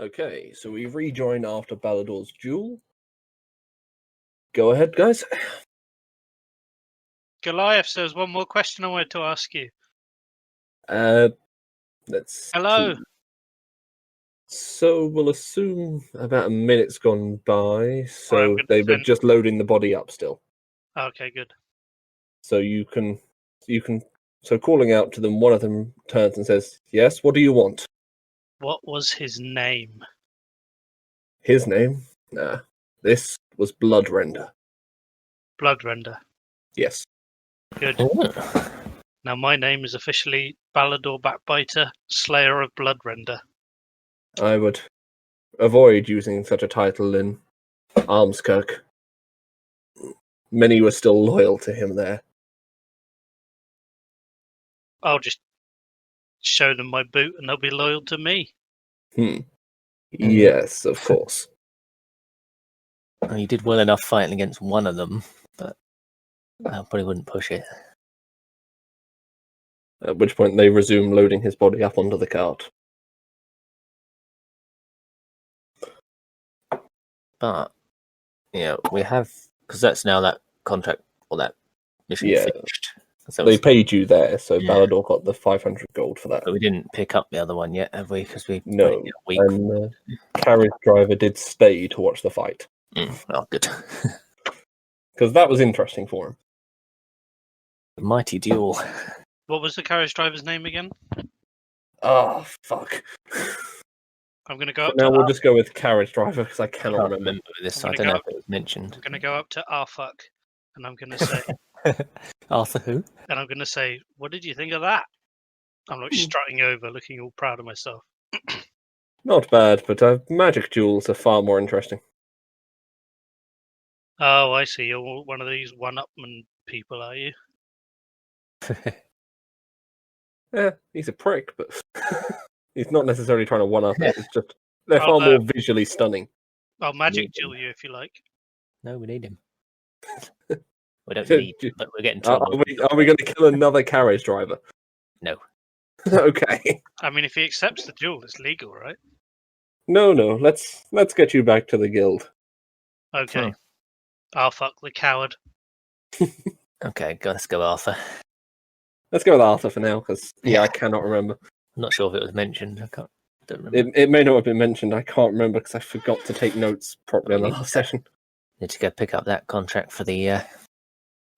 Okay, so we rejoin after Balador's duel. Go ahead, guys. Goliath, there's one more question I wanted to ask you. Let's Hello. see. So we'll assume about a minute's gone by. So they were just loading the body up still. Okay, good. So you can. So calling out to them, one of them turns and says, "Yes, what do you want?" What was his name? His name? Nah. This was Bloodrender. Bloodrender. Yes. Good. Oh. Now my name is officially Balador Backbiter, Slayer of Bloodrender. I would avoid using such a title in Armskirk. Many were still loyal to him there. I'll just show them my boot and they'll be loyal to me. Yes, of course. Well, you did well enough fighting against one of them, but I probably wouldn't push it. At which point they resume loading his body up onto the cart. But, we have, because that's now that contract or that mission finished. So they paid you there, so Yeah. Balador got the 500 gold for that. But we didn't pick up the other one yet, have we? Because we No, waited a week. and carriage driver did stay to watch the fight. Oh, good. Because that was interesting for him. Mighty duel. What was the carriage driver's name again? Oh, fuck. I'm going to go up Now to we'll just go with carriage driver, because I cannot Can't remember. remember this. I'm I gonna don't know go if it was mentioned. I'm going to go up to Arfuck and I'm going to say, Arthur who? and I'm going to say, what did you think of that? I'm like strutting over, looking all proud of myself. Not bad, but magic duels are far more interesting. Oh, I see. You're one of these one-upman people, are you? Yeah, he's a prick, but he's not necessarily trying to one-up it. It's just they're Oh, far no. more visually stunning. I'll magic duel you if you like. No, we need him. We don't need him, but we're getting trouble. Are we going to kill another carriage driver? No. Okay. I mean, if he accepts the duel, it's legal, right? No. Let's get you back to the guild. Okay. Arfuck the coward. Okay, let's go, Arthur. Let's go with Arthur for now, because I cannot remember. I'm not sure if it was mentioned. Don't remember. It may not have been mentioned. I can't remember because I forgot to take notes properly on the last session. Need to go pick up that contract for the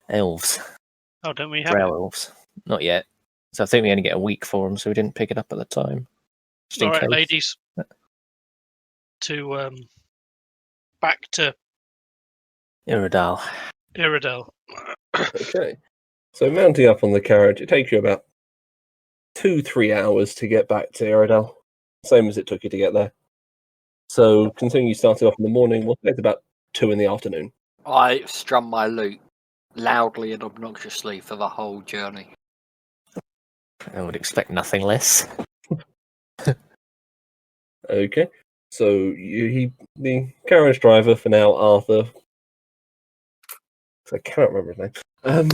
elves. Oh, don't we have Drow it? elves. Not yet. So I think we only get a week for them, so we didn't pick it up at the time. Just in All right, case. ladies. To back to Iridal. Iridel. Okay. So mounting up on the carriage, it takes you about 2-3 hours to get back to Iridel. Same as it took you to get there. So considering you started off in the morning, we'll say it's about 2 in the afternoon. I strum my lute loudly and obnoxiously for the whole journey. I would expect nothing less. Okay. So the carriage driver for now, Arthur, I cannot remember his name,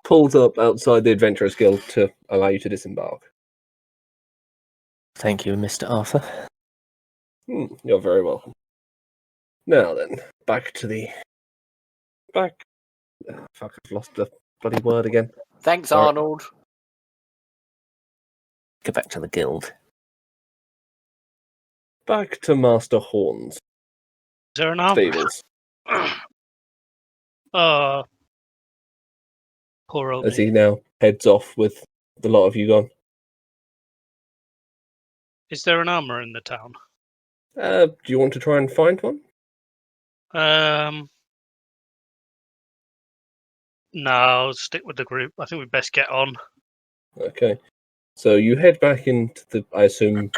pulls up outside the Adventurers Guild to allow you to disembark. Thank you, Mr. Arthur. You're very welcome. Now then, back to the... Fuck, I've lost the bloody word again. Thanks, Sorry. Arnold. Go back to the guild. Back to Master Horn's Is there an arm? stables. Oh, poor old As me. he now heads off with the lot of you gone. Is there an armor in the town? Do you want to try and find one? No, I'll stick with the group. I think we best get on. Okay. So you head back into the... I assume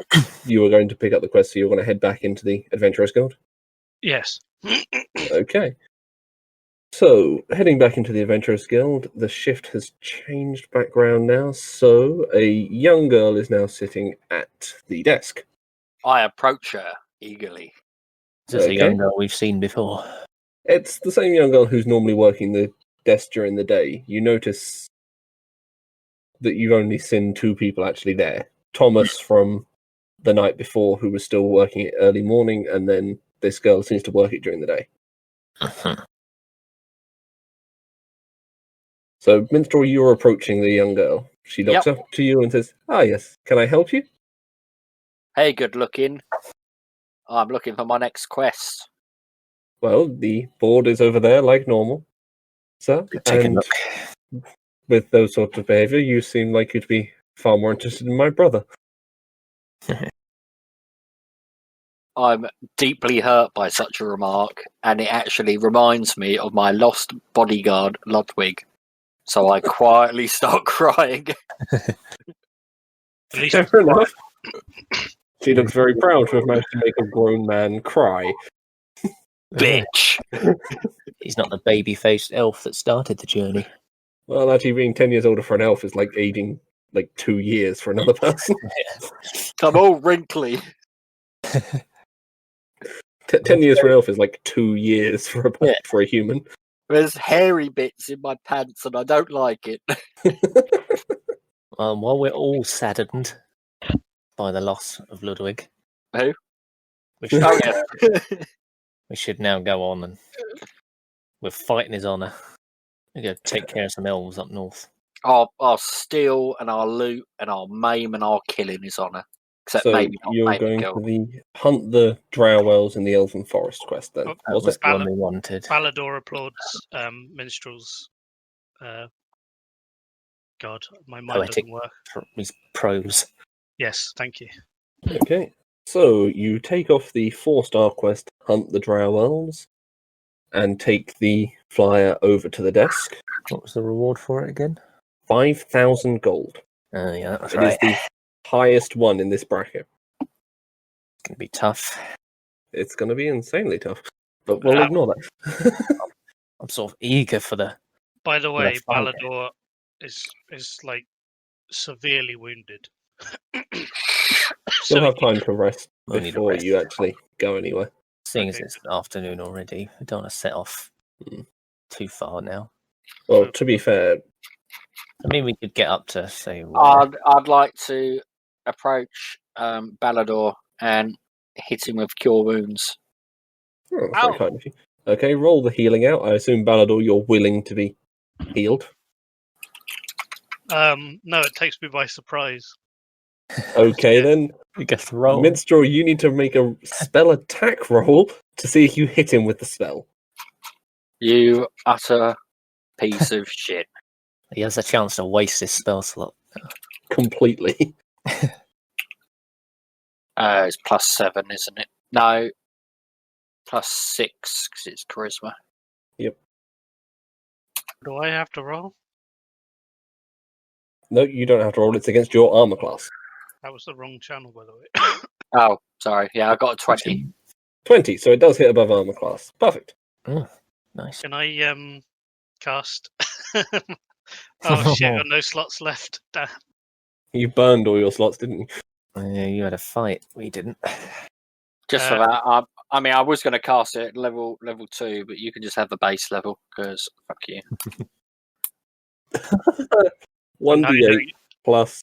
you were going to pick up the quest, so you're going to head back into the Adventurers Guild? Yes. Okay. So, heading back into the Adventurers Guild, the shift has changed background now, so a young girl is now sitting at the desk. I approach her eagerly. Is this a Okay. young girl we've seen before? It's the same young girl who's normally working the desk during the day. You notice that you've only seen 2 people actually there. Thomas from the night before who was still working it early morning, and then this girl seems to work it during the day. So, Minstrel, you're approaching the young girl. She looks up to you and says, "Ah, yes, can I help you?" Hey, good looking. I'm looking for my next quest. Well, the board is over there like normal, sir. Take a And look. with those sorts of behaviour, you seem like you'd be far more interested in my brother. I'm deeply hurt by such a remark, and it actually reminds me of my lost bodyguard, Ludwig. So I quietly start crying. At least Fair enough. She looks very proud to have managed to make a grown man cry. Bitch! He's not the baby-faced elf that started the journey. Well, actually, being 10 years older for an elf is like aging like 2 years for another person. I'm all wrinkly. 10 years for an elf is like 2 years for a human. There's hairy bits in my pants, and I don't like it. While we're all saddened by the loss of Ludwig, Who? we should, Oh, yeah. we should now go on and we're fighting his honour. We're going to take care of some elves up north. I'll steal, and I'll loot, and I'll maim, and I'll kill in his honour. Except So maybe not you're maim going kill. for the hunt the drow wells in the Elven Forest quest then, Oh, That was was it? the one we wanted. Balador applauds Minstrel's. God, my mind Poetic. doesn't work. His prose. Yes, thank you. Okay. So you take off the 4-star quest, hunt the drow elves, and take the flyer over to the desk. What was the reward for it again? 5,000 gold. Yeah, that's It right. is the highest one in this bracket. It's going to be tough. It's going to be insanely tough, but we'll Ah. ignore that. I'm sort of eager for the... By the way, fine. Balador is like severely wounded. You'll have time to rest We'll need a before rest. you actually go anywhere. Seeing as Okay, it's afternoon already, I don't want to set off too far now. Well, to be fair, I mean, we could get up to, say, I'd like to approach Balador and hit him with Cure Wounds. oh, that's very Ow. kind of you. Okay, roll the healing out. I assume, Balador, you're willing to be healed. No, it takes me by surprise. Okay, then. we get to roll. Minstrel, you need to make a spell attack roll to see if you hit him with the spell. You utter piece of shit. He has a chance to waste his spell slot. Completely. It's +7, isn't it? No. +6, because it's charisma. Do I have to roll? No, you don't have to roll. It's against your armor class. That was the wrong channel, by the way. Oh, sorry. Yeah, I got a 20. 20, so it does hit above armor class. Perfect. Nice. Can I cast? Oh shit! I've got no slots left. Damn. You burned all your slots, didn't you? You had a fight. We didn't. Just for that, I mean, I was going to cast it at level 2, but you can just have the base level, because fuck you. 1d8 plus.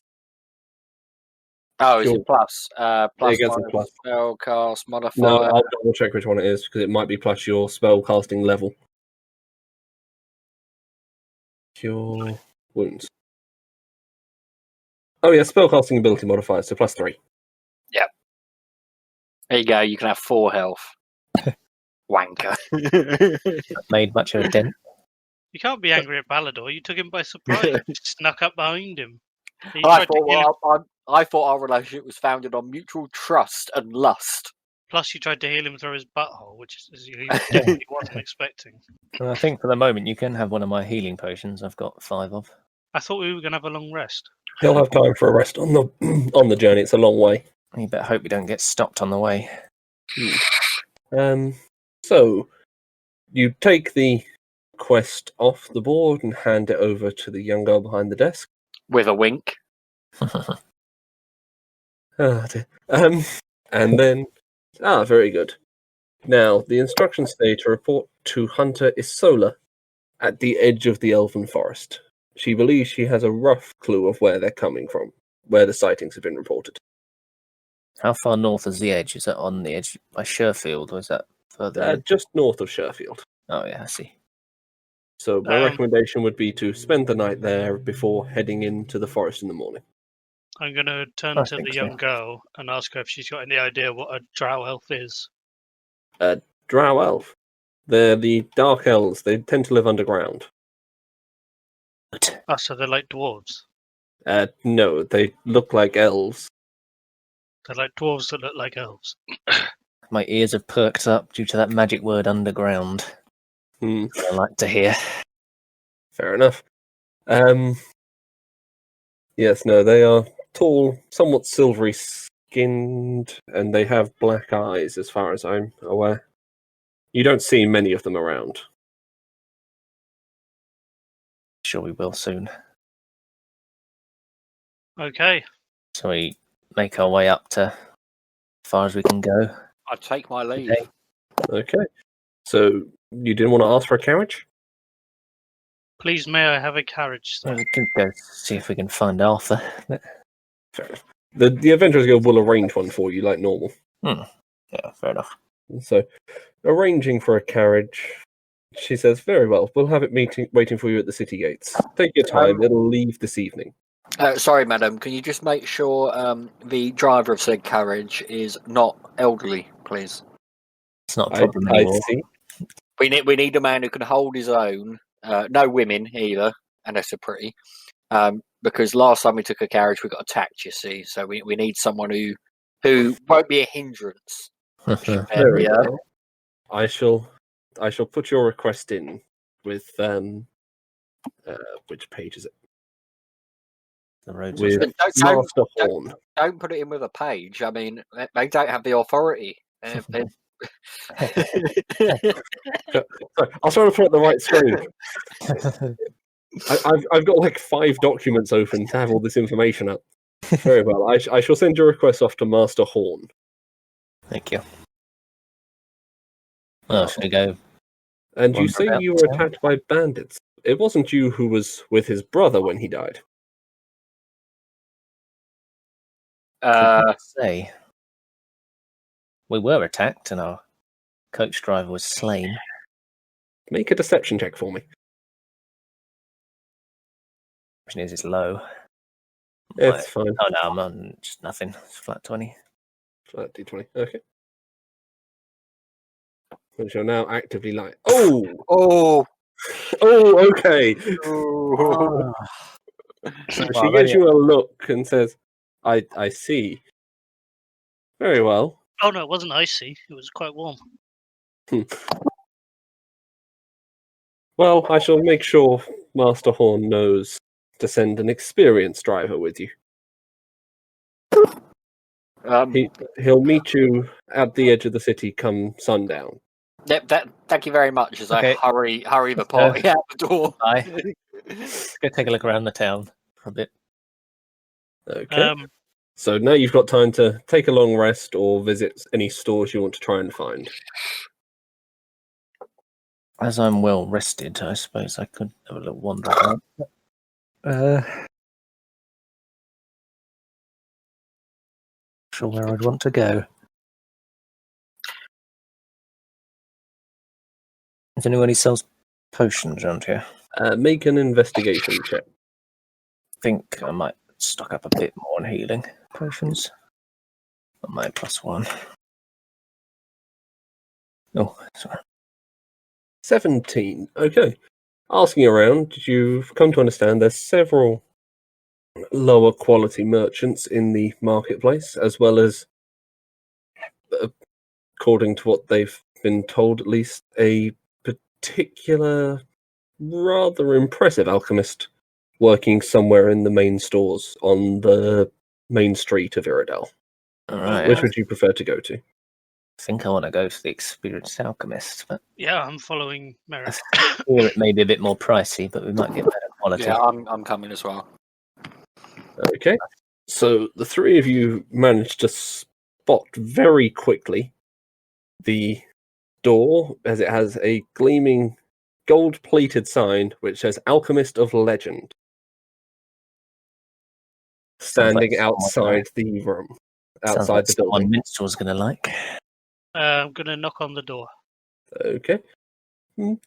Oh, is Sure. it plus? Plus It gets a my plus. spell cast modifier. No, I'll double check which one it is, because it might be plus your spell casting level. Cure wounds. Oh yeah, spell casting ability modifier, so +3. There you go, you can have 4 health. Wanker. Made much of a dent. You can't be angry at Balador. You took him by surprise. You snuck up behind him. You I tried to heal him- I thought our relationship was founded on mutual trust and lust. Plus, you tried to heal him through his butthole, which is he definitely wasn't expecting. Well, I think for the moment you can have one of my healing potions. I've got 5 of. I thought we were going to have a long rest. He'll have time for a rest on the on the journey. It's a long way. You better hope we don't get stopped on the way. So you take the quest off the board and hand it over to the young girl behind the desk. With a wink. Ah, dear. And then very good. Now the instructions say to report to Hunter Isola at the edge of the Elven Forest. She believes she has a rough clue of where they're coming from, where the sightings have been reported. How far north is the edge? Is that on the edge by Sherfield, or is that further in? Just north of Sherfield. Oh, yeah, I see. So my recommendation would be to spend the night there before heading into the forest in the morning. I'm going to turn I to think the so. young girl and ask her if she's got any idea what a drow elf is. Drow elf. They're the dark elves. They tend to live underground. Oh, so they're like dwarves. No, they look like elves. They're like dwarves that look like elves. My ears have perked up due to that magic word underground. Hmm. I like to hear. Fair enough. Yes, no, they are tall, somewhat silvery skinned, and they have black eyes, as far as I'm aware. You don't see many of them around. Sure we will soon. Okay. So we make our way up to as far as we can go. I take my leave. Okay. Okay. So, you didn't want to ask for a carriage? Please, may I have a carriage, sir? Well, we can go see if we can find Arthur. Fair enough. The Adventurers Guild will arrange one for you, like normal. Yeah, fair enough. So, arranging for a carriage, she says, very well, we'll have it waiting for you at the city gates. Take your time, it'll leave this evening. Sorry, madam. Can you just make sure the driver of said carriage is not elderly, please? It's not a problem I anymore. see. We need a man who can hold his own. No women either, unless they're pretty. Because last time we took a carriage, we got attacked. You see, so we need someone who won't be a hindrance. Very well. I shall put your request in with which page is it? The roads With Master Horn. Don't put it in with a page. I mean, they don't have the authority. Sorry, I'll try to put it the right screen. I've got like 5 documents open to have all this information up. Very well. I shall send your request off to Master Horn. Thank you. Well, should we go? And you Wander say about you the were town? attacked by bandits. It wasn't you who was with his brother when he died. Say we were attacked and our coach driver was slain. Make a deception check for me. Which is it's low. It's fine. Oh no, I'm on just nothing. It's flat 20. Flat D20. Okay. Which are now actively like. Oh, okay. Oh. She gives you a look and says, I see. Very well. Oh, no, it wasn't icy. It was quite warm. Well, I shall make sure Master Horn knows to send an experienced driver with you. He'll meet you at the edge of the city come sundown. Thank you very much. As Okay. I hurry the party out the door. Bye. Let's go take a look around the town for a bit. Okay. So now you've got time to take a long rest or visit any stores you want to try and find. As I'm well rested, I suppose I could have a little wander around. Sure where I'd want to go. Is anyone who sells potions around here? Make an investigation check. Think I might stock up a bit more on healing potions. On my +1. Oh, sorry. 17. Okay. Asking around, you've come to understand there's several lower quality merchants in the marketplace, as well as, according to what they've been told, at least a particular, rather impressive alchemist working somewhere in the main stores on the main street of Iredell. All right. Which would you prefer to go to? I think I want to go to the experienced alchemist, but Yeah, I'm following Merrick. it may be a bit more pricey, but we might get better quality. Yeah, I'm coming as well. Okay. So the three of you managed to spot very quickly the door, as it has a gleaming gold-plated sign which says Alchemist of Legend standing someone outside the room. Sounds outside like the someone building. Minstrel's going to like. I'm going to knock on the door. Okay.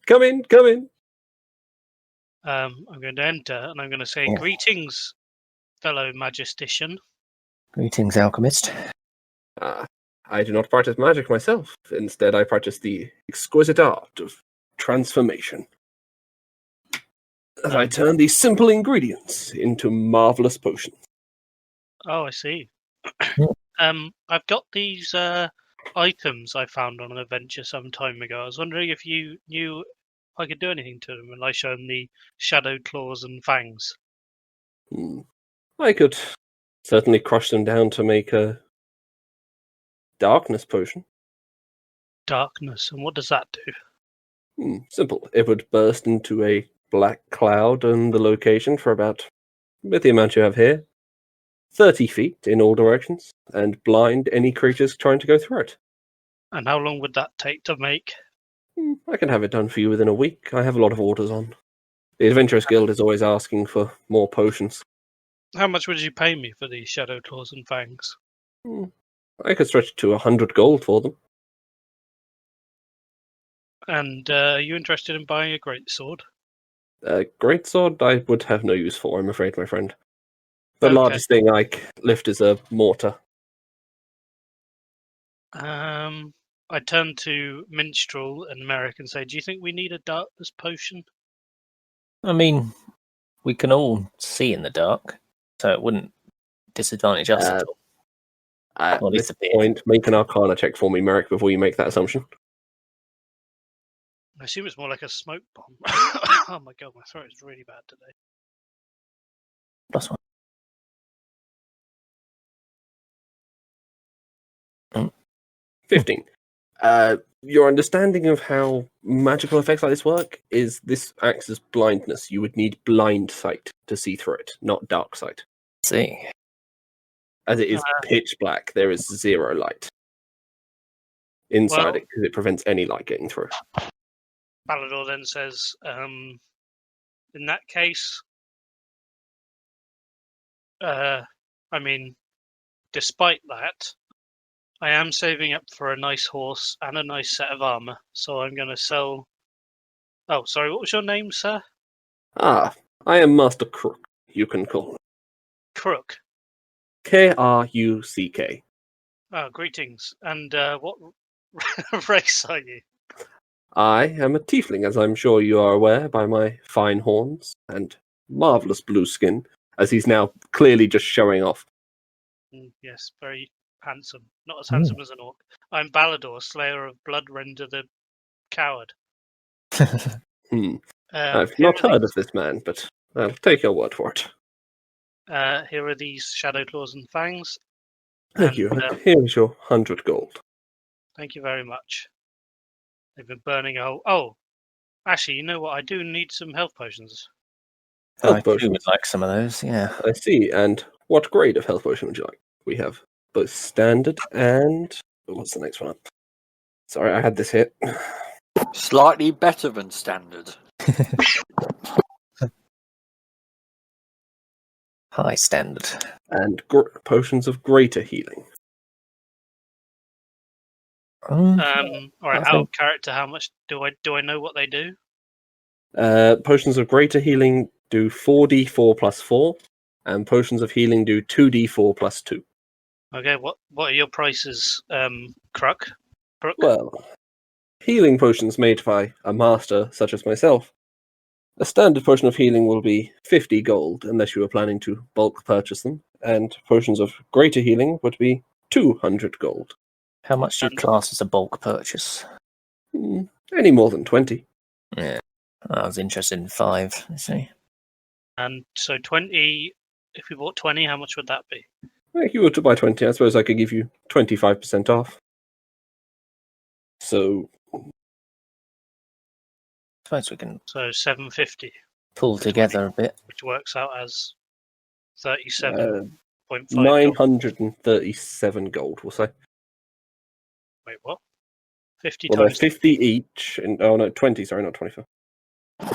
Come in, come in. I'm going to enter and I'm going to say, Oh. "Greetings, fellow magistician." Greetings, alchemist. I do not practice magic myself. Instead, I practice the exquisite art of transformation. As I turn these simple ingredients into marvelous potions. Oh, I see. Hmm. I've got these items I found on an adventure some time ago. I was wondering if you knew if I could do anything to them, and I show them the shadow claws and fangs. I could certainly crush them down to make a darkness potion. Darkness, and what does that do? Simple. It would burst into a black cloud on the location for about, with the amount you have here, 30 feet in all directions, and blind any creatures trying to go through it. And how long would that take to make? I can have it done for you within a week. I have a lot of orders on. The Adventurers Guild is always asking for more potions. How much would you pay me for these shadow claws and fangs? I could stretch it to 100 gold for them. And are you interested in buying a greatsword? Greatsword I would have no use for, I'm afraid, my friend. The Okay. largest thing I lift is a mortar. I turn to Minstrel and Merrick and say, "Do you think we need a darkness potion?" I mean, we can all see in the dark, so it wouldn't disadvantage us at all. At Well, at least this a bit. point, make an Arcana check for me, Merrick, before you make that assumption. I assume it's more like a smoke bomb. Oh my god, my throat is really bad today. Plus one. 15. Your understanding of how magical effects like this work is this acts as blindness. You would need blind sight to see through it, not dark sight. See. As it is pitch black, there is zero light inside it because it prevents any light getting through. Balador then says, in that case, despite that, I am saving up for a nice horse and a nice set of armor, so I'm going to sell... Oh, sorry, what was your name, sir? I am Master Crook, you can call me. Crook. K-R-U-C-K. Oh, greetings. And what race are you? I am a tiefling, as I'm sure you are aware by my fine horns and marvellous blue skin, as he's now clearly just showing off. Yes, very handsome. Not as handsome as an orc. I'm Balador, Slayer of Bloodrender the Coward. I've not heard of this man, but I'll take your word for it. Here are these shadow claws and fangs. Thank you. Here is your 100 gold. Thank you very much. They've been burning a hole. Oh, actually, you know what? I do need some health potions. I too would like some of those, yeah. I see. And what grade of health potion would you like? We have both standard and... What's the next one up? Sorry, I had this hit. Slightly better than standard. High standard. And potions of greater healing. All right, out of character, how much do I know what they do? Potions of greater healing do 4d4 plus 4, and potions of healing do 2d4 plus 2. Okay, what are your prices, Crook? Well, healing potions made by a master such as myself. A standard potion of healing will be 50 gold, unless you are planning to bulk purchase them, and potions of greater healing would be 200 gold. How much do you class as a bulk purchase? Any more than 20. Yeah, I was interested in 5, you see. And so 20, if we bought 20, how much would that be? If you were to buy 20, I suppose I could give you 25% off. So... I suppose we can... So 750. Pull together a bit. Which works out as 37.5. 937 gold, we'll say. Wait, what? 50 well, times... they're 50 each. And, 20, sorry, not 25.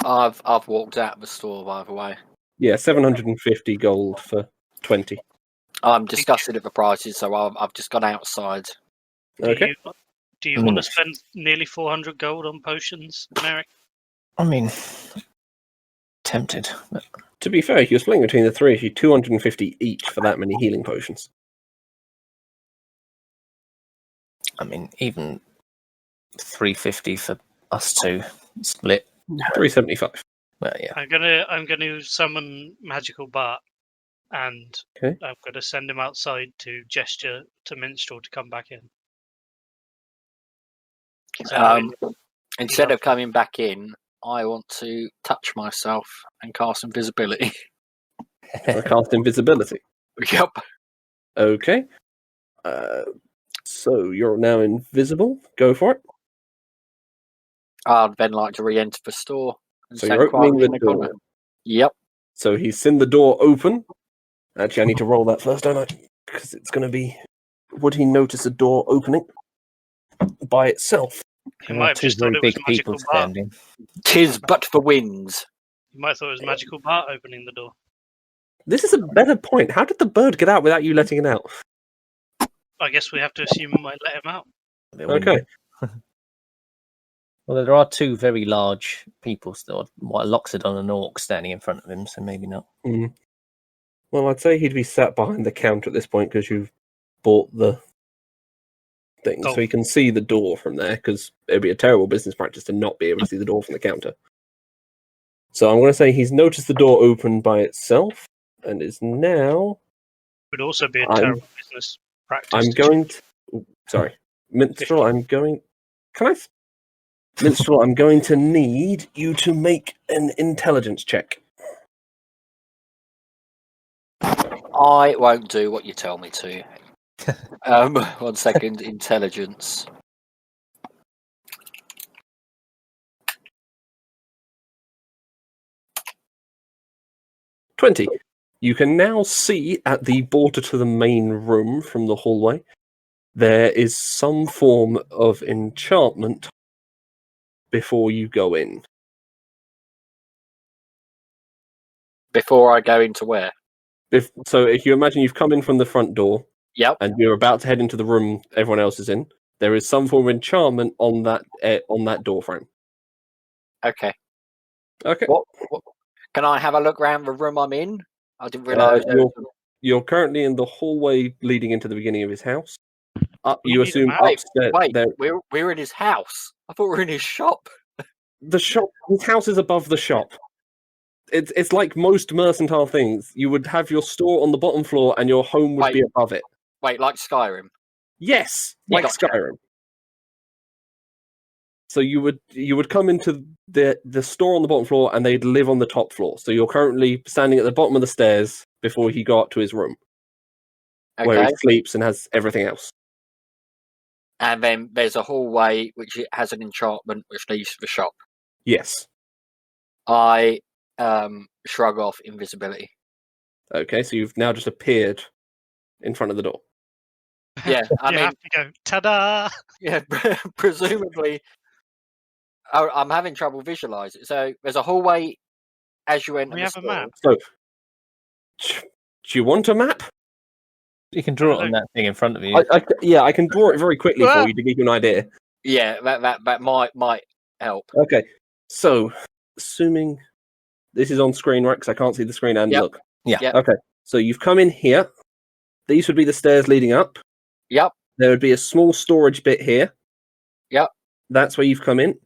I've walked out of the store, by the way. Yeah, 750 gold for 20. I'm disgusted at the prices, so I've just gone outside. Okay. Do you want to spend nearly 400 gold on potions, Merrick? I mean, tempted. But To be fair, if you're splitting between the three of you, 250 each for that many healing potions. I mean, even 350 for us two split. 375. Well, yeah. I'm gonna summon Magical Bart, and Okay. I'm gonna send him outside to gesture to Minstrel to come back in. So, Instead of coming back in, I want to touch myself and cast invisibility. I cast invisibility. Yep. Okay. So you're now invisible. Go for it. I'd then like to re-enter the store. And So stand you're opening quietly the in corner. door. Yep. So he's seen the door open. Actually, I need to roll that first, don't I? Because it's going to be... Would he notice a door opening by itself? he There might are have two just thought very it was big Magical people Bart. standing. 'Tis but for winds. He might have thought it was Magical Bart opening the door. This is a better point. How did the bird get out without you letting it out? I guess we have to assume we might let him out. Okay. Well, there are two very large people still. What, Loxodon and Orc standing in front of him, so maybe not. Mm. Well, I'd say he'd be sat behind the counter at this point because you've bought the thing. Oh. So he can see the door from there because it'd be a terrible business practice to not be able to see the door from the counter. So I'm going to say he's noticed the door open by itself and is now... Would also be a I'm- terrible business practice. I'm to going to... Ooh, sorry. Minstrel, I'm going... Can I... Minstrel, I'm going to need you to make an intelligence check. I won't do what you tell me to. 1 second. Intelligence. $20. You can now see at the border to the main room from the hallway, there is some form of enchantment before you go in. Before I go into where? So if you imagine you've come in from the front door Yep. and you're about to head into the room everyone else is in, there is some form of enchantment on that door frame. Okay. Okay. What? Can I have a look around the room I'm in? I didn't realise. You're currently in the hallway leading into the beginning of his house. We You need a assume map. upstairs. Wait, there- we're in his house. I thought we were in his shop. The shop. His house is above the shop. It's like most mercantile things. You would have your store on the bottom floor, and your home would Wait. be above it. Wait, like Skyrim. Yes, Yeah, like gotcha. Skyrim. So you would come into the store on the bottom floor, and they'd live on the top floor. So you're currently standing at the bottom of the stairs before he got to his room, where Okay. he sleeps and has everything else. And then there's a hallway which has an enchantment which leads to the shop. Yes. I shrug off invisibility. Okay, so you've now just appeared in front of the door. Yeah, I you mean, have to go, ta-da! yeah, presumably. I'm having trouble visualizing. So there's a hallway as you enter We the have a store. map. So, do you want a map? You can draw it on that thing in front of you. I can draw it very quickly for you to give you an idea. Yeah, that might help. Okay, so assuming this is on screen, right? Because I can't see the screen and Yep. look. Yeah. Yep. Okay, so you've come in here. These would be the stairs leading up. Yep. There would be a small storage bit here. Yep. That's where you've come in.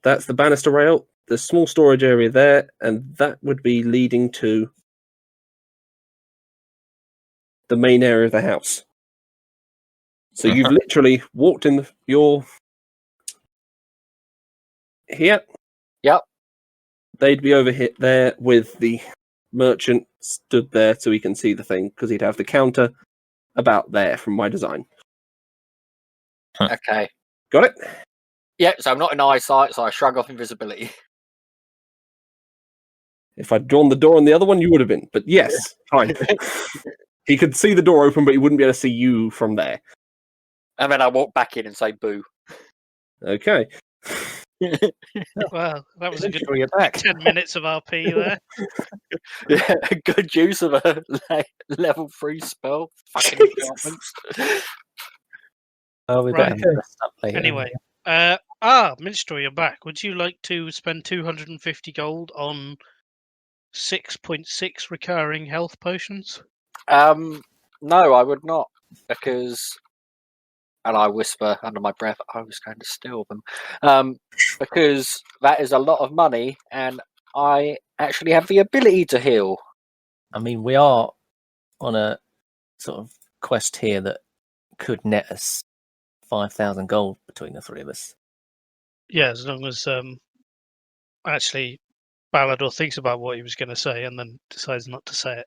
That's the banister rail. The small storage area there, and that would be leading to the main area of the house. So you've literally walked in your here. Yep. They'd be over here there with the merchant stood there so he can see the thing because he'd have the counter about there from my design. Okay. Got it? Yeah, so I'm not in eyesight, so I shrug off invisibility. If I'd drawn the door on the other one, you would have been. But yes, fine. He could see the door open, but he wouldn't be able to see you from there. And then I walk back in and say boo. Okay. Well, that was a good Sure you're back. 10 minutes of RP there. Yeah, a good use of a level 3 spell. Fucking enchantments. Oh, we Right. better rest up later. Anyway, Minstrel, you're back. Would you like to spend 250 gold on 6.6 recurring health potions? No, I would not, because, and I whisper under my breath, I was going to steal them, because that is a lot of money, and I actually have the ability to heal. I mean, we are on a sort of quest here that could net us 5,000 gold between the three of us. Yeah, as long as actually Balador thinks about what he was going to say and then decides not to say it.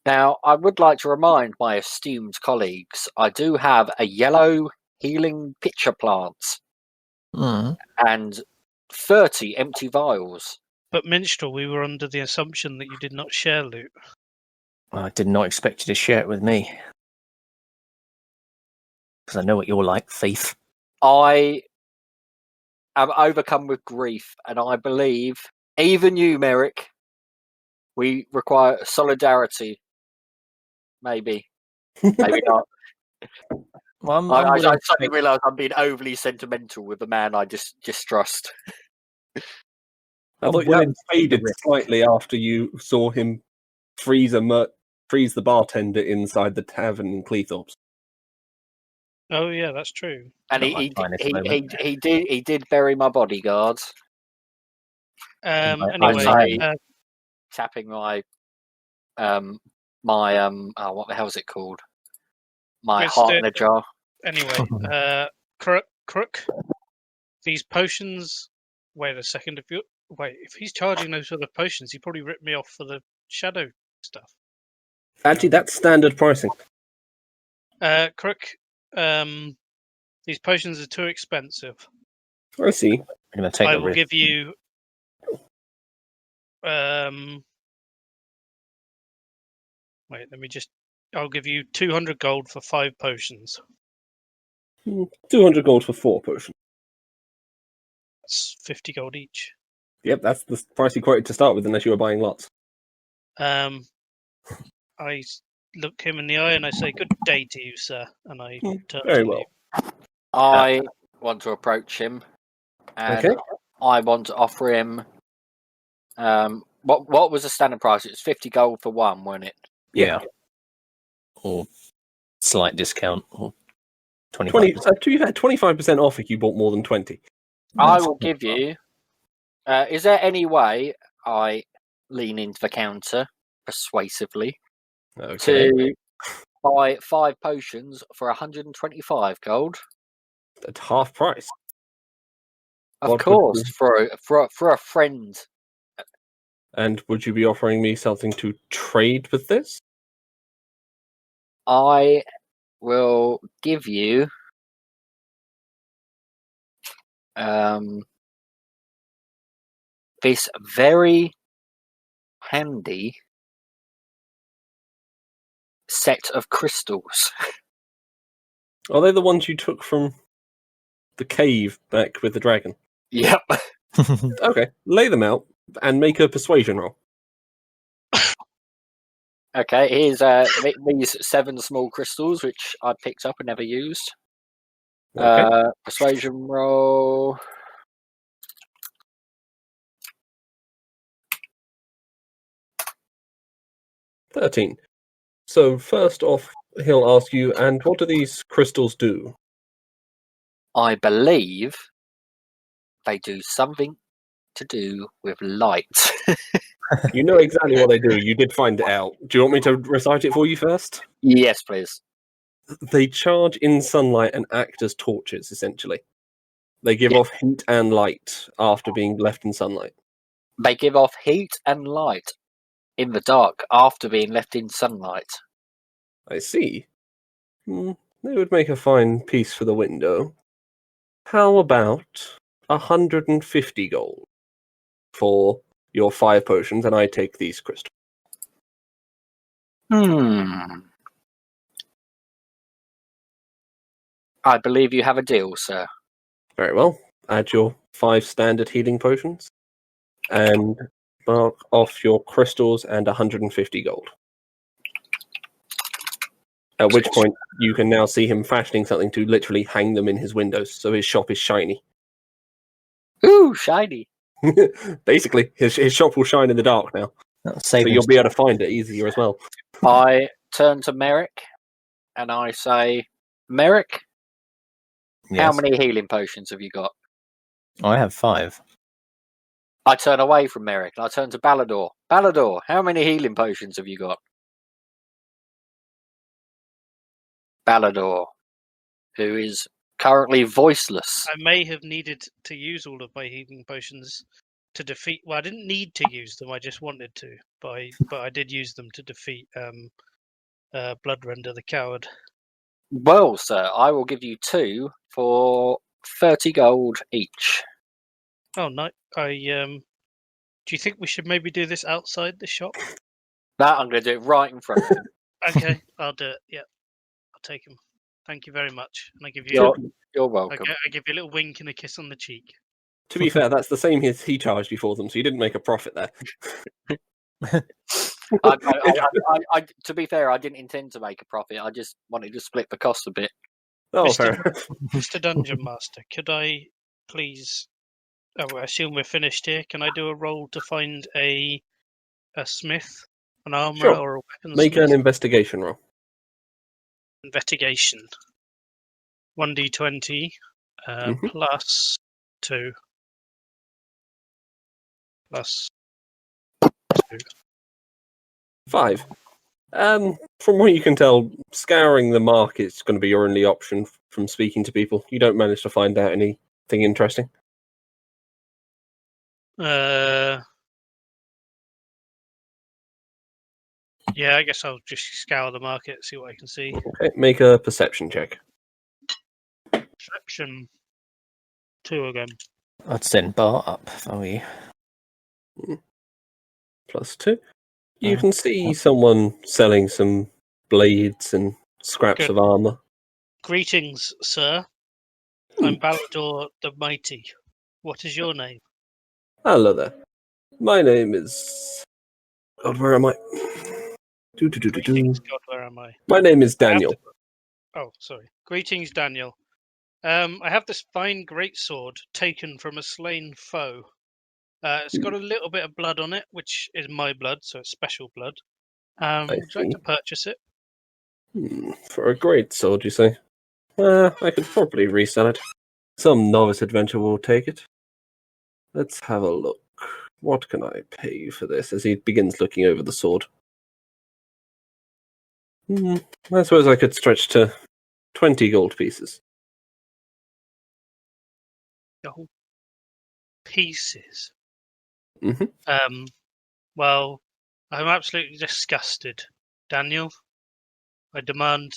Now, I would like to remind my esteemed colleagues, I do have a yellow healing pitcher plant and 30 empty vials. But Minstrel, we were under the assumption that you did not share loot. I did not expect you to share it with me. Because I know what you're like, thief. I am overcome with grief, and I believe, even you, Merrick, we require solidarity. Maybe. Maybe not. Well, I suddenly realise I'm being overly sentimental with the man I distrust. I thought that faded slightly after you saw him freeze the bartender inside the tavern in Cleethorpes. Oh yeah, that's true. And Not my finest moment. he did bury my bodyguards. Anyway, Tapping my what the hell is it called? My heart in a jar. Anyway, Crook, these potions. Wait a second. If he's charging those other potions, he probably ripped me off for the shadow stuff. Actually, that's standard pricing. Crook, these potions are too expensive. I see. I'm going to take I the will risk. give you. Wait, let me just. I'll give you 200 gold for 5 potions. 200 gold for 4 potions. That's 50 gold each. Yep, that's the price you quoted to start with, unless you were buying lots. I look him in the eye and I say, "Good day to you, sir." And I turn Very to well. leave. I want to approach him, and Okay. I want to offer him. What was the standard price? It was 50 gold for one, wasn't it? Yeah. Or slight discount. Or 25%. 25% off if you bought more than 20. I will give you. Is there any way I lean into the counter persuasively Okay. to buy 5 potions for 125 gold? At half price. Of What would course, you- for a friend. And would you be offering me something to trade with this? I will give you this very handy set of crystals. Are they the ones you took from the cave back with the dragon? Yep. Okay, lay them out and make a persuasion roll. Okay, here's these 7 small crystals which I picked up and never used. Okay. Persuasion roll. $13. So first off, he'll ask you, and what do these crystals do? I believe they do something to do with light. You know exactly what they do. You did find it out. Do you want me to recite it for you first? Yes, please. They charge in sunlight and act as torches, essentially. They give off heat and light after being left in sunlight. They give off heat and light in the dark after being left in sunlight. I see. They would make a fine piece for the window. How about 150 gold for your 5 potions, and I take these crystals? I believe you have a deal, sir. Very well. add your 5 standard healing potions and mark off your crystals and 150 gold. At which point, you can now see him fashioning something to literally hang them in his windows, so his shop is shiny. Ooh, shiny. Basically, his shop will shine in the dark now, so you'll be able to find it easier as well. I turn to Merrick and I say, Merrick, how many healing potions have you got? I have 5. I turn away from Merrick and I turn to Balador. Balador, how many healing potions have you got? Balador, who is currently voiceless. I may have needed to use all of my healing potions to defeat. Well, I didn't need to use them. I just wanted to, but I did use them to defeat Bloodrender the Coward. Well, sir, I will give you 2 for 30 gold each. Oh no! Do you think we should maybe do this outside the shop? No, I'm going to do it right in front of him. Okay, I'll do it. Yeah, I'll take him. Thank you very much. And I give you. You're welcome. Okay, I give you a little wink and a kiss on the cheek. To be fair, that's the same as he charged you for them, so you didn't make a profit there. To be fair, I didn't intend to make a profit. I just wanted to split the cost a bit. Oh, Mr. fair enough. Mr. Dungeon Master, could I please? Oh, I assume we're finished here. Can I do a roll to find a smith, an armorer, Sure. or a weaponsmith? Make an investigation roll. Investigation. 1d20 plus 2. Plus 2. 5. From what you can tell, scouring the market's going to be your only option from speaking to people. You don't manage to find out anything interesting. Yeah, I guess I'll just scour the market, see what I can see. Okay, make a perception check. Perception 2 again. I'd send Bart up if I were you. Plus 2. You can see someone selling some blades and scraps Good. of armor. Greetings, sir. I'm Balador the Mighty. What is your name? Hello there. My name is... God, where am I? Greetings, God, where am I? My name is Daniel. Oh, sorry. Greetings, Daniel. I have this fine greatsword taken from a slain foe. It's got a little bit of blood on it, which is my blood, so it's special blood. Would you like to purchase it? For a great sword, you say? I could probably resell it. Some novice adventurer will take it. Let's have a look. What can I pay you for this? As he begins looking over the sword. I suppose I could stretch to 20 gold pieces. Gold pieces. Mm-hmm. Well, I'm absolutely disgusted, Daniel. I demand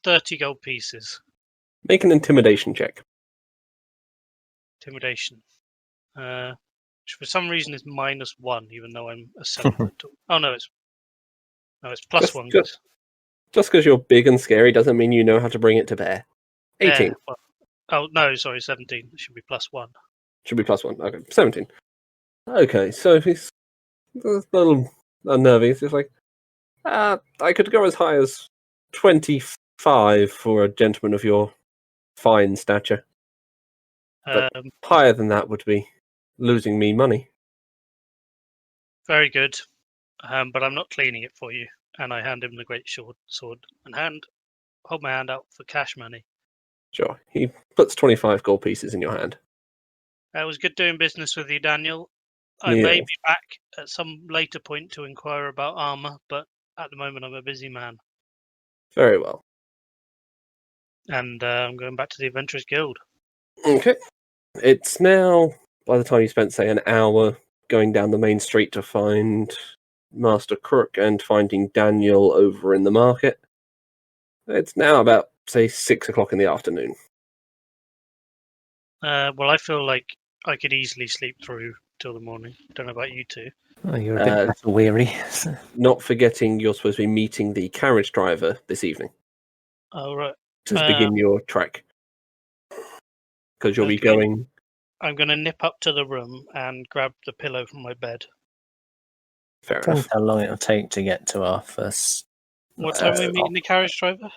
30 gold pieces. Make an intimidation check. Intimidation. Which for some reason is -1, even though I'm a celibate. Oh no, it's plus 1. Just because you're big and scary doesn't mean you know how to bring it to bear. 18. Well, oh no, sorry, 17. It should be +1. Should be +1. Okay, 17. Okay, so he's a little unnerving. He's like, I could go as high as 25 for a gentleman of your fine stature. But higher than that would be losing me money. Very good. But I'm not cleaning it for you. And I hand him the great sword and hold my hand out for cash money. Sure. He puts 25 gold pieces in your hand. It was good doing business with you, Daniel. I may be back at some later point to inquire about armor, but at the moment I'm a busy man. Very well. And I'm going back to the Adventurers Guild. Okay. It's now, by the time you spent, say, an hour going down the main street to find Master Crook and finding Daniel over in the market, it's now about, say, 6 o'clock in the afternoon. Well, I feel like I could easily sleep through till the morning. Don't know about you two. Oh, you're a bit battle weary. Not forgetting you're supposed to be meeting the carriage driver this evening. Oh, right. To begin your trek. Because you'll be going I'm going to nip up to the room and grab the pillow from my bed. Fair Depends enough. how long it'll take to get to our first. What time are we stop. meeting the carriage driver?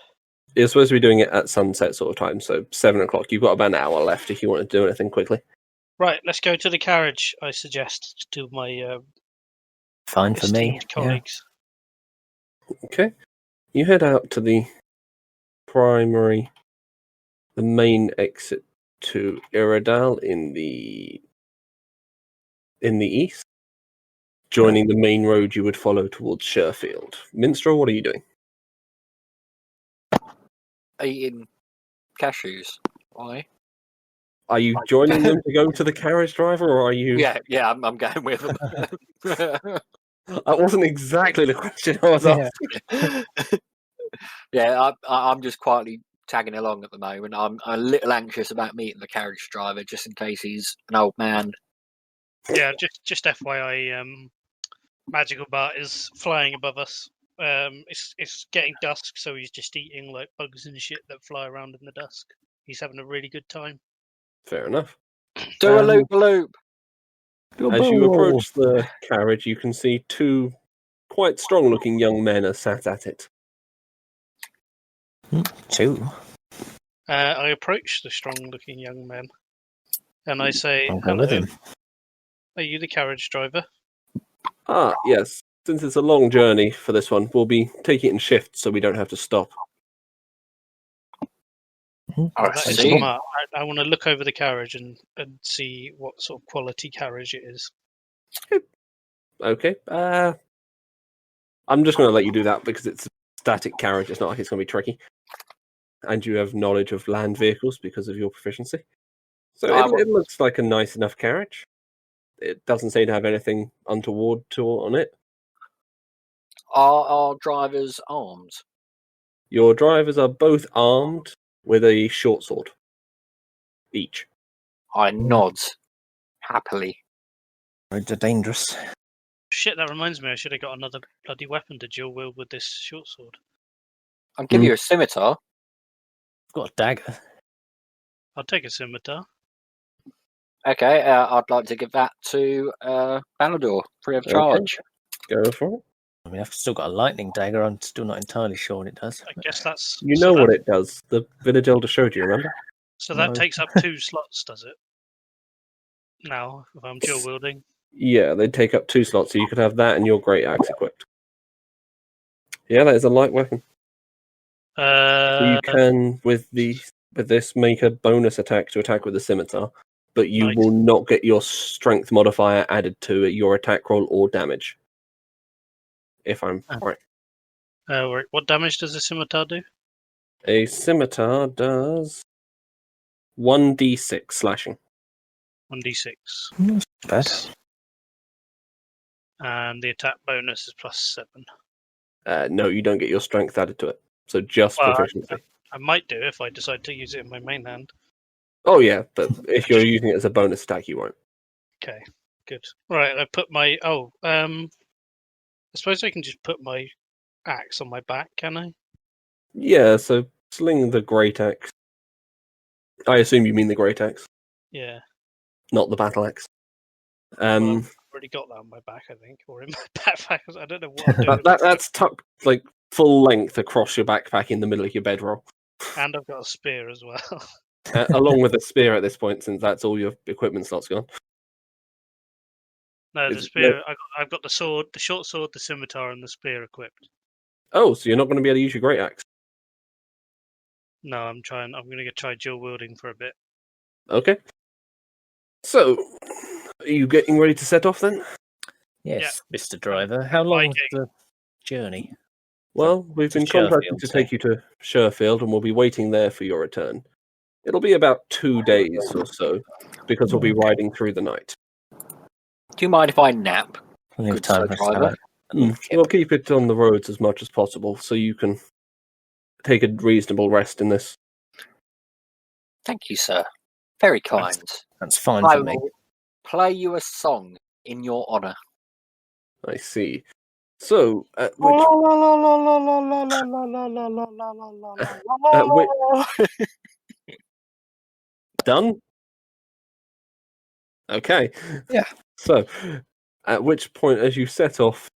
You're supposed to be doing it at sunset sort of time, so 7 o'clock. You've got about an hour left if you want to do anything quickly. Right, let's go to the carriage, I suggest to my Fine for me. esteemed colleagues. Okay. You head out to the main exit to Iredal in the east, joining the main road you would follow towards Sherfield. Minstrel, what are you doing? Eating cashews. Why? Are you joining them to go to the carriage driver, or are you... Yeah, I'm going with them. That wasn't exactly the question I was Yeah. asking. Yeah, I'm just quietly tagging along at the moment. I'm a little anxious about meeting the carriage driver, just in case he's an old man. Yeah, just FYI, Magical Bart is flying above us. It's getting dusk, so he's just eating like bugs and shit that fly around in the dusk. He's having a really good time. Fair enough. Do a loop. As you approach the carriage, you can see two quite strong-looking young men are sat at it. Two. I approach the strong-looking young man, and I say, I'll go with "Hello, him. are you the carriage driver?" Ah, yes. Since it's a long journey for this one, we'll be taking it in shifts so we don't have to stop. I That is see. smart. I want to look over the carriage and see what sort of quality carriage it is. Okay. I'm just going to let you do that because it's a static carriage. It's not like it's going to be tricky. And you have knowledge of land vehicles because of your proficiency. So it looks like a nice enough carriage. It doesn't seem to have anything untoward on it. Are our drivers armed? Your drivers are both armed with a short sword each. I nod happily. Roads are dangerous. Shit, that reminds me. I should have got another bloody weapon to dual wield with this short sword. I'll give you a scimitar. I've got a dagger. I'll take a scimitar. Okay, I'd like to give that to Balador, free of charge. Go for it. I mean, I've still got a lightning dagger. I'm still not entirely sure what it does. I guess that's. You know what it does. The village elder showed you, remember? So that No. takes up 2 slots, does it? Now, if I'm dual wielding. Yeah, they take up 2 slots, so you could have that and your great axe equipped. Yeah, that is a light weapon. So you can, with this, make a bonus attack to attack with the scimitar, but you Nice. will not get your strength modifier added to your attack roll or damage. If I'm right. What damage does the scimitar do? A scimitar does 1d6 slashing. 1d6. Bad. And the attack bonus is +7. No, you don't get your strength added to it. So just Well, proficiency. I might do if I decide to use it in my main hand. Oh yeah, but if you're using it as a bonus attack, you won't. Okay, good. Right, I put my. I suppose I can just put my axe on my back, can I? Yeah, so sling the great axe. I assume you mean the great axe, Yeah. not the battle axe. Well, I've already got that on my back, I think, or in my backpack. I don't know what I'm doing. That's tucked like full length across your backpack in the middle of your bedroll, And I've got a spear as well. along with a spear at this point, since that's all your equipment slot's gone. No, the Is- spear. I've got the sword, the short sword, the scimitar, and the spear equipped. Oh, so you're not going to be able to use your great axe? No, I'm going to try dual wielding for a bit. Okay. So, are you getting ready to set off then? Yes, Mr. Driver. How long is the journey? Well, we've to been contracted Sherfield, to say. take you to Sherfield, and we'll be waiting there for your return. It'll be about 2 days or so, because we'll be riding through the night. Do you mind if I nap? Plenty of Good time sir, for us to have driver. a little kip. We'll keep it on the roads as much as possible, so you can take a reasonable rest in this. Thank you, sir. Very kind. That's fine I for me. will play you a song in your honour. I see. So, at which done? Okay. Yeah. So, at which point, as you set off,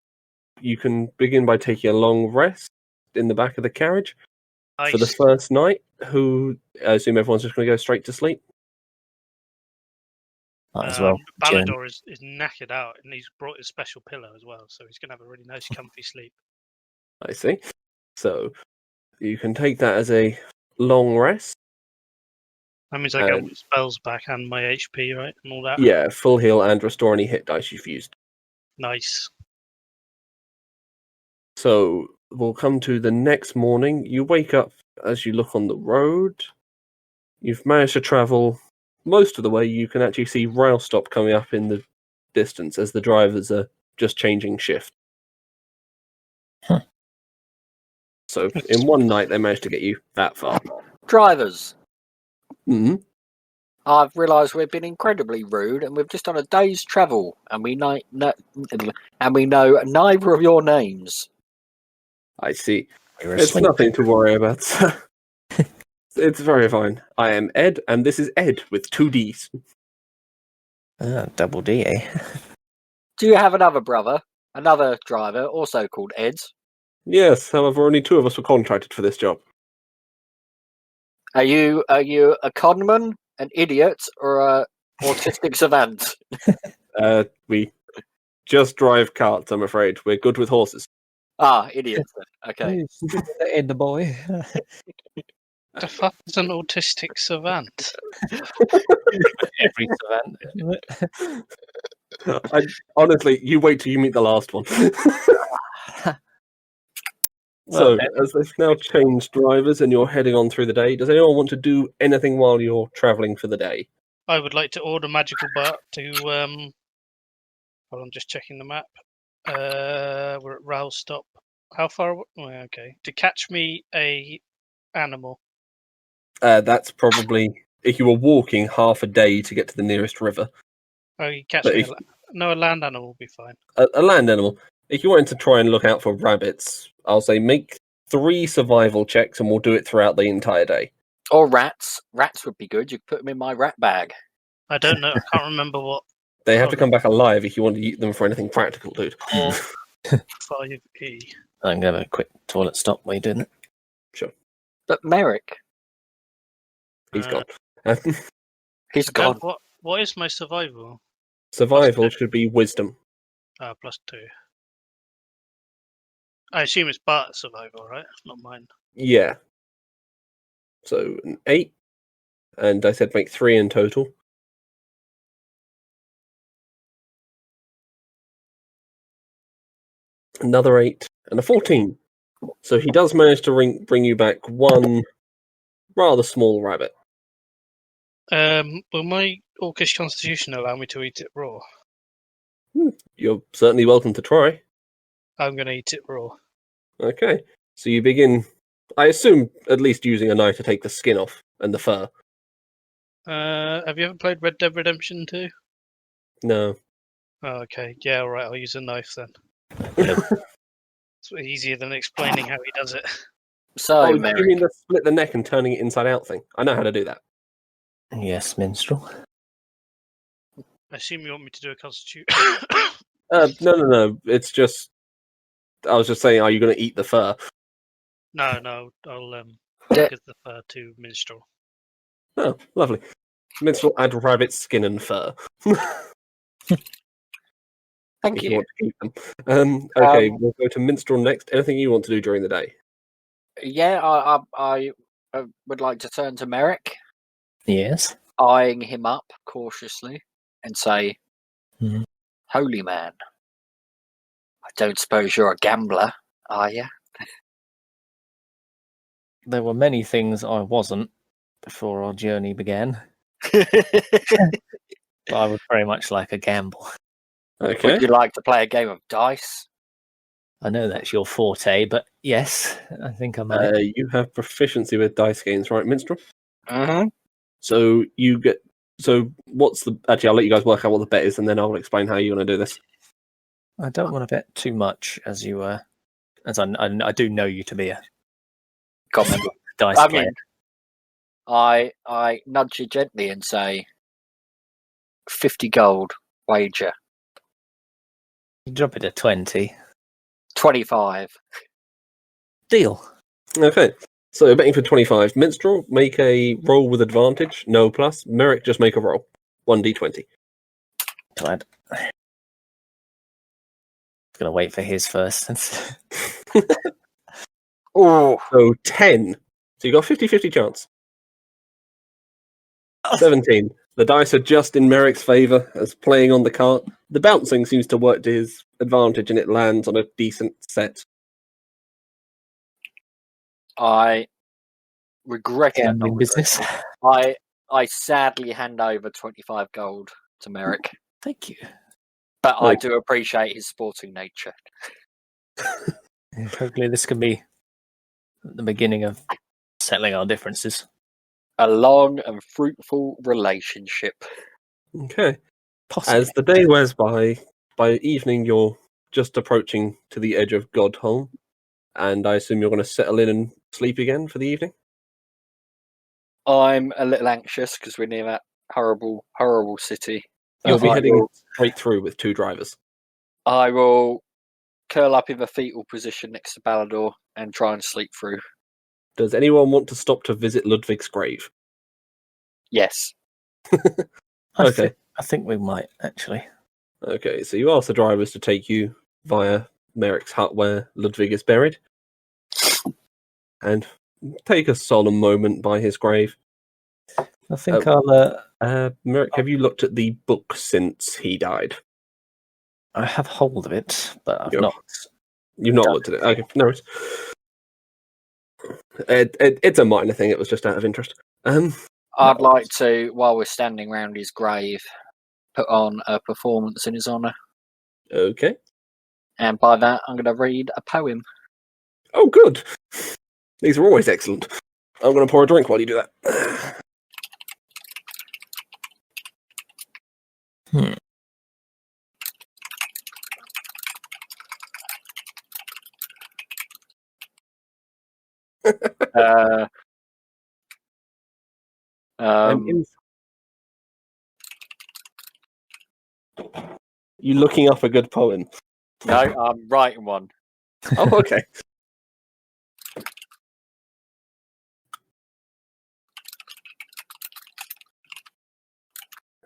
you can begin by taking a long rest in the back of the carriage for the Nice. first night. Who I assume everyone's just going to go straight to sleep. Might as well. Balador is knackered out, and he's brought his special pillow as well, so he's going to have a really nice, comfy sleep. I see. So you can take that as a long rest. That means I get my spells back and my HP, right, and all that. Yeah, full heal and restore any hit dice you've used. Nice. So we'll come to the next morning. You wake up as you look on the road. You've managed to travel most of the way. You can actually see rail stop coming up in the distance as the drivers are just changing shift. Huh. So in one night, they managed to get you that far. Drivers. Hmm. I've realised we've been incredibly rude, and we've just done a day's travel, and we know neither of your names. I see. You're It's asleep. nothing to worry about. It's very fine. I am Ed, and this is Ed with 2 Ds. Double D, eh? Do you have another brother, another driver, also called Ed? Yes, however, only 2 of us were contracted for this job. Are you a conman, an idiot, or a autistic savant? We just drive carts, I'm afraid. We're good with horses. Ah, idiots. Then. Okay. In the boy. The fuck is an autistic savant? Every savant. Honestly, you wait till you meet the last one. Well, So, as they've now changed drivers and you're heading on through the day, does anyone want to do anything while you're travelling for the day? I would like to order Magical Bart to. Hold on, just checking the map. We're at rail stop. How far? Okay, to catch me a animal. That's probably, if you were walking, half a day to get to the nearest river. Oh, you catch But me. if- No, a land animal will be fine. A land animal. If you wanted to try and look out for rabbits, I'll say make 3 survival checks and we'll do it throughout the entire day. Or rats. Rats would be good. You could put them in my rat bag. I don't know. I can't remember what They have to come back alive if you want to eat them for anything practical, dude. 5E. I'm going to have a quick toilet stop while you're doing it. Sure. But Merrick, He's Uh, gone. he's gone. What is my survival? Survival should be wisdom. +2. I assume it's Bart's survival, right? Not mine. Yeah. So an 8, and I said make 3 in total. Another 8 and a 14. So he does manage to bring you back 1 rather small rabbit. Will my orcish constitution allow me to eat it raw? You're certainly welcome to try. I'm going to eat it raw. Okay. So you begin, I assume, at least using a knife to take the skin off and the fur. Have you ever played Red Dead Redemption 2? No. Oh, okay. Yeah, alright, I'll use a knife then. It's easier than explaining how he does it. So, You Merrick, mean the split the neck and turning it inside out thing? I know how to do that. Yes, minstrel. I assume you want me to do a constitution. No. It's just, I was just saying, are you going to eat the fur? No, I'll Yeah. give the fur to Minstrel. Oh, lovely. Minstrel add rabbit skin and fur. thank if you you. want to keep them. Okay, Um, we'll go to Minstrel next. Anything you want to do during the day? Yeah, I would like to turn to Merrick, Yes. eyeing him up cautiously, and say, Mhm. "Holy man, I don't suppose you're a gambler, are you?" There were many things I wasn't before our journey began, but I would very much like a gamble. Okay. Would you like to play a game of dice? I know that's your forte, but yes, I think I might. You have proficiency with dice games, right, Minstrel? Mm-hmm. So you get. So what's the? Actually, I'll let you guys work out what the bet is, and then I'll explain how you want to do this. I don't want to bet too much, as I do know you to be a dice I player. mean, I nudge you gently and say, 50 gold wager. You drop it to 20. 25. Deal. Okay. So betting for 25. Minstrel, make a roll with advantage. No plus. Merrick, just make a roll. 1d20. Glad. Gonna wait for his first. Oh, So 10. So you got 50-50 chance. 17. The dice are just in Merrick's favour as playing on the cart. The bouncing seems to work to his advantage and it lands on a decent set. I regret it. Gambling business. I sadly hand over 25 gold to Merrick, Thank you. but I Oh. do appreciate his sporting nature. Hopefully, this can be the beginning of settling our differences. A long and fruitful relationship. Okay. Possibly. As the day wears by evening you're just approaching to the edge of Godholm, and I assume you're going to settle in and sleep again for the evening? I'm a little anxious because we're near that horrible, horrible city. You'll be I heading will- straight through with 2 drivers. I will curl up in the fetal position next to Balador and try and sleep through. Does anyone want to stop to visit Ludwig's grave? Yes. Okay. I think we might, actually. Okay, so you ask the drivers to take you via Merrick's hut where Ludwig is buried, and take a solemn moment by his grave. I think I'll. Merrick, have you looked at the book since he died? I have hold of it, but I've You've not. You've not looked at it. Okay, no worries. It's a minor thing. It was just out of interest. I'd like to, while we're standing round his grave, put on a performance in his honour. Okay. And by that, I'm going to read a poem. Oh, good. These are always excellent. I'm going to pour a drink while you do that. Hmm. I'm you looking up a good poem? No, I'm writing one. Oh, okay.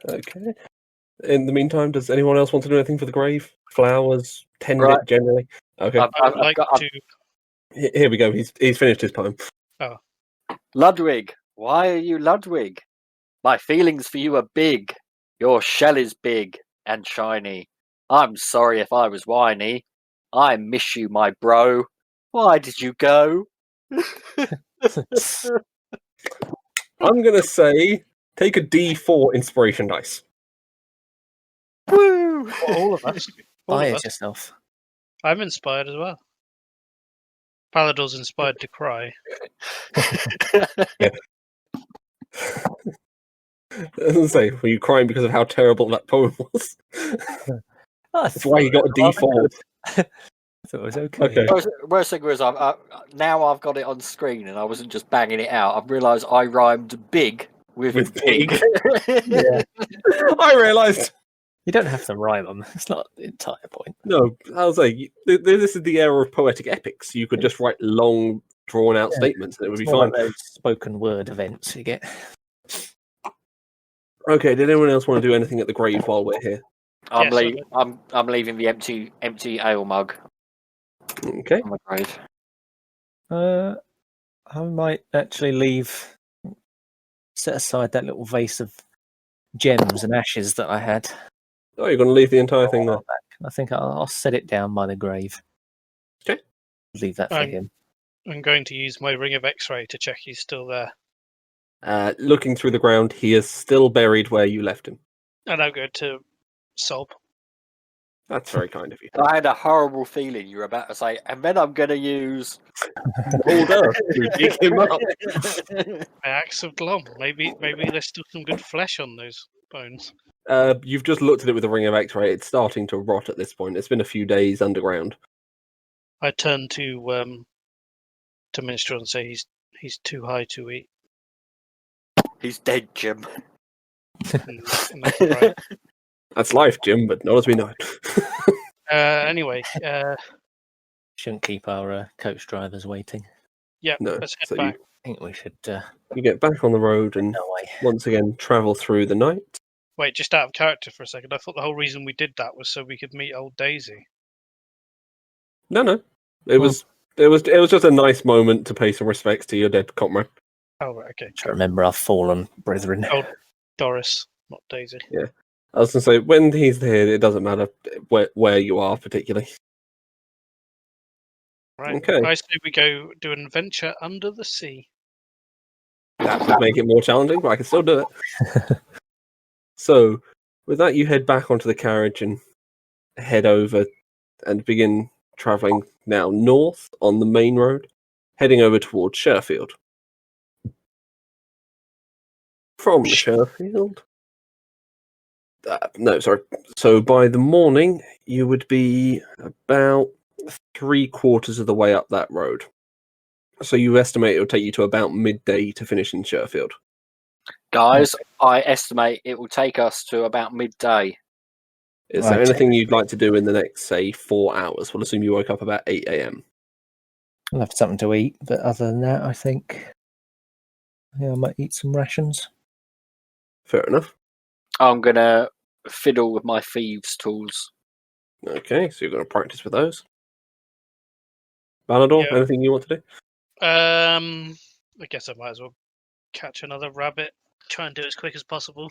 Okay. In the meantime, does anyone else want to do anything for the grave? Flowers, tend Right. it generally. Okay. I've, I would I've like got, to. Here we go. He's finished his poem. Ludwig, why are you Ludwig? My feelings for you are big. Your shell is big and shiny. I'm sorry if I was whiny. I miss you, my bro. Why did you go? I'm gonna say take a D4 inspiration dice. Woo! All of us. All of Bias us. yourself. I'm inspired as well. Palador's inspired to cry. As I say, were you crying because of how terrible that poem was? That's why you got a D4. I thought it was okay. Okay. Worst thing was, now I've got it on screen and I wasn't just banging it out. I've realised I rhymed big with big. Yeah. I realised. You don't have to rhyme them. It's not the entire point. No, I was like, this is the era of poetic epics. You could just write long, drawn-out Yeah. statements, and it would be It's more fine. like those spoken word events you get. Okay. Did anyone else want to do anything at the grave while we're here? I'm, Yes, I'm leaving the empty ale mug Okay. on the grave. I might actually set aside that little vase of gems and ashes that I had. Oh, you're going to leave the entire thing there. I think I'll set it down by the grave. Okay. Leave that for I'm- him. I'm going to use my ring of X-ray to check he's still there. Looking through the ground, he is still buried where you left him. And I'm going to sob. That's very kind of you. I had a horrible feeling you were about to say, and then I'm going to use. Hold up to dig him up. My axe of glom. Maybe there's still some good flesh on those bones. You've just looked at it with a ring of X-ray. It's starting to rot at this point. It's been a few days underground. I turn to Minstrel and say he's too high to eat. He's dead, Jim. And that's right. That's life, Jim, but not as we know it. Anyway, Shouldn't keep our coach drivers waiting. yeah, No, let's head so back. I think we should you get back on the road and no way. once again travel through the night. Wait, just out of character for a second. I thought the whole reason we did that was so we could meet old Daisy. No. It was just a nice moment to pay some respects to your dead comrade. Oh, right, okay. To remember our fallen brethren. Oh, Doris, not Daisy. I was going to say, when he's here, it doesn't matter where you are particularly. Right. Okay. I say we go do an adventure under the sea. That would make it more challenging, but I can still do it. So, with that, you head back onto the carriage and head over and begin travelling now north on the main road, heading over towards Sherfield. From Sherfield? No, sorry. So by the morning, you would be about 3/4 of the way up that road. So you estimate it will take you to about midday to finish in Sherfield. Guys, I estimate it will take us to about midday. Is there Right. anything you'd like to do in the next, say, 4 hours? We'll assume you woke up about 8 a.m. I'll have something to eat, but other than that, I think I might eat some rations. Fair enough. I'm going to fiddle with my thieves' tools. Okay, so you're going to practice with those. Balador, Yeah. anything you want to do? I guess I might as well catch another rabbit. Try and do it as quick as possible.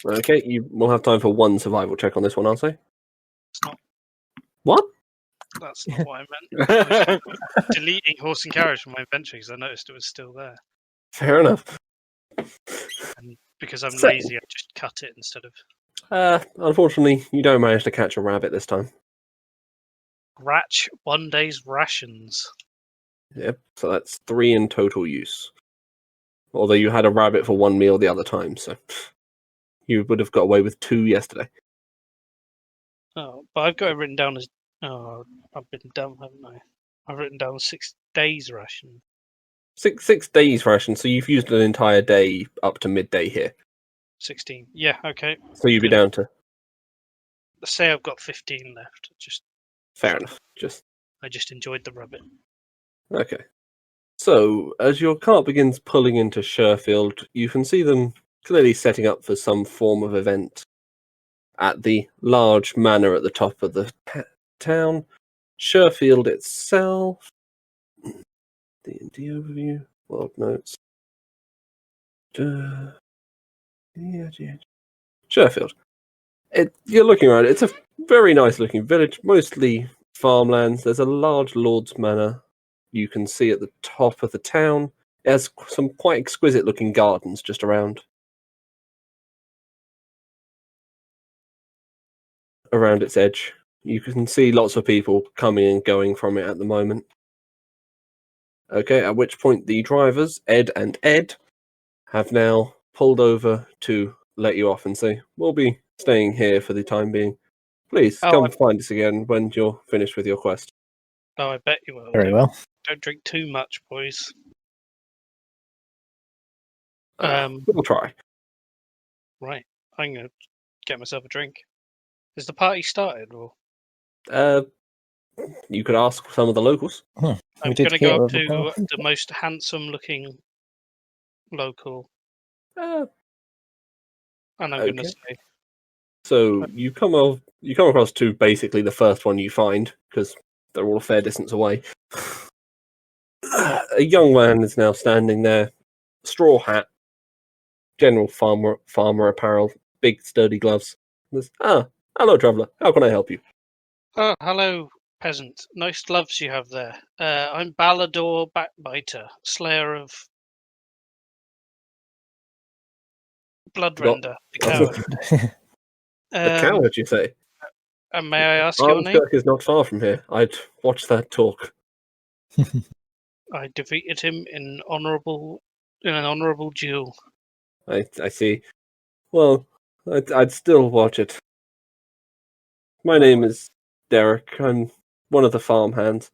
Okay, you will have time for one survival check on this one, I'll say. It's not. What? That's not what I meant. Deleting horse and carriage from my inventory because I noticed it was still there. Fair enough. And because I'm So- lazy, I just cut it instead of Unfortunately, you don't manage to catch a rabbit this time. Ratch 1 day's rations. Yep, so that's 3 in total use. Although you had a rabbit for 1 meal the other time, so you would have got away with 2 yesterday. Oh, but I've got it written down as. Oh, I've been dumb, haven't I? I've written down 6 days ration. 6 days ration, so you've used an entire day up to midday here. 16. Yeah, okay. So you'd be down to... Let's say I've got 15 left. Fair enough. I just enjoyed the rabbit. Okay. So, as your cart begins pulling into Sherfield, you can see them clearly setting up for some form of event at the large manor at the top of the town. Sherfield itself. D&D overview. World notes. Sherfield. You're looking around. It's a very nice looking village, mostly farmlands. There's a large lord's manor you can see at the top of the town. It has some quite exquisite looking gardens just around its edge. You can see lots of people coming and going from it at the moment. Okay, at which point the drivers, Ed and Ed, have now pulled over to let you off and say, we'll be staying here for the time being. Please come find us again when you're finished with your quest. Oh, I bet you will. Very well. Don't drink too much, boys. We'll try. Right. I'm going to get myself a drink. Is the party started? Or You could ask some of the locals. I'm We going did to hear go up of the to party. the most handsome-looking local, Uh, and I'm going to Okay. say, So you come across to basically the first one you find because they're all a fair distance away. A young man is now standing there, straw hat, general farmer apparel, big sturdy gloves. Hello, traveller. How can I help you? "Oh, hello, peasant. Nice gloves you have there. I'm Balador Backbiter, slayer of Bloodrender, the coward. A coward, you say? And may I ask your name? Armskirk is not far from here. I'd watch that talk. I defeated him in an honourable duel. I see. Well, I'd still watch it. My name is Derek. I'm one of the farmhands.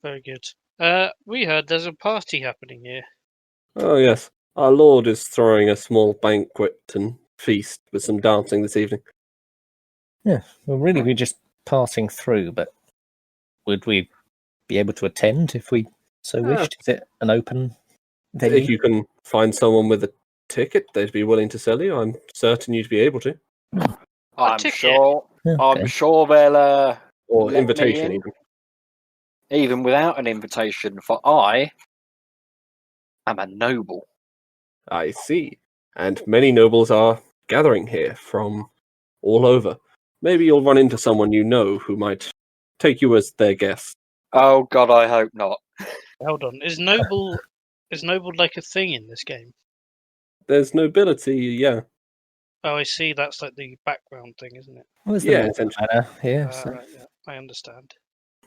Very good. We heard there's a party happening here. Oh, yes. Our lord is throwing a small banquet and feast with some dancing this evening. Yeah, well, really, we're just passing through, but would we be able to attend if we so wished? Is it an open venue? If you can find someone with a ticket, they'd be willing to sell you. I'm certain you'd be able to. I'm ticket? sure. Okay. I'm sure they'll. Or Let me invitation, in. even. Even without an invitation, for I am a noble. I see. And many nobles are gathering here from all over. Maybe you'll run into someone you know who might take you as their guest. Oh God, I hope not. Hold on. Is noble like a thing in this game? There's nobility, yeah. Oh, I see. That's like the background thing, isn't it? Well, there's Yeah, the Lord's essentially. Manor here. So. Right, yeah, I understand.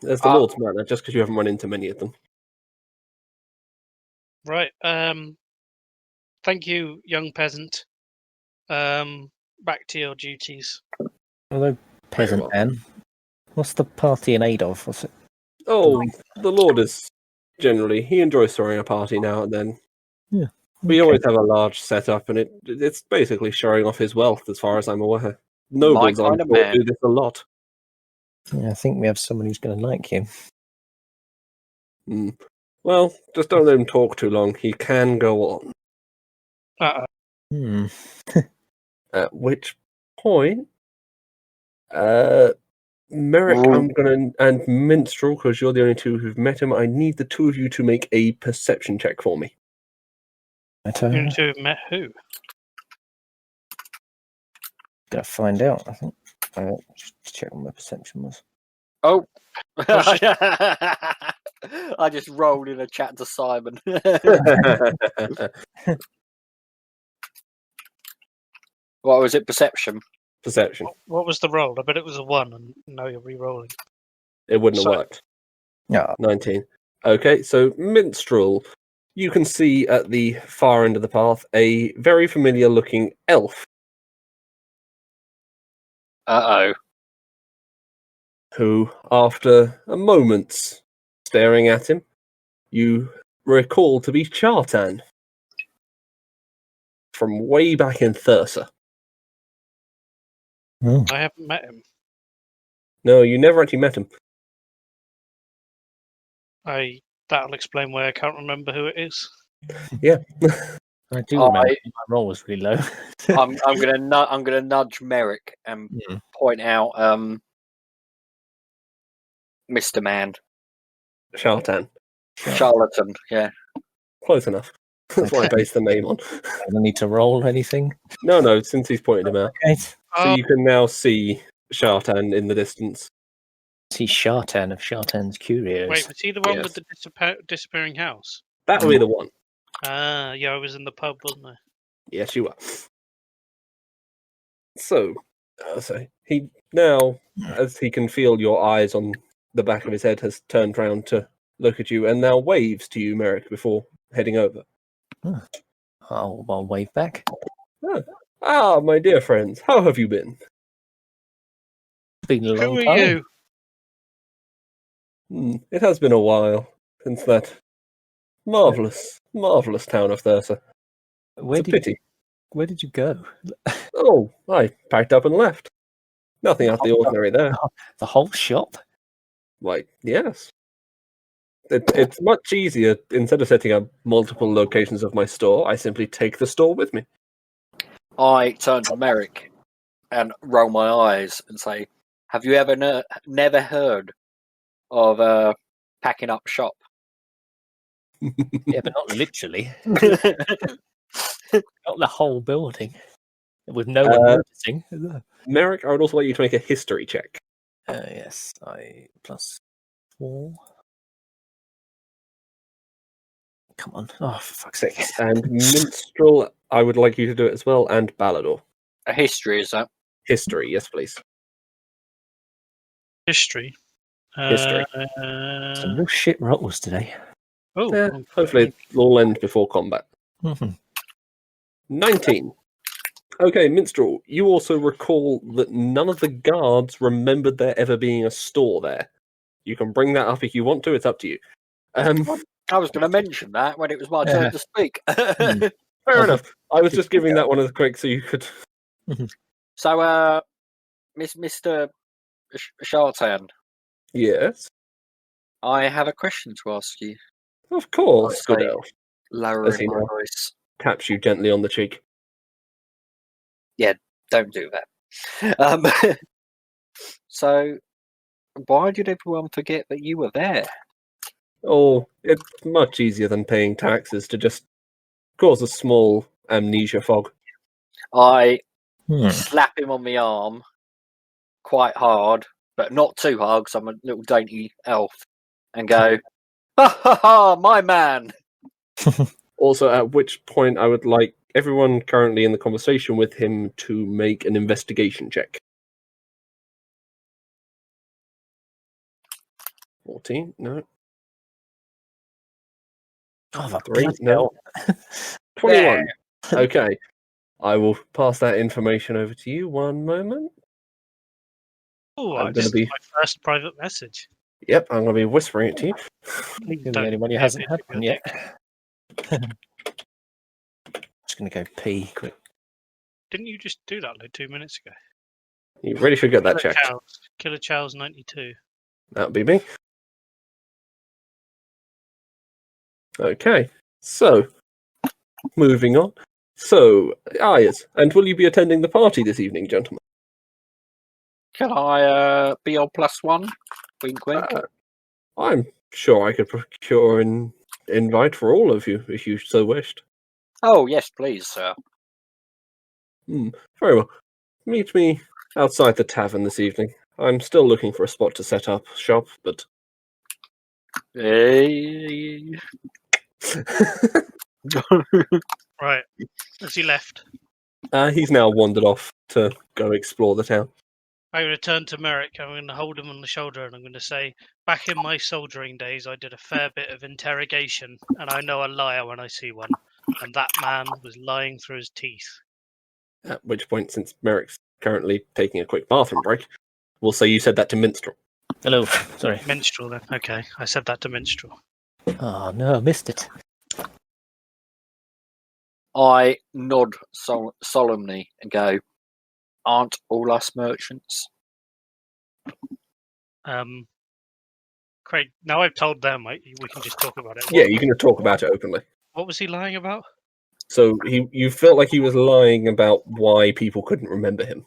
There's the Lord's Manor, just because you haven't run into many of them. Right. Thank you, young peasant. Back to your duties. Although, peasant well. man, what's the party in aid of? What's it? Oh, the Lord is generally, he enjoys throwing a party now and then. Yeah. We Okay. always have a large setup, and it's basically showing off his wealth, as far as I'm aware. Nobles, My I'm kind of sure, man. do this a lot. Yeah, I think we have someone who's going to like him. Hmm. Well, just don't let him talk too long. He can go on. Hmm. At which point, Merrick, I'm gonna, and Minstrel, because you're the only two who've met him, I need the two of you to make a perception check for me. I You don't two have met who? Gotta find out, I think. Just check what my perception was. Oh. What's I just rolled in a chat to Simon. What was it? Perception. Perception. What was the roll? I bet it was a 1, and now you're re-rolling. It wouldn't So- have worked. Yeah. 19. Okay, so Minstrel, you can see at the far end of the path a very familiar looking elf Uh who, after a moment's staring at him, you recall to be Chartan from way back in Thursa. Oh. I haven't met him. No, you never actually met him. That'll explain why I can't remember who it is. Yeah. I do remember my roll was really low. I'm gonna nudge Merrick and point out Mr. Man, Chartan. charlatan. Yeah. Close enough. That's what I based the name on. I don't need to roll anything. No, since he's pointed him out. Okay. So you can now see Chartan in the distance. See Shartan of Shartan's Curios. Wait, was he the one Yes. with the disappearing house? That would be the one. Yeah, I was in the pub, wasn't I? Yes, you are. So he now, as he can feel your eyes on the back of his head, has turned round to look at you and now waves to you, Merrick, before heading over. I'll wave back. Ah, my dear friends, how have you been? It's been a long Who are time. you? It has been a while since that marvelous town of Thursa. Where It's a did pity. where did you go? Oh, I packed up and left. Nothing out of the ordinary there. The whole shop? Like, yes. It's much easier. Instead of setting up multiple locations of my store, I simply take the store with me. I turn to Merrick and roll my eyes and say, "Have you ever never heard of packing up shop?" Yeah, but not literally. Not the whole building. With no one noticing. Merrick, I would also like you to make a history check. Yes, I +4. Come on. Oh, for fuck's sake. And Minstrel, I would like you to do it as well, and Ballador. A history, is that? History, yes, please. History. History. Some real shit rolls today. Oh, Yeah, hopefully it'll all end before combat. Mhm. 19. Okay, Minstrel, you also recall that none of the guards remembered there ever being a store there. You can bring that up if you want to, it's up to you. I was going to mention that when it was my Yeah. turn to speak. Fair Oh, enough. I was did just you giving go? that one as quick so you could. So, Mr. Shartan, Yes, I have a question to ask you. of course. I'll Good say- elf Lowering he my now? voice. Taps you gently on the cheek. Don't do that. So, why did everyone forget that you were there? Oh, it's much easier than paying taxes to just cause a small amnesia fog. I Hmm. slap him on the arm quite hard, but not too hard because I'm a little dainty elf, and go, ha ha ha, my man. Also, at which point I would like everyone currently in the conversation with him to make an investigation check. 14? No. Oh, the 3? bloody No. hell. 21. Okay. I will pass that information over to you. One moment. Oh, I'm this gonna is my first private message. Yep, I'm going to be whispering it to you. Please You're the don't only one who give hasn't it had to one your yet. Just going to go pee quick. Didn't you just do that like 2 minutes ago? You really should get that checked. Killer Chow's 92. That would be me. Okay, so moving on. So, yes, and will you be attending the party this evening, gentlemen? Can I be on +1? Wink, wink. I'm sure I could procure an invite for all of you if you so wished. Oh, yes, please, sir. Very well. Meet me outside the tavern this evening. I'm still looking for a spot to set up shop, but Hey. Right. Has he left? he's now wandered off to go explore the town. I'm going to turn to Merrick. I'm going to hold him on the shoulder and I'm going to say, back in my soldiering days, I did a fair bit of interrogation, and I know a liar when I see one. And that man was lying through his teeth. At which point, since Merrick's currently taking a quick bathroom break, we'll say you said that to Minstrel. Hello. Sorry. Minstrel, then. Okay, I said that to Minstrel. Oh, no, I missed it. I nod solemnly and go, aren't all us merchants? Craig, now I've told them, we can just talk about it. Yeah, you can talk about it openly. What was he lying about? So you felt like he was lying about why people couldn't remember him.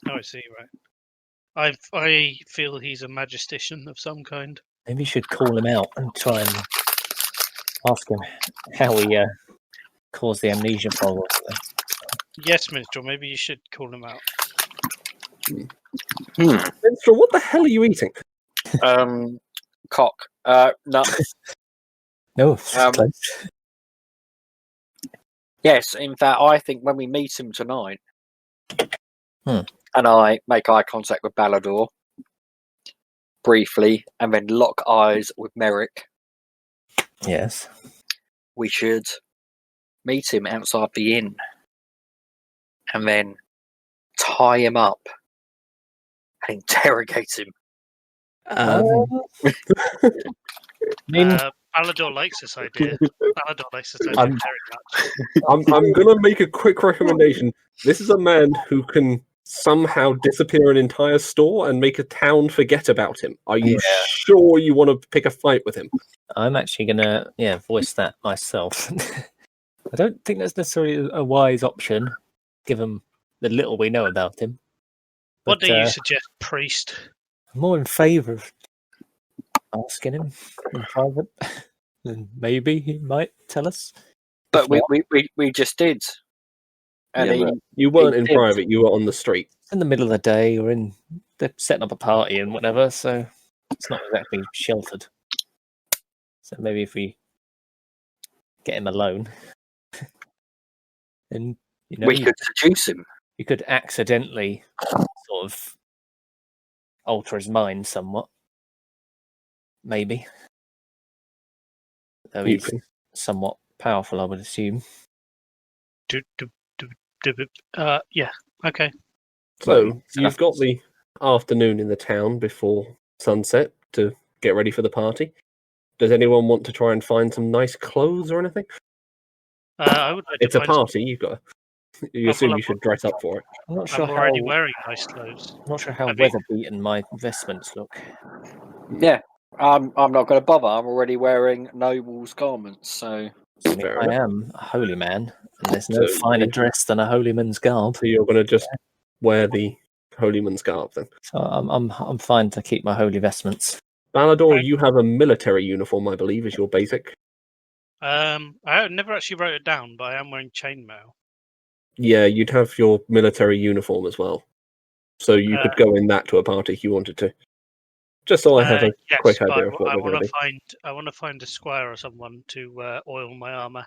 Oh, I see, right. I feel he's a magistician of some kind. Maybe you should call him out and try and ask him how he caused the amnesia fog. Yes, Minstrel, maybe you should call him out. Minstrel, what the hell are you eating? Cock. No. No, Um, close. Yes, in fact, I think when we meet him tonight, Hmm. and I make eye contact with Ballador briefly, and then lock eyes with Merrick, Yes. we should meet him outside the inn, and then tie him up and interrogate him. I mean, Ballador likes this idea. Ballador likes this idea I'm- very much. I'm going to make a quick recommendation. This is a man who can somehow disappear an entire store and make a town forget about him. Are you sure you want to pick a fight with him? I'm actually going to voice that myself. I don't think that's necessarily a wise option, given the little we know about him. What But, do you suggest, priest? I'm more in favour of asking him in private. And maybe he might tell us. But we just did. And Yeah, he, but you weren't in did. private, you were on the street. It's in the middle of the day, or they're setting up a party and whatever, so it's not exactly sheltered. So maybe if we get him alone, then we could seduce him. you could accidentally sort of alter his mind somewhat. Maybe. Though You he's can- somewhat powerful, I would assume. Yeah, okay. So you've got the afternoon in the town before sunset to get ready for the party. Does anyone want to try and find some nice clothes or anything? I would like to It's a find party. You assume well, you should dress up for it. I'm not some- sure I'm how. already wearing nice clothes. Not sure how I mean- weather beaten my vestments look. Yeah, I'm not going to bother. I'm already wearing noble's garments, so I mean, Fair I enough. am a holy man, and there's no So finer you- dress than a holy man's garb. So you're going to just wear the holy man's garb then. So I'm fine to keep my holy vestments. Balador, Okay. you have a military uniform, I believe, is your basic. I never actually wrote it down, but I am wearing chainmail. Yeah, you'd have your military uniform as well. So you could go in that to a party if you wanted to. Just so I have a Yes, quick but idea of what I we're going want to to find. I want to find a squire or someone to oil my armor.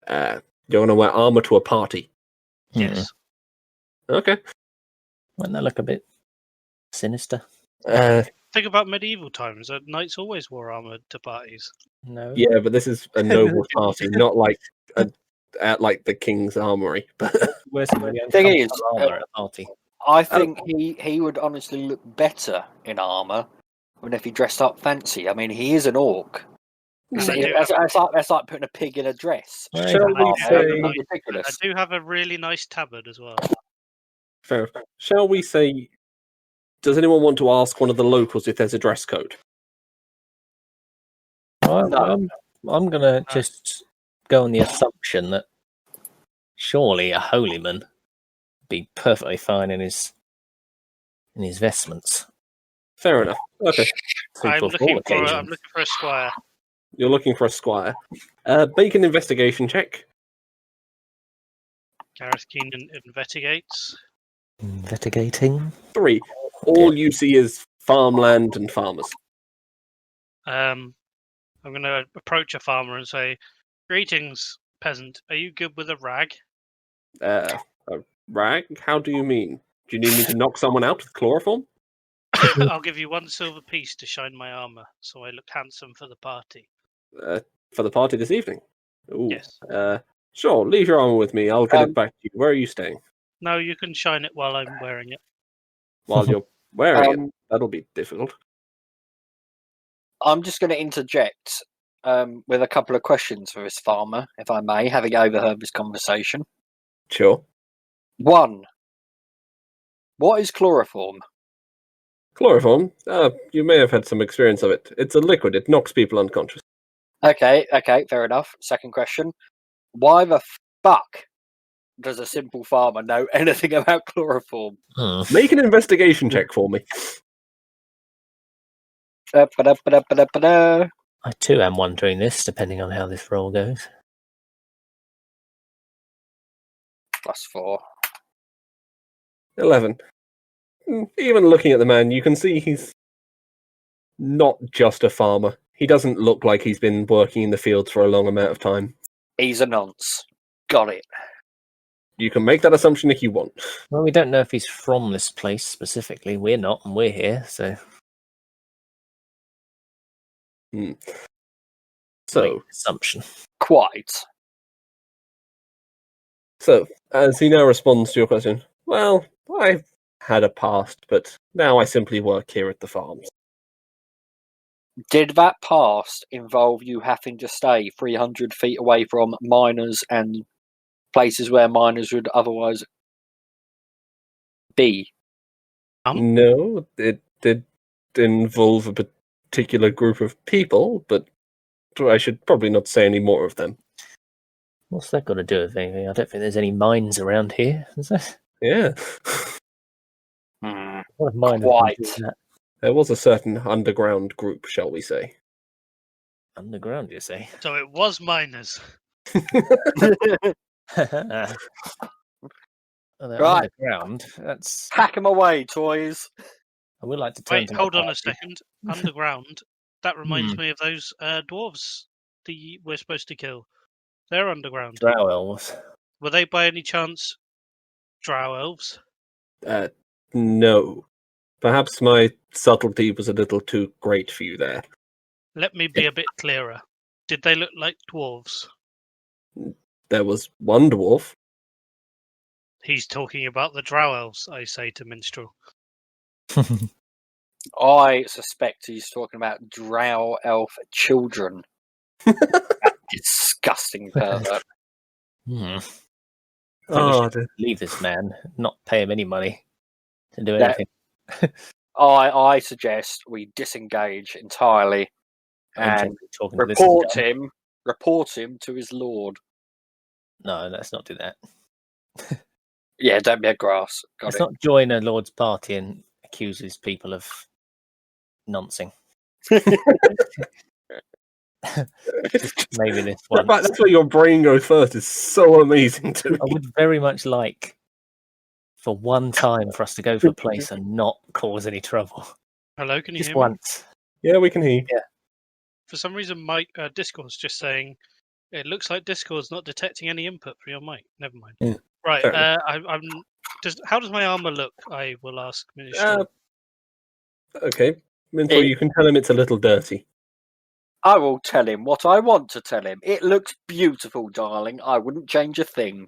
be. You're going to wear armor to a party. Yes. Okay. Wouldn't that look a bit sinister? Think about medieval times. Knights always wore armor to parties. No. Yeah, but this is a noble party, not like at like the king's armory. Where's the Thing is, armor at a party? I think he would honestly look better in armor than if he dressed up fancy. I mean, he is an orc. I So do that's like putting a pig in a dress. Well, Shall we Oh, say? that's I ridiculous. do have a really nice tabard as well. Fair. Shall we say? Does anyone want to ask one of the locals if there's a dress code? I'm gonna just go on the assumption that surely a holy man would be perfectly fine in his vestments. Fair enough. Okay. I'm Suitable for all looking for occasions. a squire. You're looking for a squire. Make an investigation check. Gareth Keenan investigates. Investigating. 3. All you see is farmland and farmers. I'm going to approach a farmer and say, "Greetings, peasant. Are you good with a rag?" A rag? How do you mean? Do you need me to knock someone out with chloroform? I'll give you 1 silver piece to shine my armor, so I look handsome for the party. For the party this evening? Ooh. Yes. Sure, leave your armor with me. I'll get it back to you. Where are you staying? No, you can shine it while I'm wearing it. While you're wearing it? That'll be difficult. I'm just going to interject with a couple of questions for this farmer, if I may, having overheard this conversation. Sure. 1. What is chloroform? Chloroform? You may have had some experience of it. It's a liquid. It knocks people unconscious. Okay, fair enough. Second question. Why the fuck does a simple farmer know anything about chloroform? Make an investigation check for me. Ba-da-ba-da-ba-da-ba-da. I too am wondering this, depending on how this roll goes. +4. 11. Even looking at the man, you can see he's not just a farmer. He doesn't look like he's been working in the fields for a long amount of time. He's a nonce. Got it. You can make that assumption if you want. Well, we don't know if he's from this place specifically. We're not, and we're here, so. So, Assumption. Quite. So, as he now responds to your question, well, I've had a past, but now I simply work here at the farms. Did that past involve you having to stay 300 feet away from miners and places where miners would otherwise be? No, it did involve a particular group of people, but I should probably not say any more of them. What's that got to do with anything? I don't think there's any mines around here, is there? Yeah. What if miners Quite. can do that? There was a certain underground group, shall we say. Underground, you say? So it was miners. Oh, they're Right. underground. That's. Pack 'em away, toys. I would like to turn Wait, to my hold on a party. second. Underground. That reminds me of those dwarves we're supposed to kill. They're underground. Drow elves. Were they by any chance drow elves? No. Perhaps my subtlety was a little too great for you there. Let me be a bit clearer. Did they look like dwarves? There was one dwarf. He's talking about the drow elves, I say to Minstrel. I suspect he's talking about drow elf children. That disgusting pervert. Hmm. Oh, dear. Leave this man, not pay him any money to do Yeah. anything. I suggest we disengage entirely I'm and generally talking to this report him to his lord. No, let's not do that. Yeah, don't be a grass. Got Let's it. not join a lord's party and accuse his people of noncing. Just maybe this The one. fact that's where your brain goes first is so amazing to me. I would very much like for one time for us to go to a place and not cause any trouble. Hello, can you Just hear me? once. Yeah, we can hear you. For some reason, my Discord's just saying it looks like Discord's not detecting any input for your mic. Never mind. Yeah, Right. fair enough. How does my armor look? I will ask. Okay. Mintor, you can tell him it's a little dirty. I will tell him what I want to tell him. It looks beautiful, darling. I wouldn't change a thing.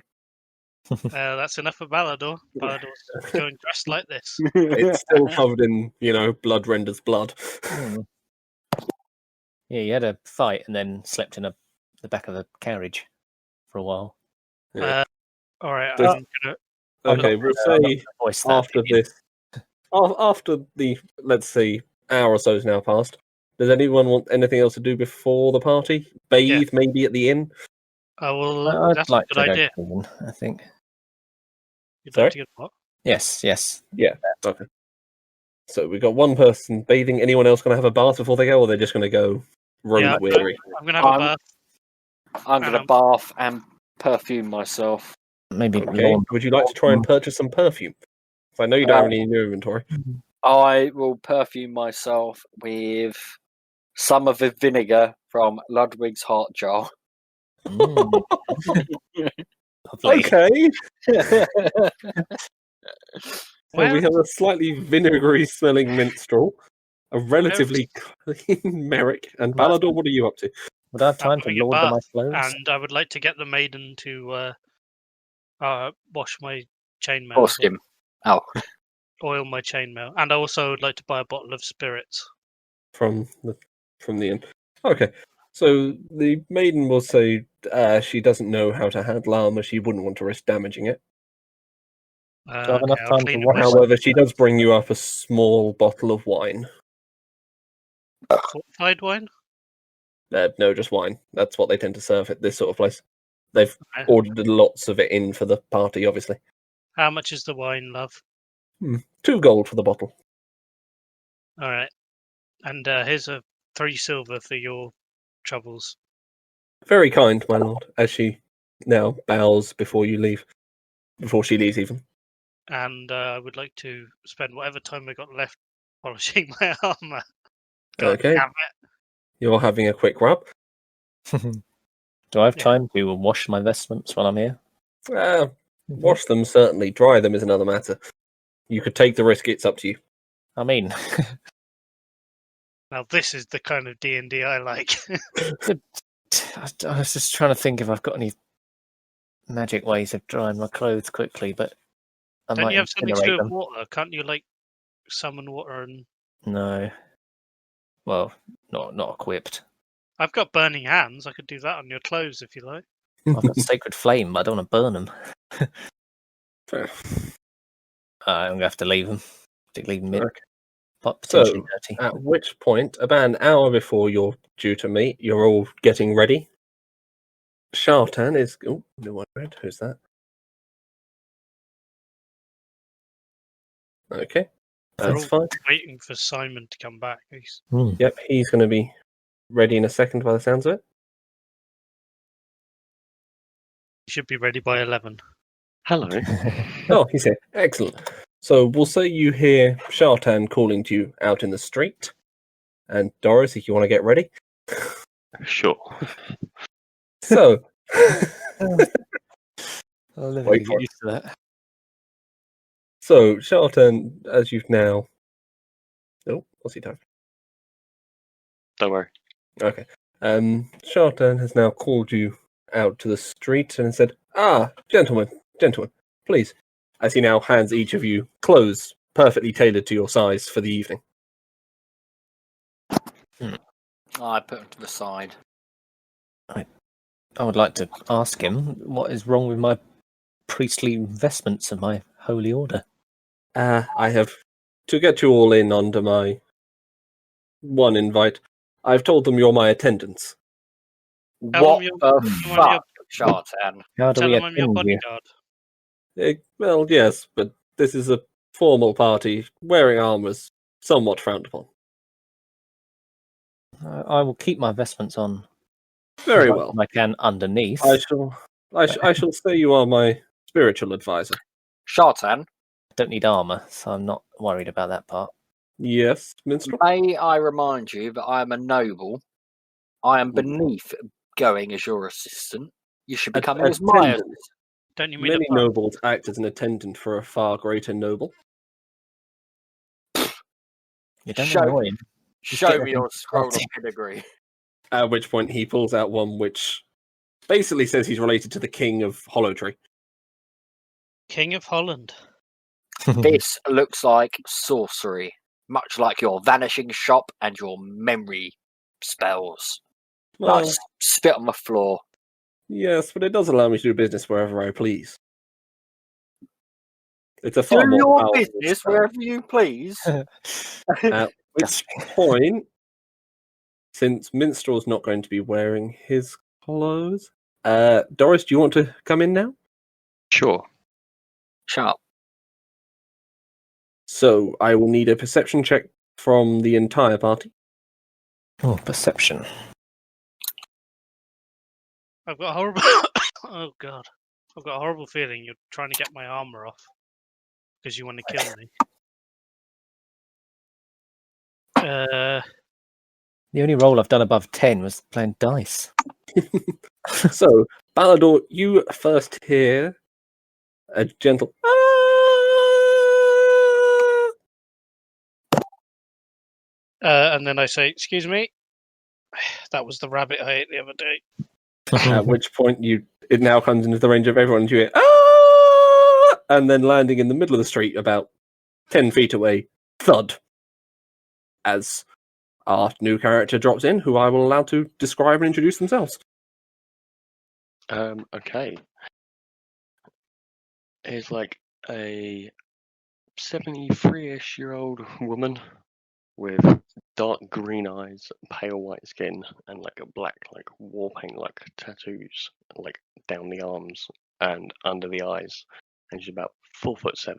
That's enough for Balador. Balador's going dressed like this. It's still covered in, blood renders blood. Hmm. Yeah, he had a fight and then slept in the back of a carriage for a while. Yeah. All right. Does- I'm gonna. Okay, we'll say Voice that after opinion. this, after the, let's say, hour or so has now passed, does anyone want anything else to do before the party? Bathe, maybe at the inn? I will. I'd That's like a to good go idea. to England, I think. You'd Sorry? like to get what? Yes. Okay. So we've got one person bathing. Anyone else going to have a bath before they go, or they're just going to go road Yeah, weary? I'm gonna have a bath. I'm going to bath and perfume myself. Maybe Okay. lawn. Would you like to try and purchase some perfume? I know you don't have any in your inventory. I will perfume myself with some of the vinegar from Ludwig's heart jar. Mm. Lovely. Okay. So Where- we have a slightly vinegary smelling minstrel, a relatively clean Merrick, and Balador. What are you up to? Would I have time to having a launder my bath, clothes? And I would like to get the maiden to wash my chainmail, Force him. Oh, oil my chainmail, and I also would like to buy a bottle of spirits. From the inn. Okay. So the maiden will say she doesn't know how to handle armor. She wouldn't want to risk damaging it. Do I have enough I'll time to clean it wash myself. However, she does bring you up a small bottle of wine. Fortified wine. No, just wine. That's what they tend to serve at this sort of place. They've Okay. ordered lots of it in for the party, obviously. How much is the wine, love? 2 gold for the bottle. All right, and here's 3 silver for your troubles. Very kind, my lord, as she now bows before you leave. Before she leaves, even. And I would like to spend whatever time I got left polishing my armor. God Okay. damn it. You're having a quick rub. Do I have Yeah. time to wash my vestments while I'm here? Wash them, certainly. Dry them is another matter. You could take the risk, it's up to you. I mean, Now this is the kind of D&D I like. I was just trying to think if I've got any magic ways of drying my clothes quickly, but I Don't might you have something to incinerate do with them. water? Can't you summon water? And No. Well, not equipped. I've got burning hands. I could do that on your clothes if you like. I've got sacred flame, but I don't want to burn them. Fair. I'm gonna have to leave them. Leave them Okay. potentially So, dirty. At which point, about an hour before you're due to meet, you're all getting ready. Shartan is... Oh, no one read. Who's that? Okay. They're That's all fine. waiting for Simon to come back. Hmm. Yep, he's going to be ready in a second by the sounds of it. He should be ready by 11. Hello. Oh, he's here. Excellent. So we'll say you hear Shartan calling to you out in the street. And Doris, if you want to get ready. Sure. So, I'll never Wait get for it. used to that. so Shartan, as you've now... Oh, what's he typing? Don't worry. Okay. Shartan has now called you out to the street and said, gentlemen, please. As he now hands each of you clothes perfectly tailored to your size for the evening. I put him to the side. I would like to ask him what is wrong with my priestly vestments of my holy order. I have, to get you all in under my one invite, I've told them you're my attendants. Tell What them you're- the come on, fuck, Shartan? How do Tell we them I'm your attend you? bodyguard. Well, yes, but this is a formal party. Wearing armor's somewhat frowned upon. I will keep my vestments on. Very as much well. as I can underneath. I shall say you are my spiritual advisor. Shartan, I don't need armor, so I'm not worried about that part. Yes, minstrel. may I remind you that I am a noble. I am beneath going as your assistant. You should be coming as my attendant. assistant. Don't you mean Many a pub? nobles act as an attendant for a far greater noble. You don't Show- annoy him. Show get me your him scroll of started. pedigree. At which point he pulls out one which basically says he's related to the king of Hollowtree. King of Holland. This looks like sorcery, much like your vanishing shop and your memory spells. Well, Like, spit on the floor. yes, but it does allow me to do business wherever I please. It's a Do far more your powerful business spell. wherever you please. At which point, since Minstrel's not going to be wearing his clothes, Doris, do you want to come in now? Sure. Shut up. So I will need a perception check from the entire party. Oh, perception. I've got a horrible. Oh god, I've got a horrible feeling you're trying to get my armor off because you want to kill me. The only roll I've done above 10 was playing dice. So, Balador, you first hear a gentle "Ah!" and then I say, "Excuse me, that was the rabbit I ate the other day." At which point it now comes into the range of everyone. You hear "Ah!" And then landing in the middle of the street, about 10 feet away, thud. As our new character drops in, who I will allow to describe and introduce themselves. Okay. Is like a 73-ish year old woman with dark green eyes, pale white skin, and like a black like war paint like tattoos like down the arms and under the eyes. And she's about 4'7",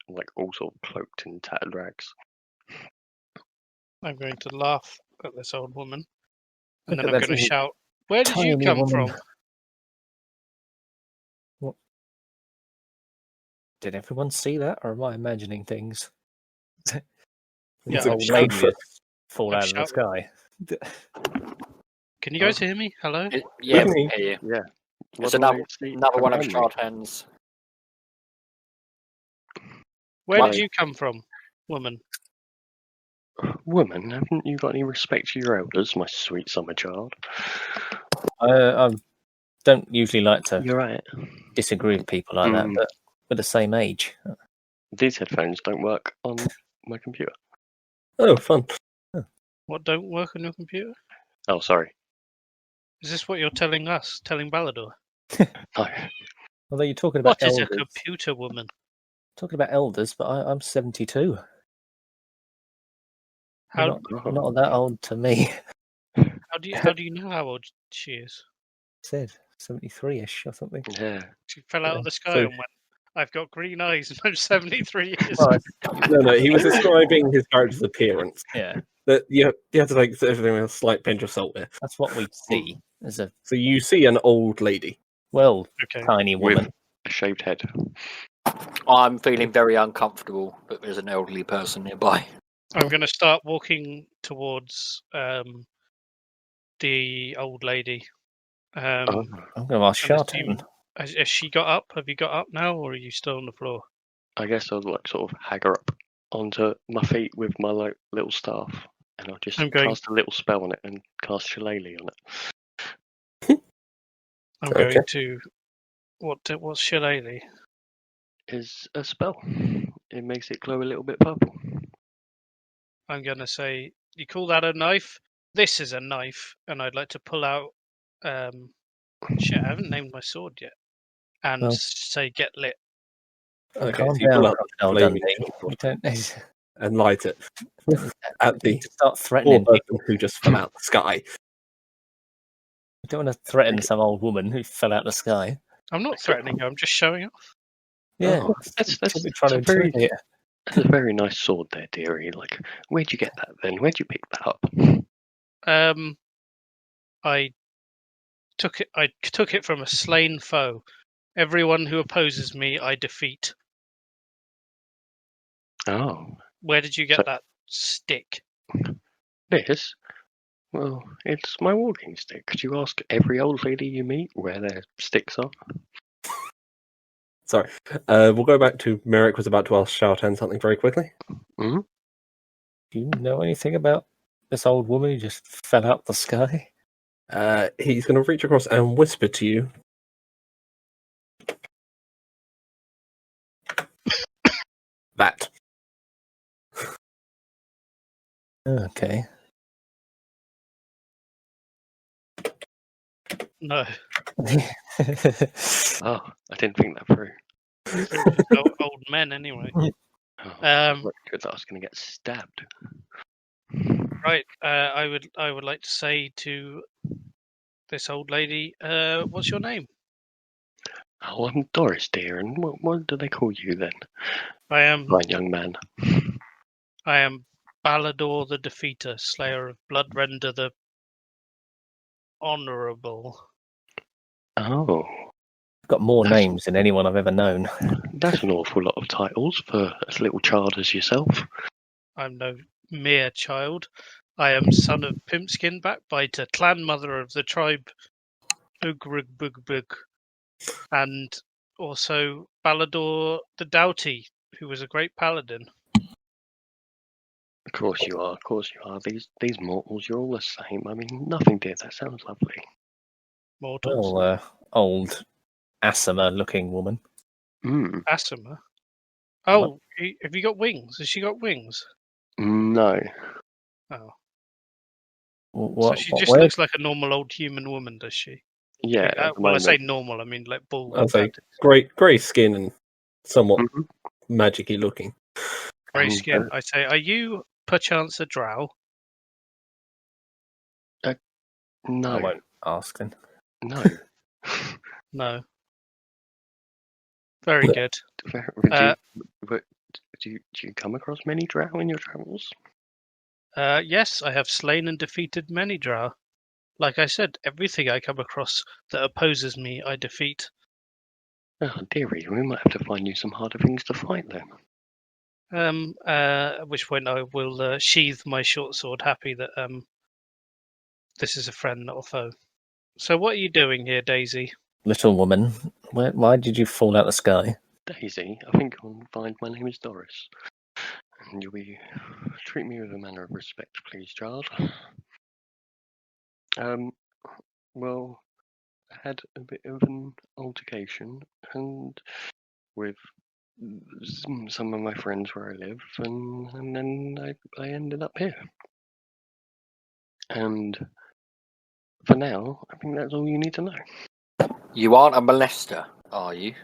like all sort of cloaked in tattered rags. I'm going to laugh at this old woman, and Look then at I'm that going to little shout, "Where did you tiny come woman. from?" What? Did everyone see that, or am I imagining things? Yeah, This I'm old shouting. lady just fall I'm out of the sky. Can you guys hear me? Hello. Yeah, With we me. can hear you. Yeah. It's What do another, I see another one of behind me? Shartan's. Where Why- did you come from, woman? Woman, haven't you got any respect for your elders, my sweet summer child? I don't usually like to You're right. disagree with people like that, Mm. but we're the same age. These headphones don't work on my computer. Oh, fun. What don't work on your computer? Oh, sorry. Is this what you're telling us? Telling Balador? No. Although you're talking about What is a elders, computer woman? but I'm 72. How Not that old to me. how do you know how old she is? Said 73-ish or something. Yeah. She fell out of the sky So- and went, "I've got green eyes and I'm 73 years Well, old." No, he was describing his character's appearance. yeah, That you have to take everything with a slight pinch of salt there. that's what we see as a So you see an old lady. Okay. tiny woman. With a shaved head. I'm feeling very uncomfortable that there's an elderly person nearby. I'm going to start walking towards the old lady. Oh. I'm going to ask I'm Shartan. Has she got up? Have you got up now, or are you still on the floor? I guess I'll like sort of hagger up onto my feet with my like little staff, and I'll just I'm going- cast a little spell on it and cast Shillelagh on it. I'm Okay. going to. What's Shillelagh? Is a spell. It makes it glow a little bit purple. I'm going to say, "You call that a knife? This is a knife," and I'd like to pull out Shit, I haven't named my sword yet. And Well. say get lit. Okay, Calm so you down, pull out Crocodile the flaming Dundee. sword You don't need and light it at the to start poor threatening people. person who just fell out of the sky. You don't want to threaten some old woman who fell out of the sky. I'm not threatening her, I'm just showing off. Yeah, Oh, that's probably trying to a very intimidate her. that's a very nice sword there, dearie. Like, where'd you get that then? Where'd you pick that up? I took it from a slain foe. Everyone who opposes me, I defeat. Oh, Where did you get So- that stick? this? Well, it's my walking stick. Could you ask every old lady you meet where their sticks are? Sorry. We'll go back to Merrick was about to ask Shartan something very quickly. Hmm? Do you know anything about this old woman who just fell out the sky? He's going to reach across and whisper to you. That. Okay. No, Oh, I didn't think that through. just old men anyway. Oh, I Um, was going to get stabbed. Right. I would like to say to this old lady, what's your name? Oh, I'm Doris, dear, and what do they call you then? I am Right, young man. Balador the Defeater, Slayer of Blood, Render the Honourable. Oh, Got more That's- names than anyone I've ever known. that's an awful lot of titles for a little child as yourself. I'm no mere child. I am son of Pimpskin Backbiter, clan mother of the tribe Ugrug, and also Balador the Doughty, who was a great paladin. Of course you are. Of course you are. These mortals, you're all the same. I mean, nothing, dear. That sounds lovely. Mortals. Well, old Asima-looking woman. Hmm. Asima. Oh, have you got wings? Has she got wings? No. Oh, What? so she what just word? looks like a normal old human woman, does she? Yeah. Like, at the well, I say moment. normal. I mean like bald. I'll say and grey skin and somewhat Mhm. magic-y looking. grey And, skin. I say, are you perchance a drow? No. I won't ask then. No. No. Very good. Do you come across many drow in your travels? Yes, I have slain and defeated many drow. Like I said, everything I come across that opposes me, I defeat. Oh, dearie, we might have to find you some harder things to fight then. At which point I will sheathe my short sword, happy that this is a friend, not a foe. So what are you doing here, Daisy? Little woman, why did you fall out the sky? Daisy, I think you'll find my name is Doris. And you'll be treat me with a manner of respect, please, child. Well, I had a bit of an altercation and with some of my friends where I live, and then I ended up here. And for now, I think that's all you need to know. You aren't a molester, are you?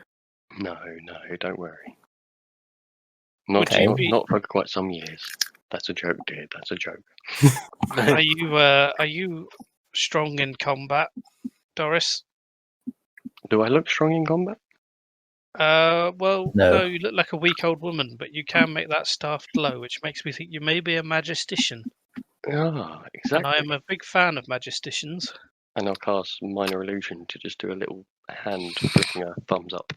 No, don't worry. Not Okay. not for quite some years. That's a joke, dear. That's a joke. Are you strong in combat, Doris? Do I look strong in combat? Well, No. no, you look like a weak old woman, but you can make that staff glow, which makes me think you may be a magistician. Ah, exactly. And I am a big fan of magisticians. And I'll cast Minor Illusion to just do a little hand flicking a thumbs up.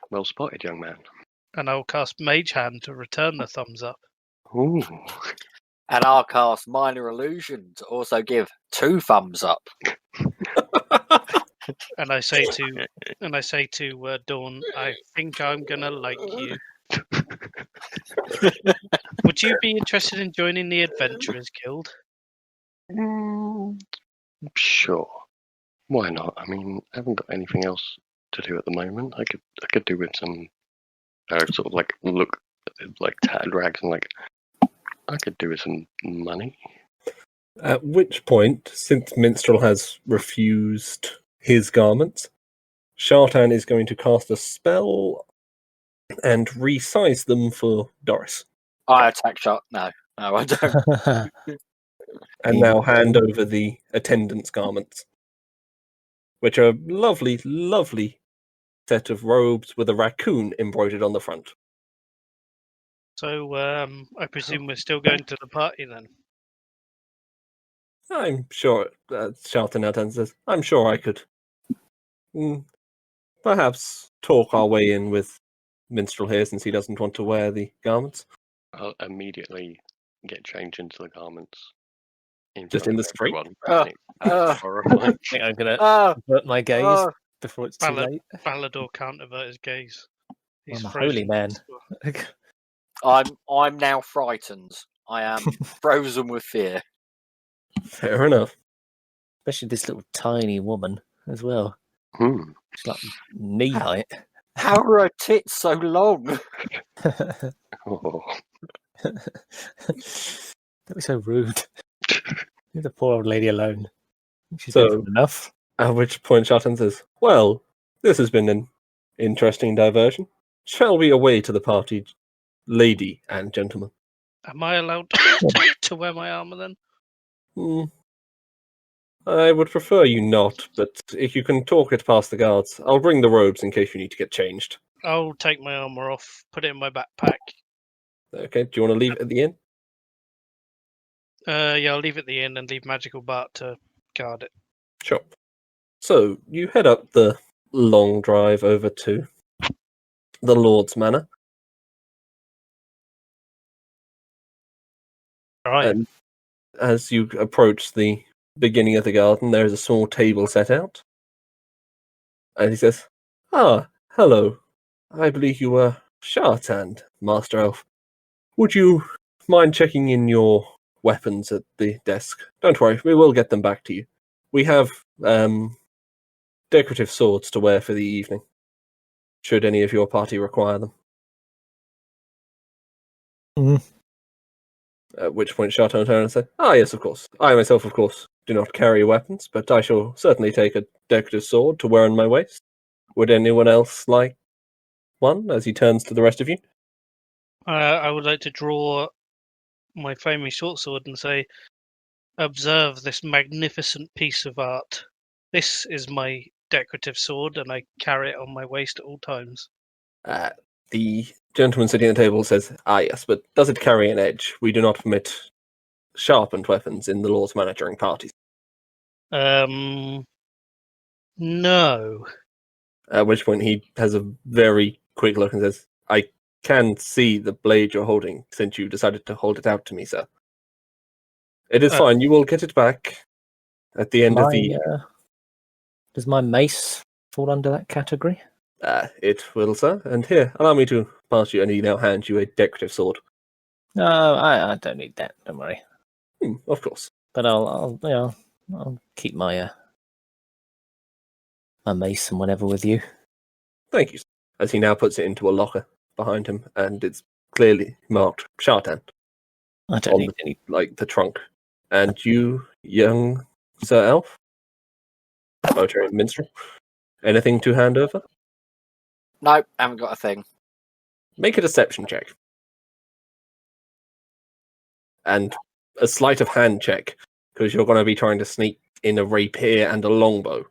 Well spotted, young man. And I'll cast Mage Hand to return the thumbs up. Ooh. And I'll cast Minor Illusion to also give 2 thumbs up. And I say to Dawn, I think I'm gonna like you. Would you be interested in joining the Adventurers Guild? Sure. Why not? I mean, I haven't got anything else to do at the moment. I could do with some sort of like look like tattered rags and like I could do with some money. At which point, since Minstrel has refused his garments. Shartan is going to cast a spell and resize them for Doris. I attack shot. No, I don't. And now hand over the attendant's garments, which are lovely, lovely set of robes with a raccoon embroidered on the front. So I presume we're still going to the party then. I'm sure, Shartan now turns and says, I'm sure I could perhaps talk our way in with Minstrel here since he doesn't want to wear the garments. I'll immediately get changed into the garments. Just in the street? Horrifying. I think I'm going to avert my gaze before it's too late. Balador can't avert his gaze. He's I'm a holy man. I'm now frightened. I am frozen with fear. Fair enough. Especially this little tiny woman as well. Hmm. She's like knee height. How are her tits so long? Oh. That was so rude. Leave the poor old lady alone. She's So- been through enough. At which point Shartan says, well, this has been an interesting diversion. Shall we away to the party, lady and gentlemen? Am I allowed to wear my armor then? I would prefer you not, but if you can talk it past the guards, I'll bring the robes in case you need to get changed. I'll take my armor off, put it in my backpack. Okay, do you want to leave it at the inn? Yeah, I'll leave it at the inn and leave Magical Bart to guard it. Sure. So, you head up the long drive over to the Lord's Manor, Right. and as you approach the beginning of the garden, there is a small table set out. And he says, hello. I believe you were Shartan, Master Elf. Would you mind checking in your weapons at the desk? Don't worry, we will get them back to you. We have decorative swords to wear for the evening, should any of your party require them. Mhm. At which point Shartan will turn and say, yes, of course. I myself, of course, do not carry weapons, but I shall certainly take a decorative sword to wear on my waist. Would anyone else like one, as he turns to the rest of you? I would like to draw my flaming short sword and say, observe this magnificent piece of art. This is my decorative sword, and I carry it on my waist at all times. The gentleman sitting at the table says, yes, but does it carry an edge? We do not permit sharpened weapons in the Lord's Manor during parties. No. At which point he has a very quick look and says, I can see the blade you're holding, since you decided to hold it out to me, sir. It is fine, you will get it back at the end of the... Does my mace fall under that category? It will, sir. And here, allow me to pass you, and he now hands you a decorative sword. No, I don't need that. Don't worry. Of course. But I'll keep my my mace and whatever with you. Thank you. As he now puts it into a locker behind him, and it's clearly marked Shartan I don't on need any. like the trunk. And you, young Sir Elf, Poetry Minstrel, anything to hand over? Nope, haven't got a thing. Make a deception check. And a sleight of hand check, because you're going to be trying to sneak in a rapier and a longbow,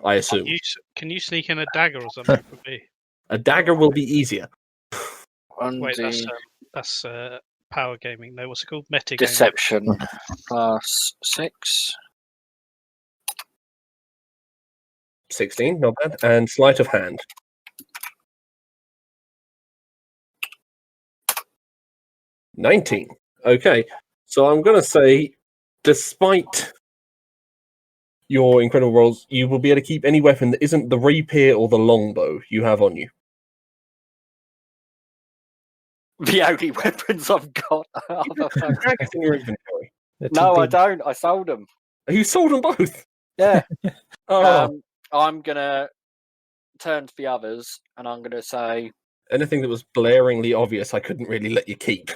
I assume. Can you sneak in a dagger or something for me? A dagger will be easier. Wait, that's power gaming. No, what's it called? Metagaming. Deception plus 6. 16, not bad. And sleight of hand. 19. Okay, so I'm going to say, despite your incredible rolls, you will be able to keep any weapon that isn't the rapier or the longbow you have on you. The only weapons I've got are the fucking- Daggers in your inventory. No, I don't. I sold them. You sold them both. Yeah. Oh, I'm going to turn to the others and I'm going to say, anything that was blaringly obvious, I couldn't really let you keep.